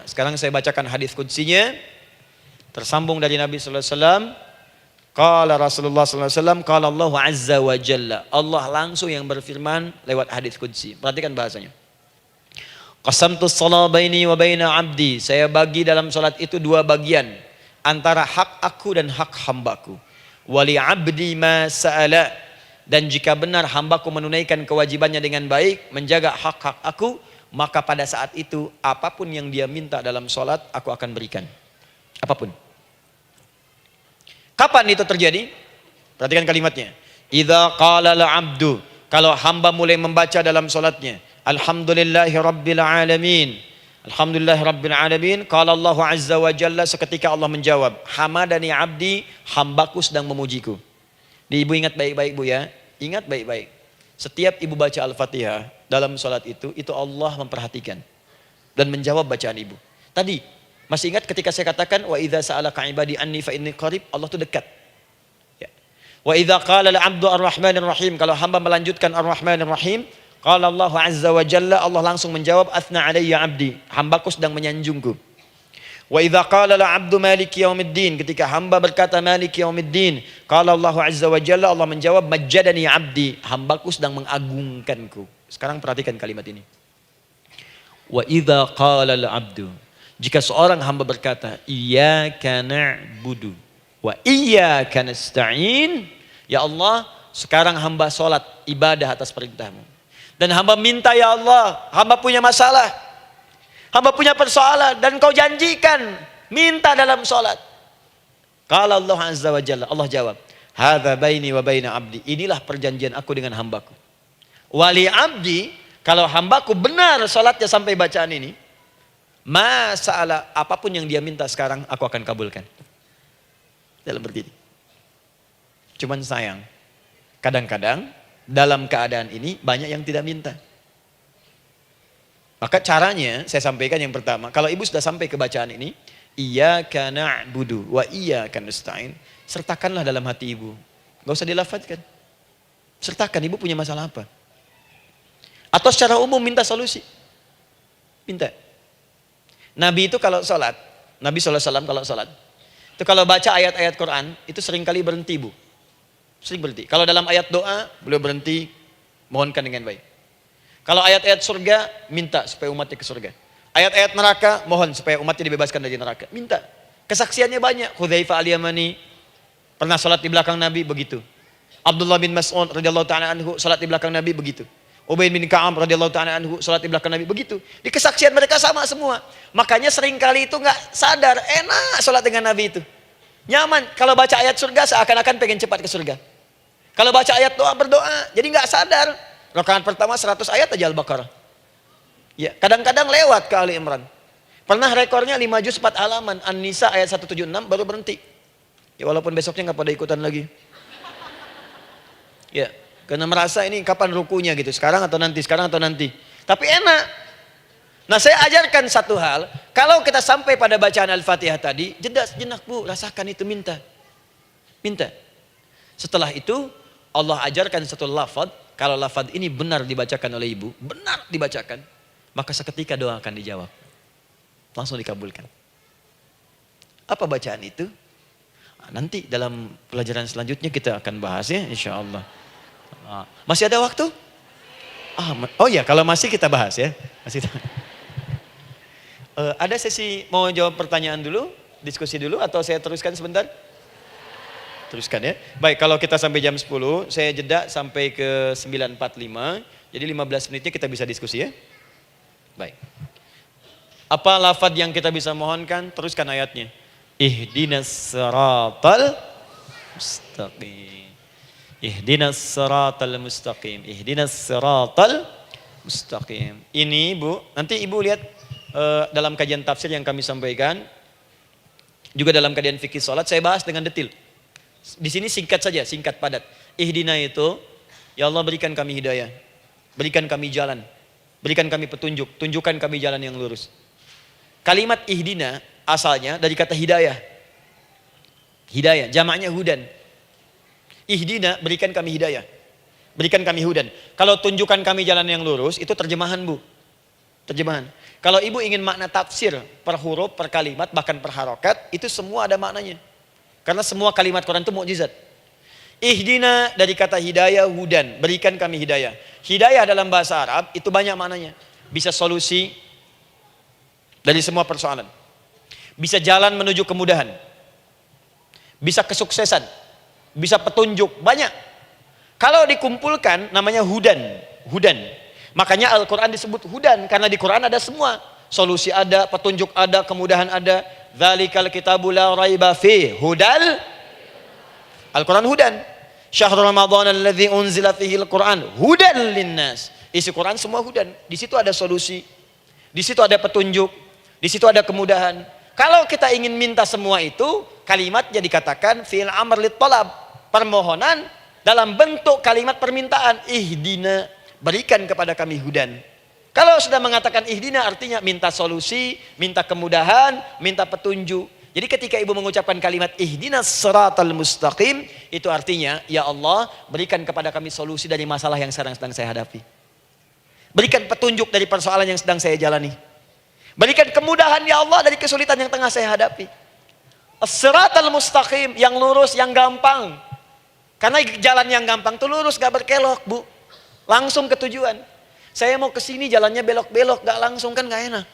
sekarang saya bacakan hadis qudsinya. Tersambung dari Nabi sallallahu alaihi wasallam. Qala Rasulullah sallallahu alaihi wasallam, qala Allah azza wa jalla. Allah langsung yang berfirman lewat hadis qudsi. Perhatikan bahasanya. Qasamtu shalah baini wa baina abdi. Saya bagi dalam salat itu dua bagian. Antara hak aku dan hak hambaku. Wali abdi ma sa'ala. Dan jika benar hambaku menunaikan kewajibannya dengan baik. Menjaga hak-hak aku. Maka pada saat itu apapun yang dia minta dalam salat aku akan berikan. Apapun. Kapan itu terjadi? Perhatikan kalimatnya. Idza qala al-'abdu. Kalau hamba mulai membaca dalam salatnya. Alhamdulillahi rabbil alamin. Alhamdulillahi rabbil alamin. Qala Allah azza wa jalla, seketika Allah menjawab, hamadani abdi, hambaku sedang memujiku. Ibu ingat baik-baik Bu ya. Ingat baik-baik. Setiap ibu baca Al-Fatihah dalam salat itu Allah memperhatikan dan menjawab bacaan ibu. Tadi masih ingat ketika saya katakan wa idza sa'alaka ibadi anni fa inni qarib, Allah itu dekat. Ya. Wa idza qala al-'abdu ar-rahmanir rahim, kalau hamba melanjutkan ar-rahmanir rahim, qala Allah azza wa jalla, Allah langsung menjawab athna alayya 'abdi, hambaku sedang menyanjungku. Wa idza qala al-'abdu maliki yaumiddin, ketika hamba berkata maliki yaumiddin, qala Allah azza wa jalla, Allah menjawab majjadani 'abdi, hambaku sedang mengagungkanku. Sekarang perhatikan kalimat ini. Wa idza qala al-'abdu, jika seorang hamba berkata iyyaka na'budu wa iyyaka nasta'in, ya Allah, sekarang hamba salat ibadah atas perintahmu. Dan hamba minta ya Allah, hamba punya masalah, hamba punya persoalan, dan kau janjikan minta dalam salat. Qala Allah azza wa jalla, Allah jawab, hadza baini wa baina abdi, inilah perjanjian aku dengan hambaku. Wali abdi, kalau hambaku benar salatnya sampai bacaan ini, masalah apapun yang dia minta sekarang aku akan kabulkan. Dalam berdiri. Cuman sayang, kadang-kadang dalam keadaan ini banyak yang tidak minta. Maka caranya saya sampaikan yang pertama, kalau ibu sudah sampai ke bacaan ini, iyyaka na'budu wa iyyaka nasta'in, sertakanlah dalam hati ibu. Gak usah dilafadzkan. Sertakan ibu punya masalah apa. Atau secara umum minta solusi. Minta. Nabi itu kalau sholat, Nabi SAW kalau sholat, itu kalau baca ayat-ayat Quran, itu seringkali berhenti Bu. Sering berhenti. Kalau dalam ayat doa, beliau berhenti, mohonkan dengan baik. Kalau ayat-ayat surga, minta supaya umatnya ke surga. Ayat-ayat neraka, mohon supaya umatnya dibebaskan dari neraka. Minta. Kesaksiannya banyak. Hudzaifah al-Yamani pernah sholat di belakang Nabi, begitu. Abdullah bin Mas'ud radhiyallahu ta'ala anhu sholat di belakang Nabi, begitu. Ubay bin Ka'ab radhiyallahu ta'ala anhu salat di belakang Nabi, begitu. Di kesaksian mereka sama semua. Makanya seringkali itu enggak sadar, enak salat dengan Nabi itu. Nyaman. Kalau baca ayat surga seakan-akan pengen cepat ke surga. Kalau baca ayat doa berdoa, jadi enggak sadar. Rakaat pertama 100 ayat aja Al-Baqarah. Ya, kadang-kadang lewat ke Ali Imran. Pernah rekornya 5 juz 4 halaman. An-Nisa ayat 176 baru berhenti. Ya walaupun besoknya nggak pada ikutan lagi. Ya, karena merasa ini kapan rukunya gitu. Sekarang atau nanti, sekarang atau nanti. Tapi enak. Nah saya ajarkan satu hal. Kalau kita sampai pada bacaan Al-Fatihah tadi, jeda sejenak bu, rasakan itu, minta. Minta. Setelah itu Allah ajarkan satu lafaz. Kalau lafaz ini benar dibacakan oleh ibu, benar dibacakan, maka seketika doa akan dijawab. Langsung dikabulkan. Apa bacaan itu? Nanti dalam pelajaran selanjutnya kita akan bahas ya, insya Allah. Masih ada waktu? Oh ya, kalau masih kita bahas ya. Masih. Ada sesi mau jawab pertanyaan dulu, diskusi dulu, atau saya teruskan sebentar? Teruskan ya. Baik, kalau kita sampai jam 10, saya jeda sampai ke 9.45. Jadi 15 menitnya kita bisa diskusi ya. Baik. Apa lafaz yang kita bisa mohonkan? Teruskan ayatnya. Ihdinas siratal mustaqim. Ihdinas siratal mustaqim. Ihdinas siratal mustaqim. Ini Bu, nanti Ibu lihat dalam kajian tafsir yang kami sampaikan, juga dalam kajian fikih salat saya bahas dengan detail. Di sini singkat saja, singkat padat. Ihdina itu, ya Allah berikan kami hidayah, berikan kami jalan, berikan kami petunjuk, tunjukkan kami jalan yang lurus. Kalimat ihdina asalnya dari kata hidayah. Hidayah, jamaknya hudan. Ihdina, berikan kami hidayah, berikan kami hudan. Kalau tunjukkan kami jalan yang lurus, itu terjemahan Bu. Terjemahan. Kalau ibu ingin makna tafsir per huruf, per kalimat, bahkan per harokat, itu semua ada maknanya. Karena semua kalimat Quran itu mukjizat. Ihdina dari kata hidayah, hudan, berikan kami hidayah. Hidayah dalam bahasa Arab itu banyak maknanya. Bisa solusi dari semua persoalan. Bisa jalan menuju kemudahan. Bisa kesuksesan. Bisa petunjuk, banyak. Kalau dikumpulkan namanya hudan. Hudan. Makanya Al-Quran disebut hudan, karena di Quran ada semua. Solusi ada, petunjuk ada, kemudahan ada. Dzalikal kitabu la raiba fi hudal. Al-Quran hudan. Syahrul Ramadan alladzi unzila fihi al-Quran hudan linnas. Isi Quran semua hudan. Di situ ada solusi. Di situ ada petunjuk. Di situ ada kemudahan. Kalau kita ingin minta semua itu, kalimatnya dikatakan fi'il amr lit talab, permohonan dalam bentuk kalimat permintaan. Ihdina, berikan kepada kami hudan. Kalau sudah mengatakan ihdina artinya minta solusi, minta kemudahan, minta petunjuk. Jadi ketika ibu mengucapkan kalimat ihdinas siratal mustaqim, itu artinya ya Allah berikan kepada kami solusi dari masalah yang sedang saya hadapi. Berikan petunjuk dari persoalan yang sedang saya jalani. Berikan kemudahan ya Allah dari kesulitan yang tengah saya hadapi. As-siratal mustaqim, yang lurus, yang gampang. Karena jalan yang gampang itu lurus, gak berkelok Bu. Langsung ke tujuan. Saya mau ke sini jalannya belok-belok, gak langsung kan gak enak.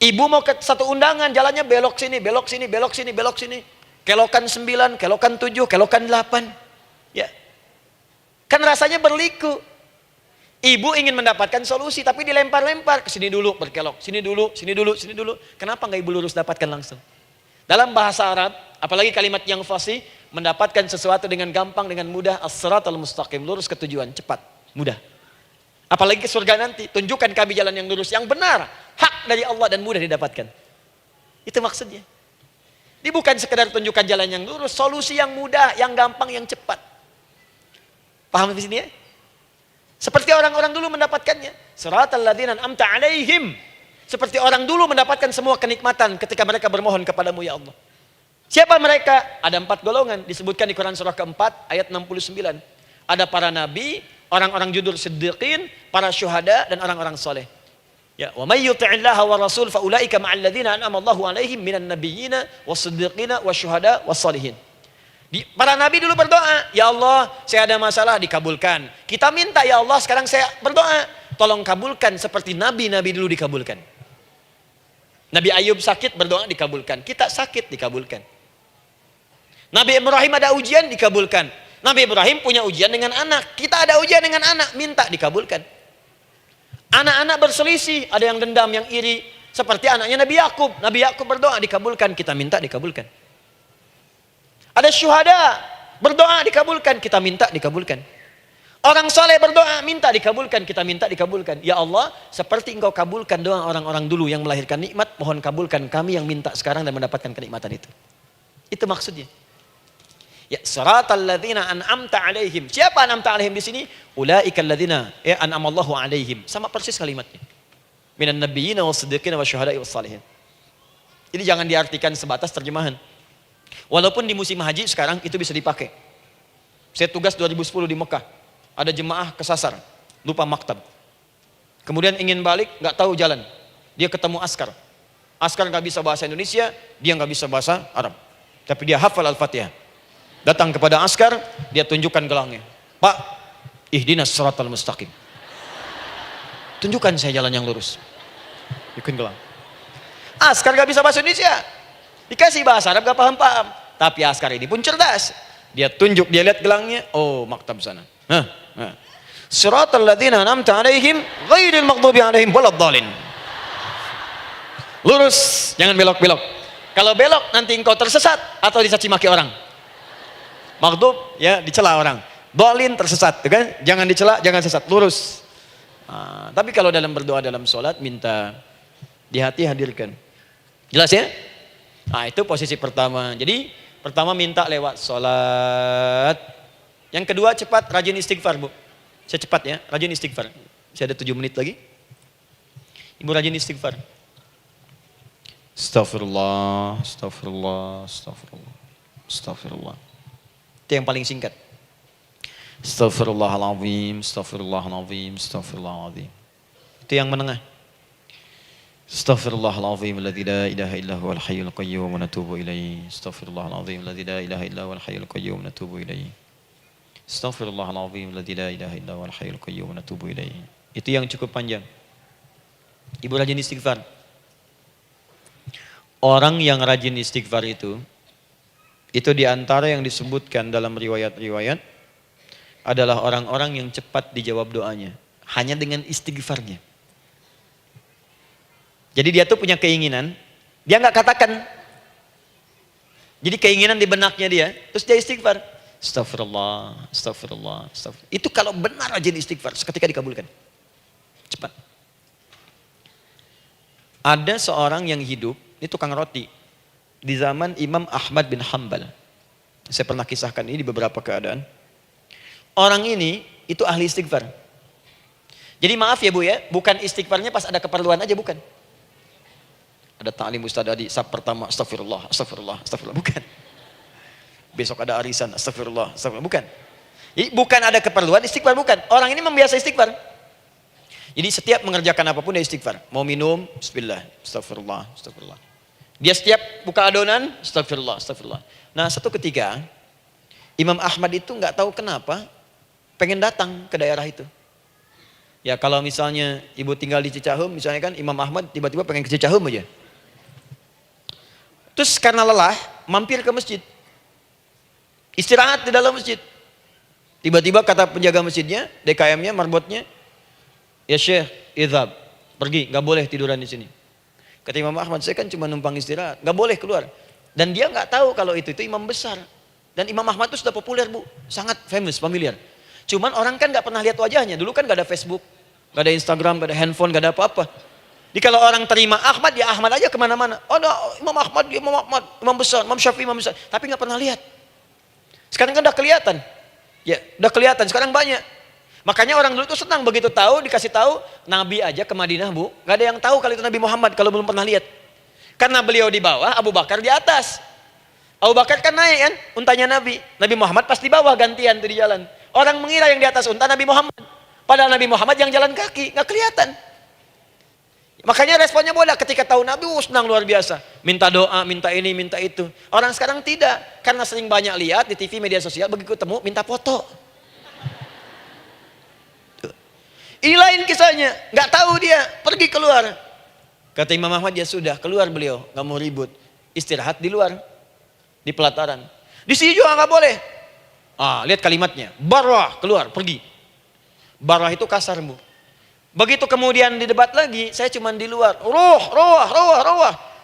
Ibu mau ke satu undangan jalannya belok sini, belok sini, belok sini, belok sini. Kelokan 9, kelokan 7, kelokan 8. Ya. Kan rasanya berliku. Ibu ingin mendapatkan solusi tapi dilempar-lempar ke sini dulu berkelok, sini dulu, sini dulu, sini dulu. Kenapa nggak ibu lurus dapatkan langsung? Dalam bahasa Arab, apalagi kalimat yang fasih, mendapatkan sesuatu dengan gampang, dengan mudah, as-siratal mustaqim, lurus ke tujuan, cepat, mudah. Apalagi ke surga nanti, tunjukkan kami jalan yang lurus, yang benar, hak dari Allah dan mudah didapatkan. Itu maksudnya. Ini bukan sekedar tunjukkan jalan yang lurus, solusi yang mudah, yang gampang, yang cepat. Paham di sini ya? Seperti orang-orang dulu mendapatkannya. Siratal ladzina an'amta 'alaihim. Seperti orang dulu mendapatkan semua kenikmatan ketika mereka bermohon kepadamu ya Allah. Siapa mereka? Ada 4 golongan disebutkan di Quran surah keempat ayat 69. Ada para nabi, orang-orang jujur siddiqin, para syuhada dan orang-orang soleh. Ya, wa may yuti'illaha wa rasul fa ulaika ma'al ladzina an'ama Allahu 'alaihim minan nabiyyina was-siddiqina wasyuhada was-shalihin. Para nabi dulu berdoa, ya Allah, saya ada masalah, dikabulkan. Kita minta ya Allah, sekarang saya berdoa, tolong kabulkan seperti nabi-nabi dulu dikabulkan. Nabi Ayub sakit, berdoa dikabulkan. Kita sakit, dikabulkan. Nabi Ibrahim ada ujian, dikabulkan. Nabi Ibrahim punya ujian dengan anak. Kita ada ujian dengan anak, minta dikabulkan. Anak-anak berselisih, ada yang dendam, yang iri. Seperti anaknya Nabi Yakub. Nabi Yakub berdoa, dikabulkan. Kita minta, dikabulkan. Ada syuhada, berdoa, dikabulkan. Kita minta, dikabulkan. Orang soleh berdoa, minta dikabulkan. Kita minta dikabulkan. Ya Allah, seperti engkau kabulkan doa orang-orang dulu yang melahirkan nikmat, mohon kabulkan kami yang minta sekarang dan mendapatkan kenikmatan itu. Itu maksudnya. Ya, siratal ladzina an'amta alaihim. Siapa an'amta alaihim di sini? Ulaikal ladzina an'amallahu alaihim. Sama persis kalimatnya. Minan nabiyyin was-siddiqin wasyuhada'i was-shalihin. Jadi jangan diartikan sebatas terjemahan. Walaupun di musim haji sekarang itu bisa dipakai. Saya tugas 2010 di Mekah. Ada jemaah kesasar, lupa maktab. Kemudian ingin balik, nggak tahu jalan. Dia ketemu askar. Askar nggak bisa bahasa Indonesia, dia nggak bisa bahasa Arab. Tapi dia hafal Al-Fatihah. Datang kepada askar, dia tunjukkan gelangnya. Pak, ihdinas siratal mustaqim. Tunjukkan saya jalan yang lurus. Tunjukkan gelang. Askar gak bisa bahasa Indonesia. Dikasih bahasa Arab gak paham-paham. Tapi askar ini pun cerdas. Dia tunjuk, dia lihat gelangnya. Oh, maktab sana. Siratal ladzina an'amta alaihim ghairil maghdubi alaihim waladdallin. Lurus, jangan belok-belok. Kalau belok nanti engkau tersesat atau dicaci maki orang. Maghdub ya dicela orang. Dhalin tersesat, kan? Jangan dicela, jangan sesat, lurus. Tapi kalau dalam berdoa dalam sholat minta di hati hadirkan. Jelas ya? Nah, itu posisi pertama. Jadi pertama minta lewat sholat. Yang kedua cepat rajin istighfar, Bu. Saya cepat ya, rajin istighfar. Saya ada 7 menit lagi. Ibu rajin istighfar. Astaghfirullah, astaghfirullah, astaghfirullah, astaghfirullah. Itu yang paling singkat. Astaghfirullahaladzim, astaghfirullahaladzim, astaghfirullahaladzim. Itu yang menengah. Astaghfirullahaladzim, alladzi la ilaha illa huwal hayyul qayyum wa natubu ilaihi. Astaghfirullahaladzim, alladzi la ilaha illa huwal hayyul qayyum wa natubu ilaihi. Astaghfirullahaladzim, alladzi la ilaha illa huwal hayyul qayyum wa natubu ilaihi. Itu yang cukup panjang. Ibu rajin istighfar. Orang yang rajin istighfar itu diantara yang disebutkan dalam riwayat-riwayat adalah orang-orang yang cepat dijawab doanya. Hanya dengan istighfarnya. Jadi dia tuh punya keinginan, dia nggak katakan. Jadi keinginan di benaknya dia, terus dia istighfar. Astagfirullah, astagfirullah, astagfirullah. Itu kalau benar rajin istighfar, seketika dikabulkan. Cepat. Ada seorang yang hidup, ini tukang roti. Di zaman Imam Ahmad bin Hanbal. Saya pernah kisahkan ini di beberapa keadaan. Orang ini itu ahli istighfar. Jadi maaf ya Bu ya, bukan istighfarnya pas ada keperluan aja, bukan. Ada ta'lim Ustaz Adi, sab pertama astagfirullah, astagfirullah, astagfirullah, bukan. Besok ada arisan, astagfirullah, astagfirullah, bukan. Jadi bukan ada keperluan, istighfar bukan. Orang ini membiasa istighfar. Jadi setiap mengerjakan apapun dia istighfar. Mau minum, bismillah, astagfirullah, astagfirullah. Dia setiap buka adonan, astagfirullah, astagfirullah. Nah satu ketika, Imam Ahmad itu nggak tahu kenapa, pengen datang ke daerah itu. Ya kalau misalnya ibu tinggal di Cicahem, misalnya kan Imam Ahmad tiba-tiba pengen ke Cicahem aja. Terus karena lelah, mampir ke masjid. Istirahat di dalam masjid. Tiba-tiba kata penjaga masjidnya, DKM-nya, marbotnya, ya Syekh, idhab, pergi, nggak boleh tiduran di sini. Kata Imam Ahmad, saya kan cuma numpang istirahat, nggak boleh keluar. Dan dia nggak tahu kalau itu imam besar. Dan Imam Ahmad itu sudah populer Bu, sangat famous, familiar. Cuman orang kan nggak pernah lihat wajahnya. Dulu kan nggak ada Facebook, nggak ada Instagram, nggak ada handphone, nggak ada apa-apa. Jadi kalau orang terima Ahmad, ya Ahmad aja kemana-mana. Oh, no, Imam Ahmad, dia Imam Ahmad, Imam besar, Imam Syafi'i, Imam besar. Tapi nggak pernah lihat. Sekarang kan udah kelihatan. Ya, udah kelihatan. Sekarang banyak. Makanya orang dulu itu senang begitu tahu, dikasih tahu, Nabi aja ke Madinah Bu, nggak ada yang tahu kalau itu Nabi Muhammad kalau belum pernah lihat. Karena beliau di bawah, Abu Bakar di atas. Abu Bakar kan naik kan, untanya Nabi. Nabi Muhammad pas di bawah gantian tuh di jalan. Orang mengira yang di atas unta Nabi Muhammad. Padahal Nabi Muhammad yang jalan kaki, nggak kelihatan. Makanya responnya bola ketika tahu Nabi, senang luar biasa. Minta doa, minta ini, minta itu. Orang sekarang tidak, karena sering banyak lihat di TV media sosial, begitu ketemu minta foto. Ini lain kisahnya, nggak tahu dia, pergi keluar. Kata Imam Ahmad, ya sudah, keluar beliau, nggak mau ribut, istirahat di luar, di pelataran. Di sini juga nggak boleh. Lihat kalimatnya, barah, keluar, pergi. Barah itu kasar Bu. Begitu kemudian didebat lagi, saya cuma di luar.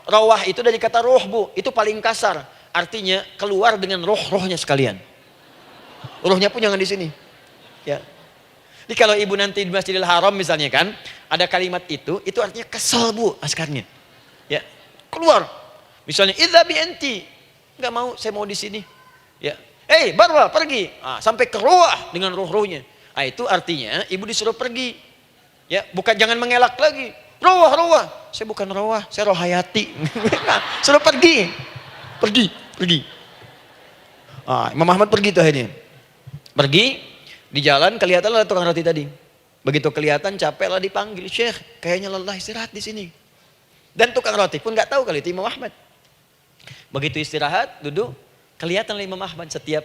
Rawah itu dari kata roh Bu, itu paling kasar. Artinya keluar dengan roh-rohnya sekalian. Rohnya pun jangan di sini. Ya. Jadi kalau ibu nanti di Masjidil Haram misalnya kan, ada kalimat itu artinya kesel bu askarnya. Ya, keluar. Misalnya, idhabi enti. Nggak mau, saya mau di sini. Ya, Barwa pergi. Sampai ke ruah dengan ruh-ruhnya. Itu artinya ibu disuruh pergi. Ya, bukan jangan mengelak lagi. Ruah. Saya bukan ruah, saya rohayati. Suruh pergi. Pergi. Imam Ahmad pergi tuh akhirnya. Pergi. Di jalan kelihatan ada tukang roti tadi. Begitu kelihatan capek lah dipanggil, Syekh, kayaknya lelah istirahat di sini. Dan tukang roti pun nggak tahu kali itu Imam Ahmad. Begitu istirahat, duduk, kelihatan Imam Ahmad setiap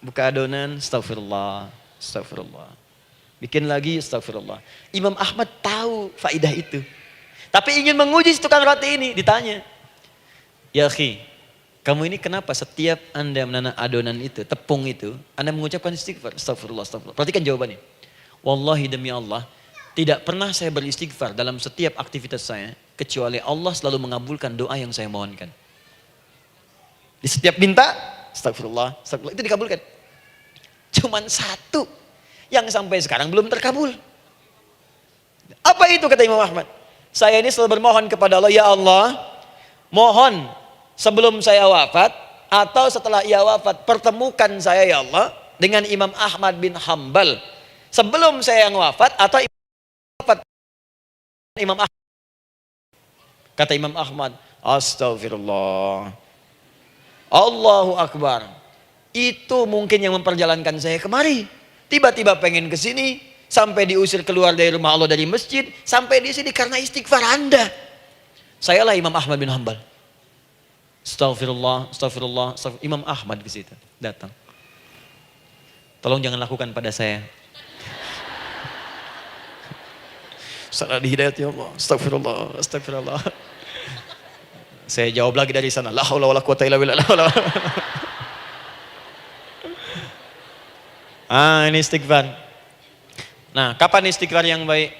buka adonan, astagfirullah. Bikin lagi, astagfirullah. Imam Ahmad tahu faidah itu. Tapi ingin menguji tukang roti ini, ditanya. Ya akhi, kamu ini kenapa setiap Anda menanam adonan itu, tepung itu, Anda mengucapkan istighfar? Astagfirullah. Perhatikan jawabannya. Wallahi demi Allah, tidak pernah saya beristighfar dalam setiap aktivitas saya, kecuali Allah selalu mengabulkan doa yang saya mohonkan. Di setiap minta, astagfirullah, itu dikabulkan. Cuman satu yang sampai sekarang belum terkabul. Apa itu kata Imam Ahmad? Saya ini selalu bermohon kepada Allah, ya Allah, mohon sebelum saya wafat atau setelah ia wafat, pertemukan saya ya Allah dengan Imam Ahmad bin Hambal sebelum saya yang wafat atau wafat Imam Ahmad. Kata Imam Ahmad, astagfirullah, Allahu Akbar. Itu mungkin yang memperjalankan saya kemari. Tiba-tiba pengen ke sini, sampai diusir keluar dari rumah Allah dari masjid, sampai di sini karena istighfar Anda. Sayalah Imam Ahmad bin Hambal. Astagfirullah. Imam Ahmad ke situ datang. Tolong jangan lakukan pada saya. Salah di hidayat ya Allah. Astagfirullah. Saya jawab lagi dari sana. La haula wala quwata illa billah. Ini istighfar. Nah, kapan istighfar yang baik?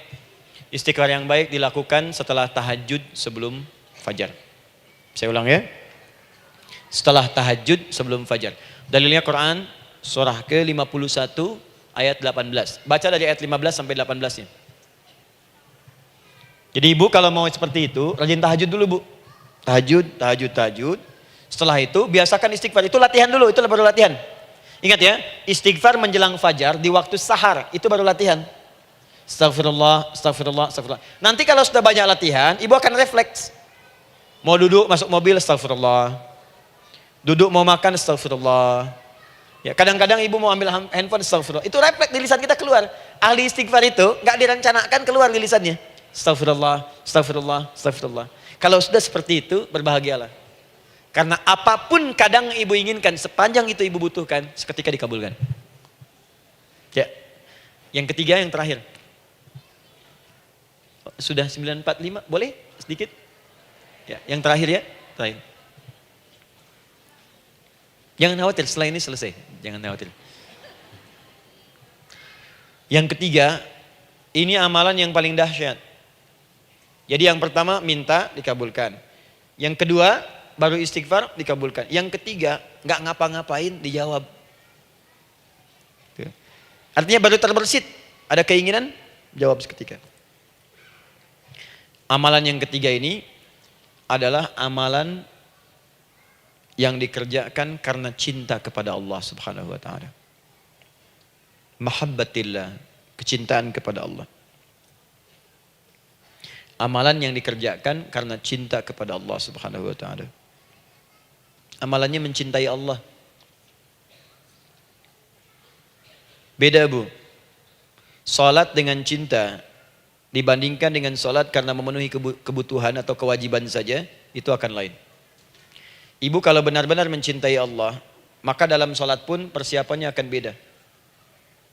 Istighfar yang baik dilakukan setelah tahajud sebelum fajar. Saya ulang ya. Setelah tahajud sebelum fajar. Dalilnya Quran surah ke-51 ayat 18. Baca dari ayat 15 sampai 18-nya. Jadi ibu kalau mau seperti itu, rajin tahajud dulu bu. Tahajud. Setelah itu biasakan istighfar. Itu latihan dulu, itu baru latihan. Ingat ya, istighfar menjelang fajar di waktu sahar, itu baru latihan. Astagfirullah. Nanti kalau sudah banyak latihan, ibu akan refleks. Mau duduk masuk mobil, astagfirullah. Duduk mau makan, astagfirullah. Ya, kadang-kadang ibu mau ambil handphone, astagfirullah. Itu refleks di lisan kita keluar. Ahli istighfar itu nggak direncanakan keluar di lisannya. Astagfirullah. Kalau sudah seperti itu, berbahagialah. Karena apapun kadang ibu inginkan, sepanjang itu ibu butuhkan, seketika dikabulkan. Ya. Yang ketiga, yang terakhir. Sudah 9:45, boleh sedikit? Ya, yang terakhir ya, terakhir. Jangan khawatir, setelah ini selesai. Jangan khawatir. Yang ketiga, ini amalan yang paling dahsyat. Jadi yang pertama minta dikabulkan. Yang kedua baru istighfar dikabulkan. Yang ketiga nggak ngapa-ngapain dijawab. Artinya baru terbersit, ada keinginan jawab seketika. Amalan yang ketiga ini adalah amalan yang dikerjakan karena cinta kepada Allah Subhanahu wa taala. Mahabbatillah, kecintaan kepada Allah. Amalan yang dikerjakan karena cinta kepada Allah Subhanahu wa taala. Amalannya mencintai Allah. Beda bu. Salat dengan cinta dibandingkan dengan salat karena memenuhi kebutuhan atau kewajiban saja, itu akan lain. Ibu kalau benar-benar mencintai Allah, maka dalam salat pun persiapannya akan beda.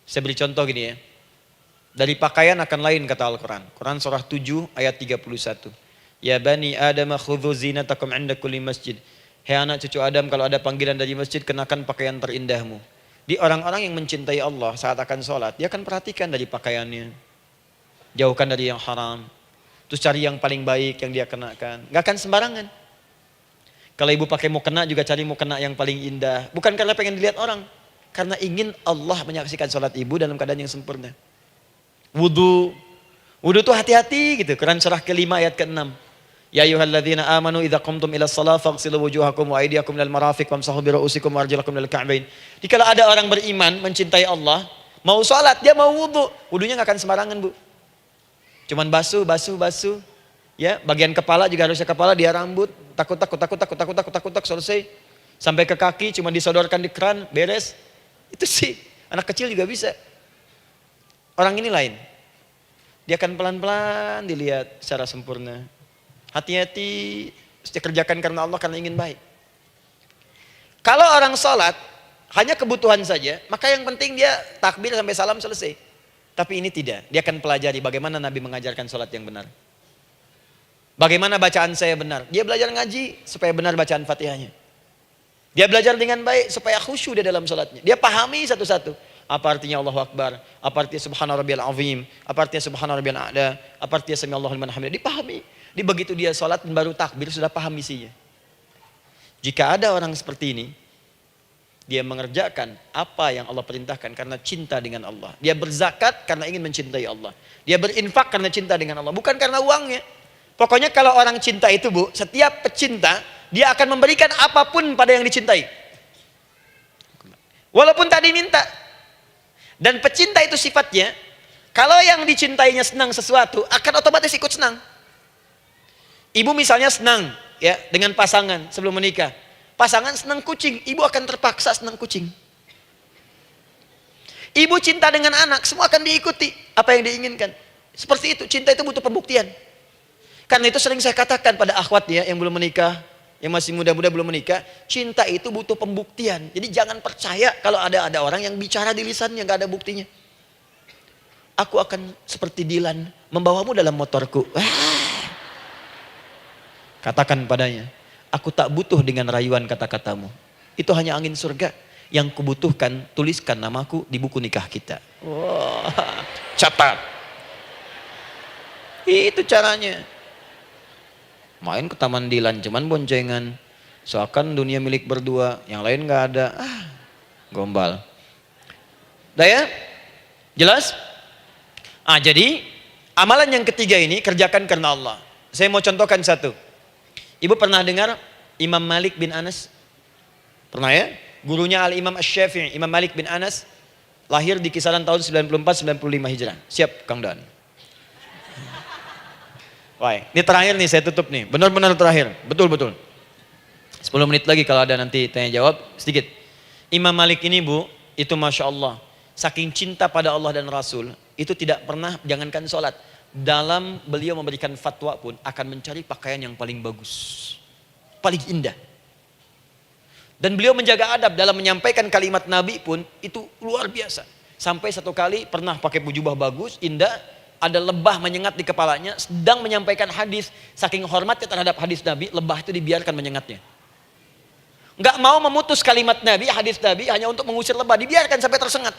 Saya beri contoh gini ya. Dari pakaian akan lain kata Al-Quran. Quran surah 7 ayat 31. Ya bani Adam khudhu zinatakum 'inda kulli masjid. Hei anak cucu Adam, kalau ada panggilan dari masjid, kenakan pakaian terindahmu. Di orang-orang yang mencintai Allah saat akan sholat, dia akan perhatikan dari pakaiannya. Jauhkan dari yang haram. Terus cari yang paling baik yang dia kenakan. Gak akan sembarangan. Kalau ibu pakai mukena juga cari mukena yang paling indah. Bukan karena pengen dilihat orang. Karena ingin Allah menyaksikan sholat ibu dalam keadaan yang sempurna. Wudu. Wudu tuh hati-hati gitu. Quran surah ke-5 ayat ke-6. Ya ayyuhalladzina amanu idza qumtum ila shalah faghsilu wujuhakum wa aydiyakum ilal marafiq wamsahu bi ru'usikum wa arjulakum ilal ka'bain. Jika ada orang beriman mencintai Allah, mau salat, dia mau wudu, wudunya enggak akan sembarangan, Bu. Cuman basuh. Ya, bagian kepala juga harusnya kepala, dia rambut, takut selesai. Sampai ke kaki cuma disodorkan di keran, beres. Itu sih, anak kecil juga bisa. Orang ini lain. Dia akan pelan-pelan dilihat secara sempurna. Hati-hati, kerjakan karena Allah, karena ingin baik. Kalau orang sholat, hanya kebutuhan saja, maka yang penting dia takbir sampai salam selesai. Tapi ini tidak, dia akan pelajari bagaimana Nabi mengajarkan sholat yang benar. Bagaimana bacaan saya benar. Dia belajar ngaji supaya benar bacaan Fatihahnya. Dia belajar dengan baik supaya khusyuk di dalam sholatnya. Dia pahami satu-satu. Apa artinya Allahu Akbar, apa artinya Subhana Rabbiyal Azim, apa artinya Subhana Rabbiyal A'la, apa artinya Sami Allahu liman hamidah. Dipahami. Di begitu dia sholat dan baru takbir sudah paham isinya. Jika ada orang seperti ini, dia mengerjakan apa yang Allah perintahkan karena cinta dengan Allah. Dia berzakat karena ingin mencintai Allah. Dia berinfak karena cinta dengan Allah, bukan karena uangnya. Pokoknya kalau orang cinta itu, Bu, setiap pecinta, dia akan memberikan apapun pada yang dicintai. Walaupun tadi minta. Dan pecinta itu sifatnya, kalau yang dicintainya senang sesuatu, akan otomatis ikut senang. Ibu misalnya senang ya dengan pasangan sebelum menikah. Pasangan senang kucing, ibu akan terpaksa senang kucing. Ibu cinta dengan anak, semua akan diikuti apa yang diinginkan. Seperti itu, cinta itu butuh pembuktian. Karena itu sering saya katakan pada akhwat ya yang belum menikah, yang masih muda-muda belum menikah, cinta itu butuh pembuktian. Jadi jangan percaya kalau ada orang yang bicara di lisannya nggak ada buktinya. Aku akan seperti Dilan membawamu dalam motorku. Katakan padanya, aku tak butuh dengan rayuan kata-katamu. Itu hanya angin surga. Yang kubutuhkan, tuliskan namaku di buku nikah kita. Wah, catat. Itu caranya. Main ke Taman Dilan, cuman boncengan. Seakan dunia milik berdua, yang lain gak ada. Gombal. Udah ya? Jelas? Jadi amalan yang ketiga ini kerjakan karena Allah. Saya mau contohkan satu. Ibu pernah dengar Imam Malik bin Anas? Pernah ya? Gurunya Al-Imam Asy-Syafi'i, Imam Malik bin Anas, lahir di kisaran tahun 94-95 Hijrah. Siap Kang Dan? Wah, ini terakhir nih, saya tutup nih. Benar-benar terakhir, betul-betul. 10 menit lagi kalau ada nanti tanya jawab sedikit. Imam Malik ini, Bu, itu Masya Allah, saking cinta pada Allah dan Rasul, itu tidak pernah, jangankan sholat, dalam beliau memberikan fatwa pun akan mencari pakaian yang paling bagus, paling indah. Dan beliau menjaga adab dalam menyampaikan kalimat Nabi pun itu luar biasa. Sampai satu kali pernah pakai jubah bagus, indah, ada lebah menyengat di kepalanya, sedang menyampaikan hadis, saking hormatnya terhadap hadis Nabi, lebah itu dibiarkan menyengatnya. Enggak mau memutus kalimat Nabi, hadis Nabi hanya untuk mengusir lebah, dibiarkan sampai tersengat.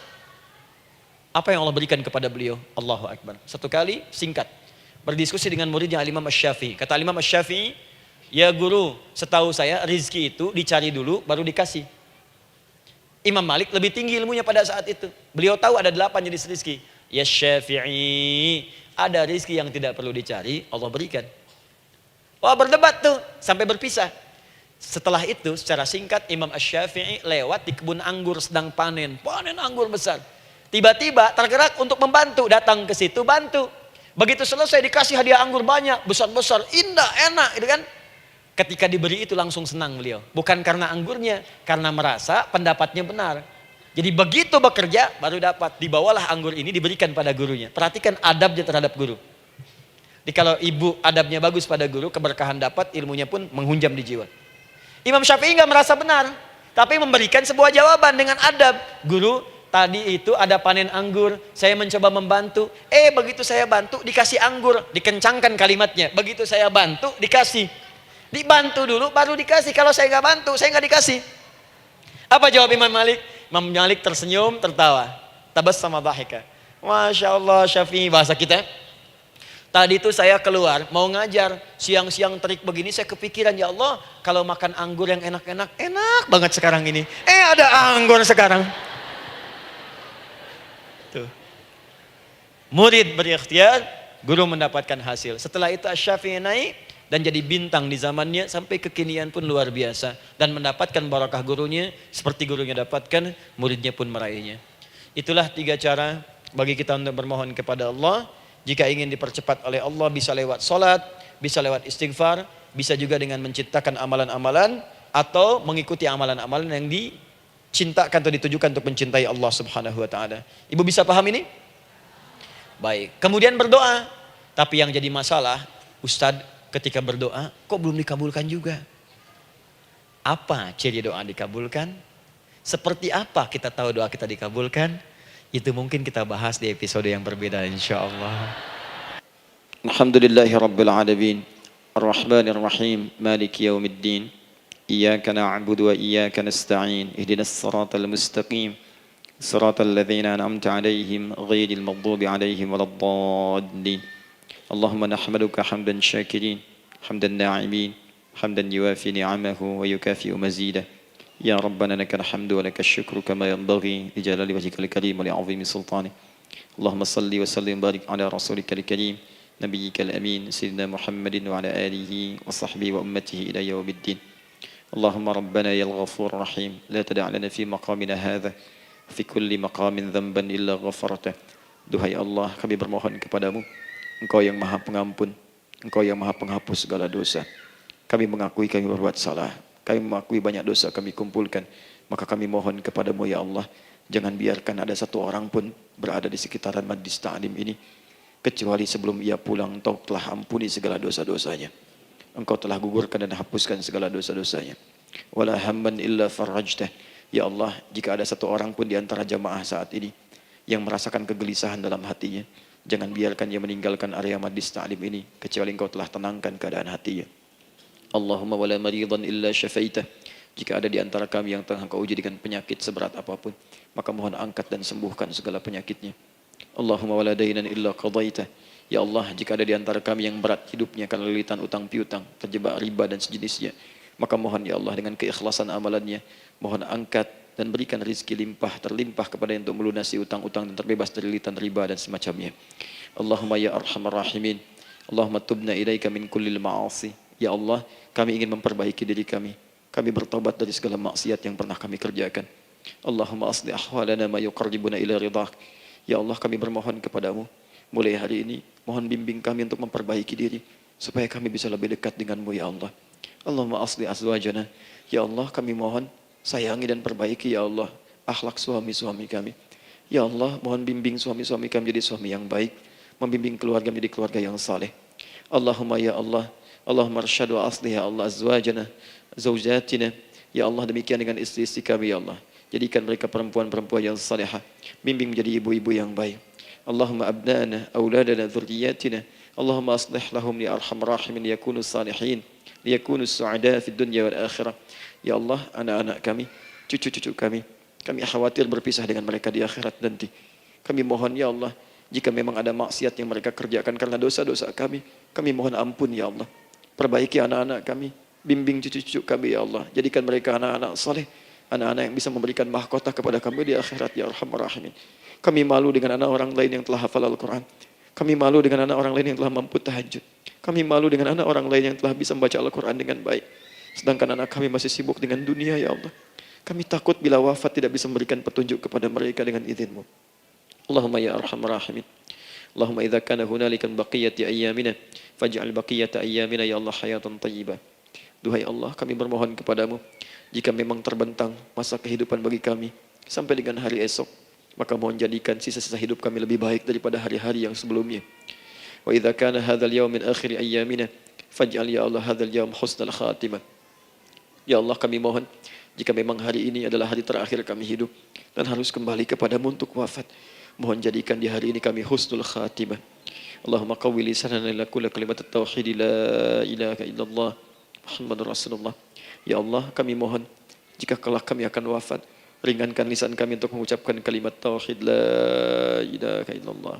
Apa yang Allah berikan kepada beliau? Allahu Akbar. Satu kali singkat berdiskusi dengan muridnya Al-Imam Asy-Syafi'i. Kata Al-Imam Asy-Syafi'i, ya guru, setahu saya rizki itu dicari dulu baru dikasih. Imam Malik lebih tinggi ilmunya pada saat itu. Beliau tahu ada 8 jenis rizki. Ya Syafi'i, ada rizki yang tidak perlu dicari, Allah berikan. Wah, berdebat tuh sampai berpisah. Setelah itu secara singkat Imam Asy-Syafi'i lewat di kebun anggur sedang panen anggur besar. Tiba-tiba tergerak untuk membantu, datang ke situ bantu. Begitu selesai dikasih hadiah anggur banyak, besar-besar, indah, enak, gitu kan? Ketika diberi itu langsung senang beliau. Bukan karena anggurnya, karena merasa pendapatnya benar. Jadi begitu bekerja baru dapat. Dibawalah anggur ini diberikan pada gurunya. Perhatikan adabnya terhadap guru. Jadi kalau ibu adabnya bagus pada guru, keberkahan dapat, ilmunya pun menghunjam di jiwa. Imam Syafi'i nggak merasa benar, tapi memberikan sebuah jawaban dengan adab. Guru, tadi itu ada panen anggur, saya mencoba membantu. Begitu saya bantu dikasih anggur, dikencangkan kalimatnya. Begitu saya bantu dikasih. Dibantu dulu baru dikasih. Kalau saya nggak bantu, saya nggak dikasih. Apa jawab Imam Malik? Imam Malik tersenyum, tertawa. Tabassama dhahika. Masya Allah Syafi'i, bahasa kita. Tadi itu saya keluar mau ngajar, siang-siang terik begini saya kepikiran, ya Allah, kalau makan anggur yang enak-enak, enak banget sekarang ini. Ada anggur sekarang. Tuh. Murid berikhtiar, guru mendapatkan hasil. Setelah itu Asy-Syafi'i naik dan jadi bintang di zamannya sampai kekinian pun luar biasa. Dan mendapatkan barakah gurunya seperti gurunya dapatkan, muridnya pun meraihnya. Itulah 3 cara bagi kita untuk bermohon kepada Allah. Jika ingin dipercepat oleh Allah bisa lewat salat, bisa lewat istighfar, bisa juga dengan menciptakan amalan-amalan atau mengikuti amalan-amalan yang dicintakan atau ditujukan untuk mencintai Allah Subhanahu wa taala. Ibu bisa paham ini? Baik. Kemudian berdoa. Tapi yang jadi masalah, Ustadz ketika berdoa kok belum dikabulkan juga? Apa ciri doa dikabulkan? Seperti apa kita tahu doa kita dikabulkan? Itu mungkin kita bahas di episode yang berbeda insyaallah. Alhamdulillahi Rabbil Alamin Ar-Rahmanir Rahim Maliki Yawmiddin Iyyaka na'budu wa iyyaka nasta'in Ihdinas siratal mustaqim Siratal ladzina an'amta 'alaihim ghairil maghdubi 'alaihim waladdallin Allahumma nahmaduka hamdan syakirin hamdan na'imin hamdan yuwafi ni'amahu wa yukafi'u mazidah Ya Rabbana lakal hamdu wa lakal syukru kama yanbaghi li jalali wajhikal karim wa li 'azimi sultanik Allahumma salli wa sallim barik ala rasulika al-karim نبيك الأمين سيدنا محمد وعلى آله وصحبه وأمته إلى يوم الدين اللهم ربنا يا الغفور الرحيم لا تدع لنا في مقامنا هذا في كل مقام ذنبا إلا غفرته Duhai Allah kami bermohon kepadamu Engkau yang maha pengampun Engkau yang maha penghapus segala dosa Kami mengakui kami berbuat salah Kami mengakui banyak dosa kami kumpulkan Maka kami mohon kepadamu ya Allah Jangan biarkan ada satu orang pun berada di sekitaran majlis ta'lim ini kecuali sebelum ia pulang engkau telah ampuni segala dosa-dosanya. Engkau telah gugurkan dan hapuskan segala dosa-dosanya. Wala hamman illa farajtah. Ya Allah, jika ada satu orang pun di antara jamaah saat ini yang merasakan kegelisahan dalam hatinya, jangan biarkan ia meninggalkan area majlis ta'lim ini kecuali engkau telah tenangkan keadaan hatinya. Allahumma wala maridan illa syafaitah. Jika ada di antara kami yang tengah engkau uji dengan penyakit seberat apapun, maka mohon angkat dan sembuhkan segala penyakitnya. Allahumma wala dainan illa qadaita. Ya Allah, jika ada di antara kami yang berat hidupnya karena lilitan utang piutang, terjebak riba dan sejenisnya, maka mohon ya Allah dengan keikhlasan amalannya, mohon angkat dan berikan rizki terlimpah kepada yang untuk melunasi utang-utang dan terbebas dari lilitan riba dan semacamnya. Allahumma ya arhamar rahimin. Allahumma tubna ilaika min kullil ma'asi. Ya Allah, kami ingin memperbaiki diri kami. Kami bertobat dari segala maksiat yang pernah kami kerjakan. Allahumma asli ahwalana ma yuqarribuna ila ridhak. Ya Allah kami bermohon kepadamu mulai hari ini mohon bimbing kami untuk memperbaiki diri supaya kami bisa lebih dekat denganmu ya Allah. Allahumma asli azwajana. Ya Allah kami mohon sayangi dan perbaiki ya Allah akhlak suami-suami kami. Ya Allah mohon bimbing suami-suami kami jadi suami yang baik, membimbing keluarga menjadi keluarga yang saleh. Allahumma ya Allah, Allahumma arsyad wa asli ya Allah azwajana zaujatina. Ya Allah demikian dengan istri-istri kami ya Allah. Jadikan mereka perempuan-perempuan yang salihah, bimbing menjadi ibu-ibu yang baik. Allahumma abnana, auladana, dzurriyyatina. Allahumma aslih lahum ya arhamar rahimin liyakunu salihin, liyakunu su'ada fid dunya wal akhirah. Ya Allah, anak-anak kami, cucu-cucu kami khawatir berpisah dengan mereka di akhirat nanti. Kami mohon ya Allah, jika memang ada maksiat yang mereka kerjakan karena dosa-dosa kami mohon ampun ya Allah. Perbaiki anak-anak kami, bimbing cucu-cucu kami ya Allah. Jadikan mereka anak-anak saleh, anak-anak yang bisa memberikan mahkota kepada kami di akhirat ya arhamar rahimin. Kami malu dengan anak orang lain yang telah hafal Al-Quran. Kami malu dengan anak orang lain yang telah mampu tahajud. Kami malu dengan anak orang lain yang telah bisa membaca Al-Quran dengan baik. Sedangkan anak kami masih sibuk dengan dunia ya Allah. Kami takut bila wafat tidak bisa memberikan petunjuk kepada mereka dengan izin-Mu. Allahumma ya arhamar rahimin. Allahumma idza kana hunalika baqiyati ayyamina faj'al baqiyata ayyamina ya Allah hayatan thayyibah. Duhai Allah, kami bermohon kepadamu, jika memang terbentang masa kehidupan bagi kami sampai dengan hari esok, maka mohon jadikan sisa-sisa hidup kami lebih baik daripada hari-hari yang sebelumnya. Wa idza kana hadzal yaum min akhir ayyamina faj'al ya Allah hadzal yaum husnal khatimah. Ya Allah kami mohon, jika memang hari ini adalah hari terakhir kami hidup dan harus kembali kepadamu untuk wafat, mohon jadikan di hari ini kami husnul khatimah. Allahumma qawwi lisanana ila kulli kalimat at-tauhid la ilaha illallah Muhammadur Rasulullah. Ya Allah kami mohon, jika kelak kami akan wafat, ringankan lisan kami untuk mengucapkan kalimat tauhid la ilaha illallah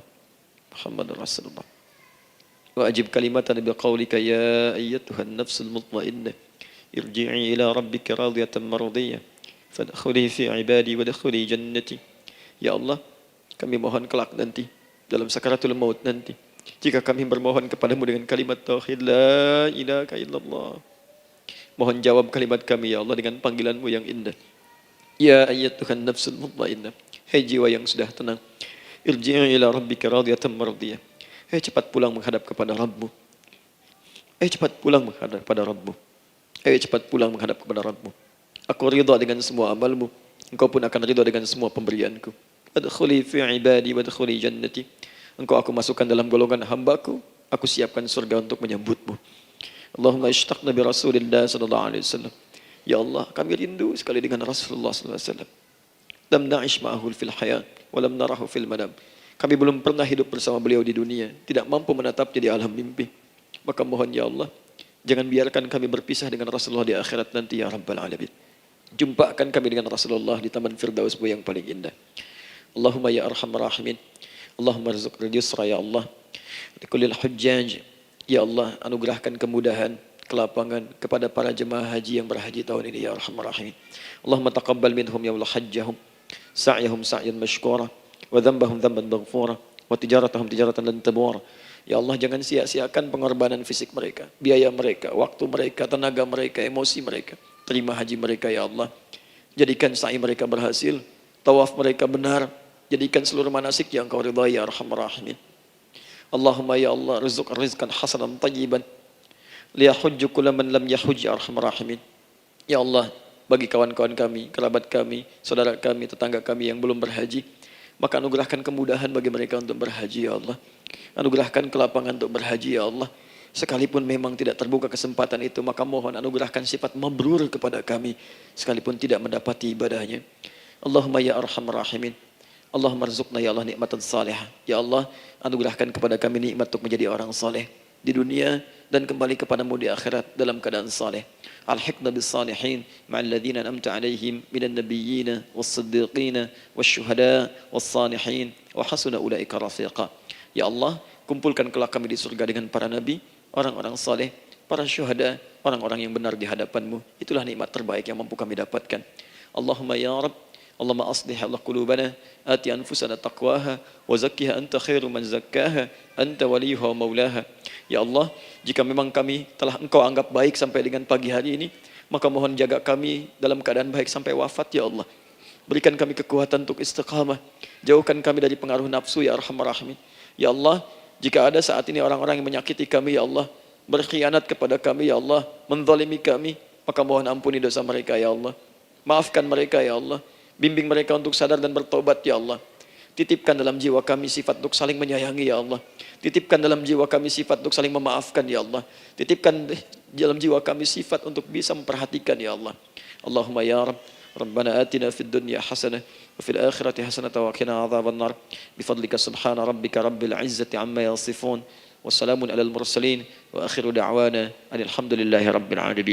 Muhammadur Rasulullah. Wa ajib kalimatan bi qaulika ya ayyatuhan nafsul mutmainnah irji'i ila rabbika radiyatan mardiyah fadkhuli fi ibadi wadkhuli jannati. Ya Allah kami mohon kelak nanti dalam sakaratul maut nanti. Jika kami bermohon kepadamu dengan kalimat tauhid la ilaha illallah. Mohon jawab kalimat kami ya Allah dengan panggilanmu yang indah. Ya ayyatuhan nafsul mutmainnah. Hai jiwa yang sudah tenang. Irji'i ila rabbika radiyatan mardiyah. Hai cepat pulang menghadap kepada Rabbmu. Hai cepat pulang menghadap kepada Rabbmu. Hai cepat pulang menghadap kepada Rabbmu. Aku ridha dengan semua amalmu. Engkau pun akan ridha dengan semua pemberianku. Adkhuli fi ibadi wadkhuli jannati. Engkau aku masukkan dalam golongan hambaku. Aku siapkan surga untuk menyambutmu. Allahumma ishtaqna bi Rasulillah sallallahu alaihi wasallam. Ya Allah, kami rindu sekali dengan Rasulullah sallallahu alaihi wasallam. Lam na'ish ma'ahu fil hayat wa lam narahu fil manam. Kami belum pernah hidup bersama beliau di dunia, tidak mampu menatapnya di alam mimpi. Maka mohon ya Allah, jangan biarkan kami berpisah dengan Rasulullah di akhirat nanti ya Rabbal Alamin. Jumpakan kami dengan Rasulullah di Taman Firdausmu yang paling indah. Allahumma ya arhamar rahimin. Allahumma rizqna yusra ya Allah. Likullil hujjaj. Ya Allah, anugerahkan kemudahan, kelapangan kepada para jemaah haji yang berhaji tahun ini ya arhamar rahimin. Allahumma taqabbal minhum ya Allah hajjahum, sa'yahum sa'yan mashkura, wa dhanbahum dhanban maghfura, wa tijaratahum tijaratan lan tabur. Ya Allah, jangan sia-siakan pengorbanan fisik mereka, biaya mereka, waktu mereka, tenaga mereka, emosi mereka. Terima haji mereka ya Allah. Jadikan sa'i mereka berhasil, tawaf mereka benar, jadikan seluruh manasik yang Kau ridhai ya arhamar rahimin. Allahumma ya Allah rizq rizqan hasanan tayyiban liyahujju kulla man lam yahujj ya arhamar rahimin. Ya Allah, bagi kawan-kawan kami, kerabat kami, saudara kami, tetangga kami yang belum berhaji, maka anugerahkan kemudahan bagi mereka untuk berhaji ya Allah. Anugerahkan kelapangan untuk berhaji ya Allah. Sekalipun memang tidak terbuka kesempatan itu, maka mohon anugerahkan sifat mabrur kepada kami sekalipun tidak mendapati ibadahnya. Allahumma ya arhamar rahimin. Allahumma rizqna ya Allah nikmatan salihah. Ya Allah, anugerahkan kepada kami nikmat untuk menjadi orang saleh di dunia dan kembali kepadamu di akhirat dalam keadaan saleh. Alhiqna bis salihin ma'al ladzina an'amta 'alaihim minan nabiyyina was-siddiqina wasyuhada was-salihin wa hasuna ulaika rafiqa. Ya Allah, kumpulkan kelak kami di surga dengan para nabi, orang-orang saleh, para syuhada, orang-orang yang benar di hadapan-Mu. Itulah nikmat terbaik yang mampu kami dapatkan. Allahumma ya Rabb, Allahumma aslih Allah qulubana, ati anfusana taqwaha, wa zakkiha anta khairu man zakkaha, anta waliyuha wa maulaha. Ya Allah, jika memang kami telah Engkau anggap baik sampai dengan pagi hari ini, maka mohon jaga kami dalam keadaan baik sampai wafat ya Allah. Berikan kami kekuatan untuk istiqamah, jauhkan kami dari pengaruh nafsu ya arhamar rahimin. Ya Allah, jika ada saat ini orang-orang yang menyakiti kami ya Allah, berkhianat kepada kami ya Allah, menzalimi kami, maka mohon ampuni dosa mereka ya Allah. Maafkan mereka ya Allah. Bimbing mereka untuk sadar dan bertobat ya Allah. Titipkan dalam jiwa kami sifat untuk saling menyayangi ya Allah. Titipkan dalam jiwa kami sifat untuk saling memaafkan ya Allah. Titipkan dalam jiwa kami sifat untuk bisa memperhatikan ya Allah. Allahumma ya Rabb, Rabbana atina fid dunya hasanah wa fil akhirati hasanah wa qina adzabannar. Bifadlika subhana rabbika rabbil izzati amma yasifun. Wassalamun alal mursalin wa akhiru da'wana alhamdulillahi rabbil alamin.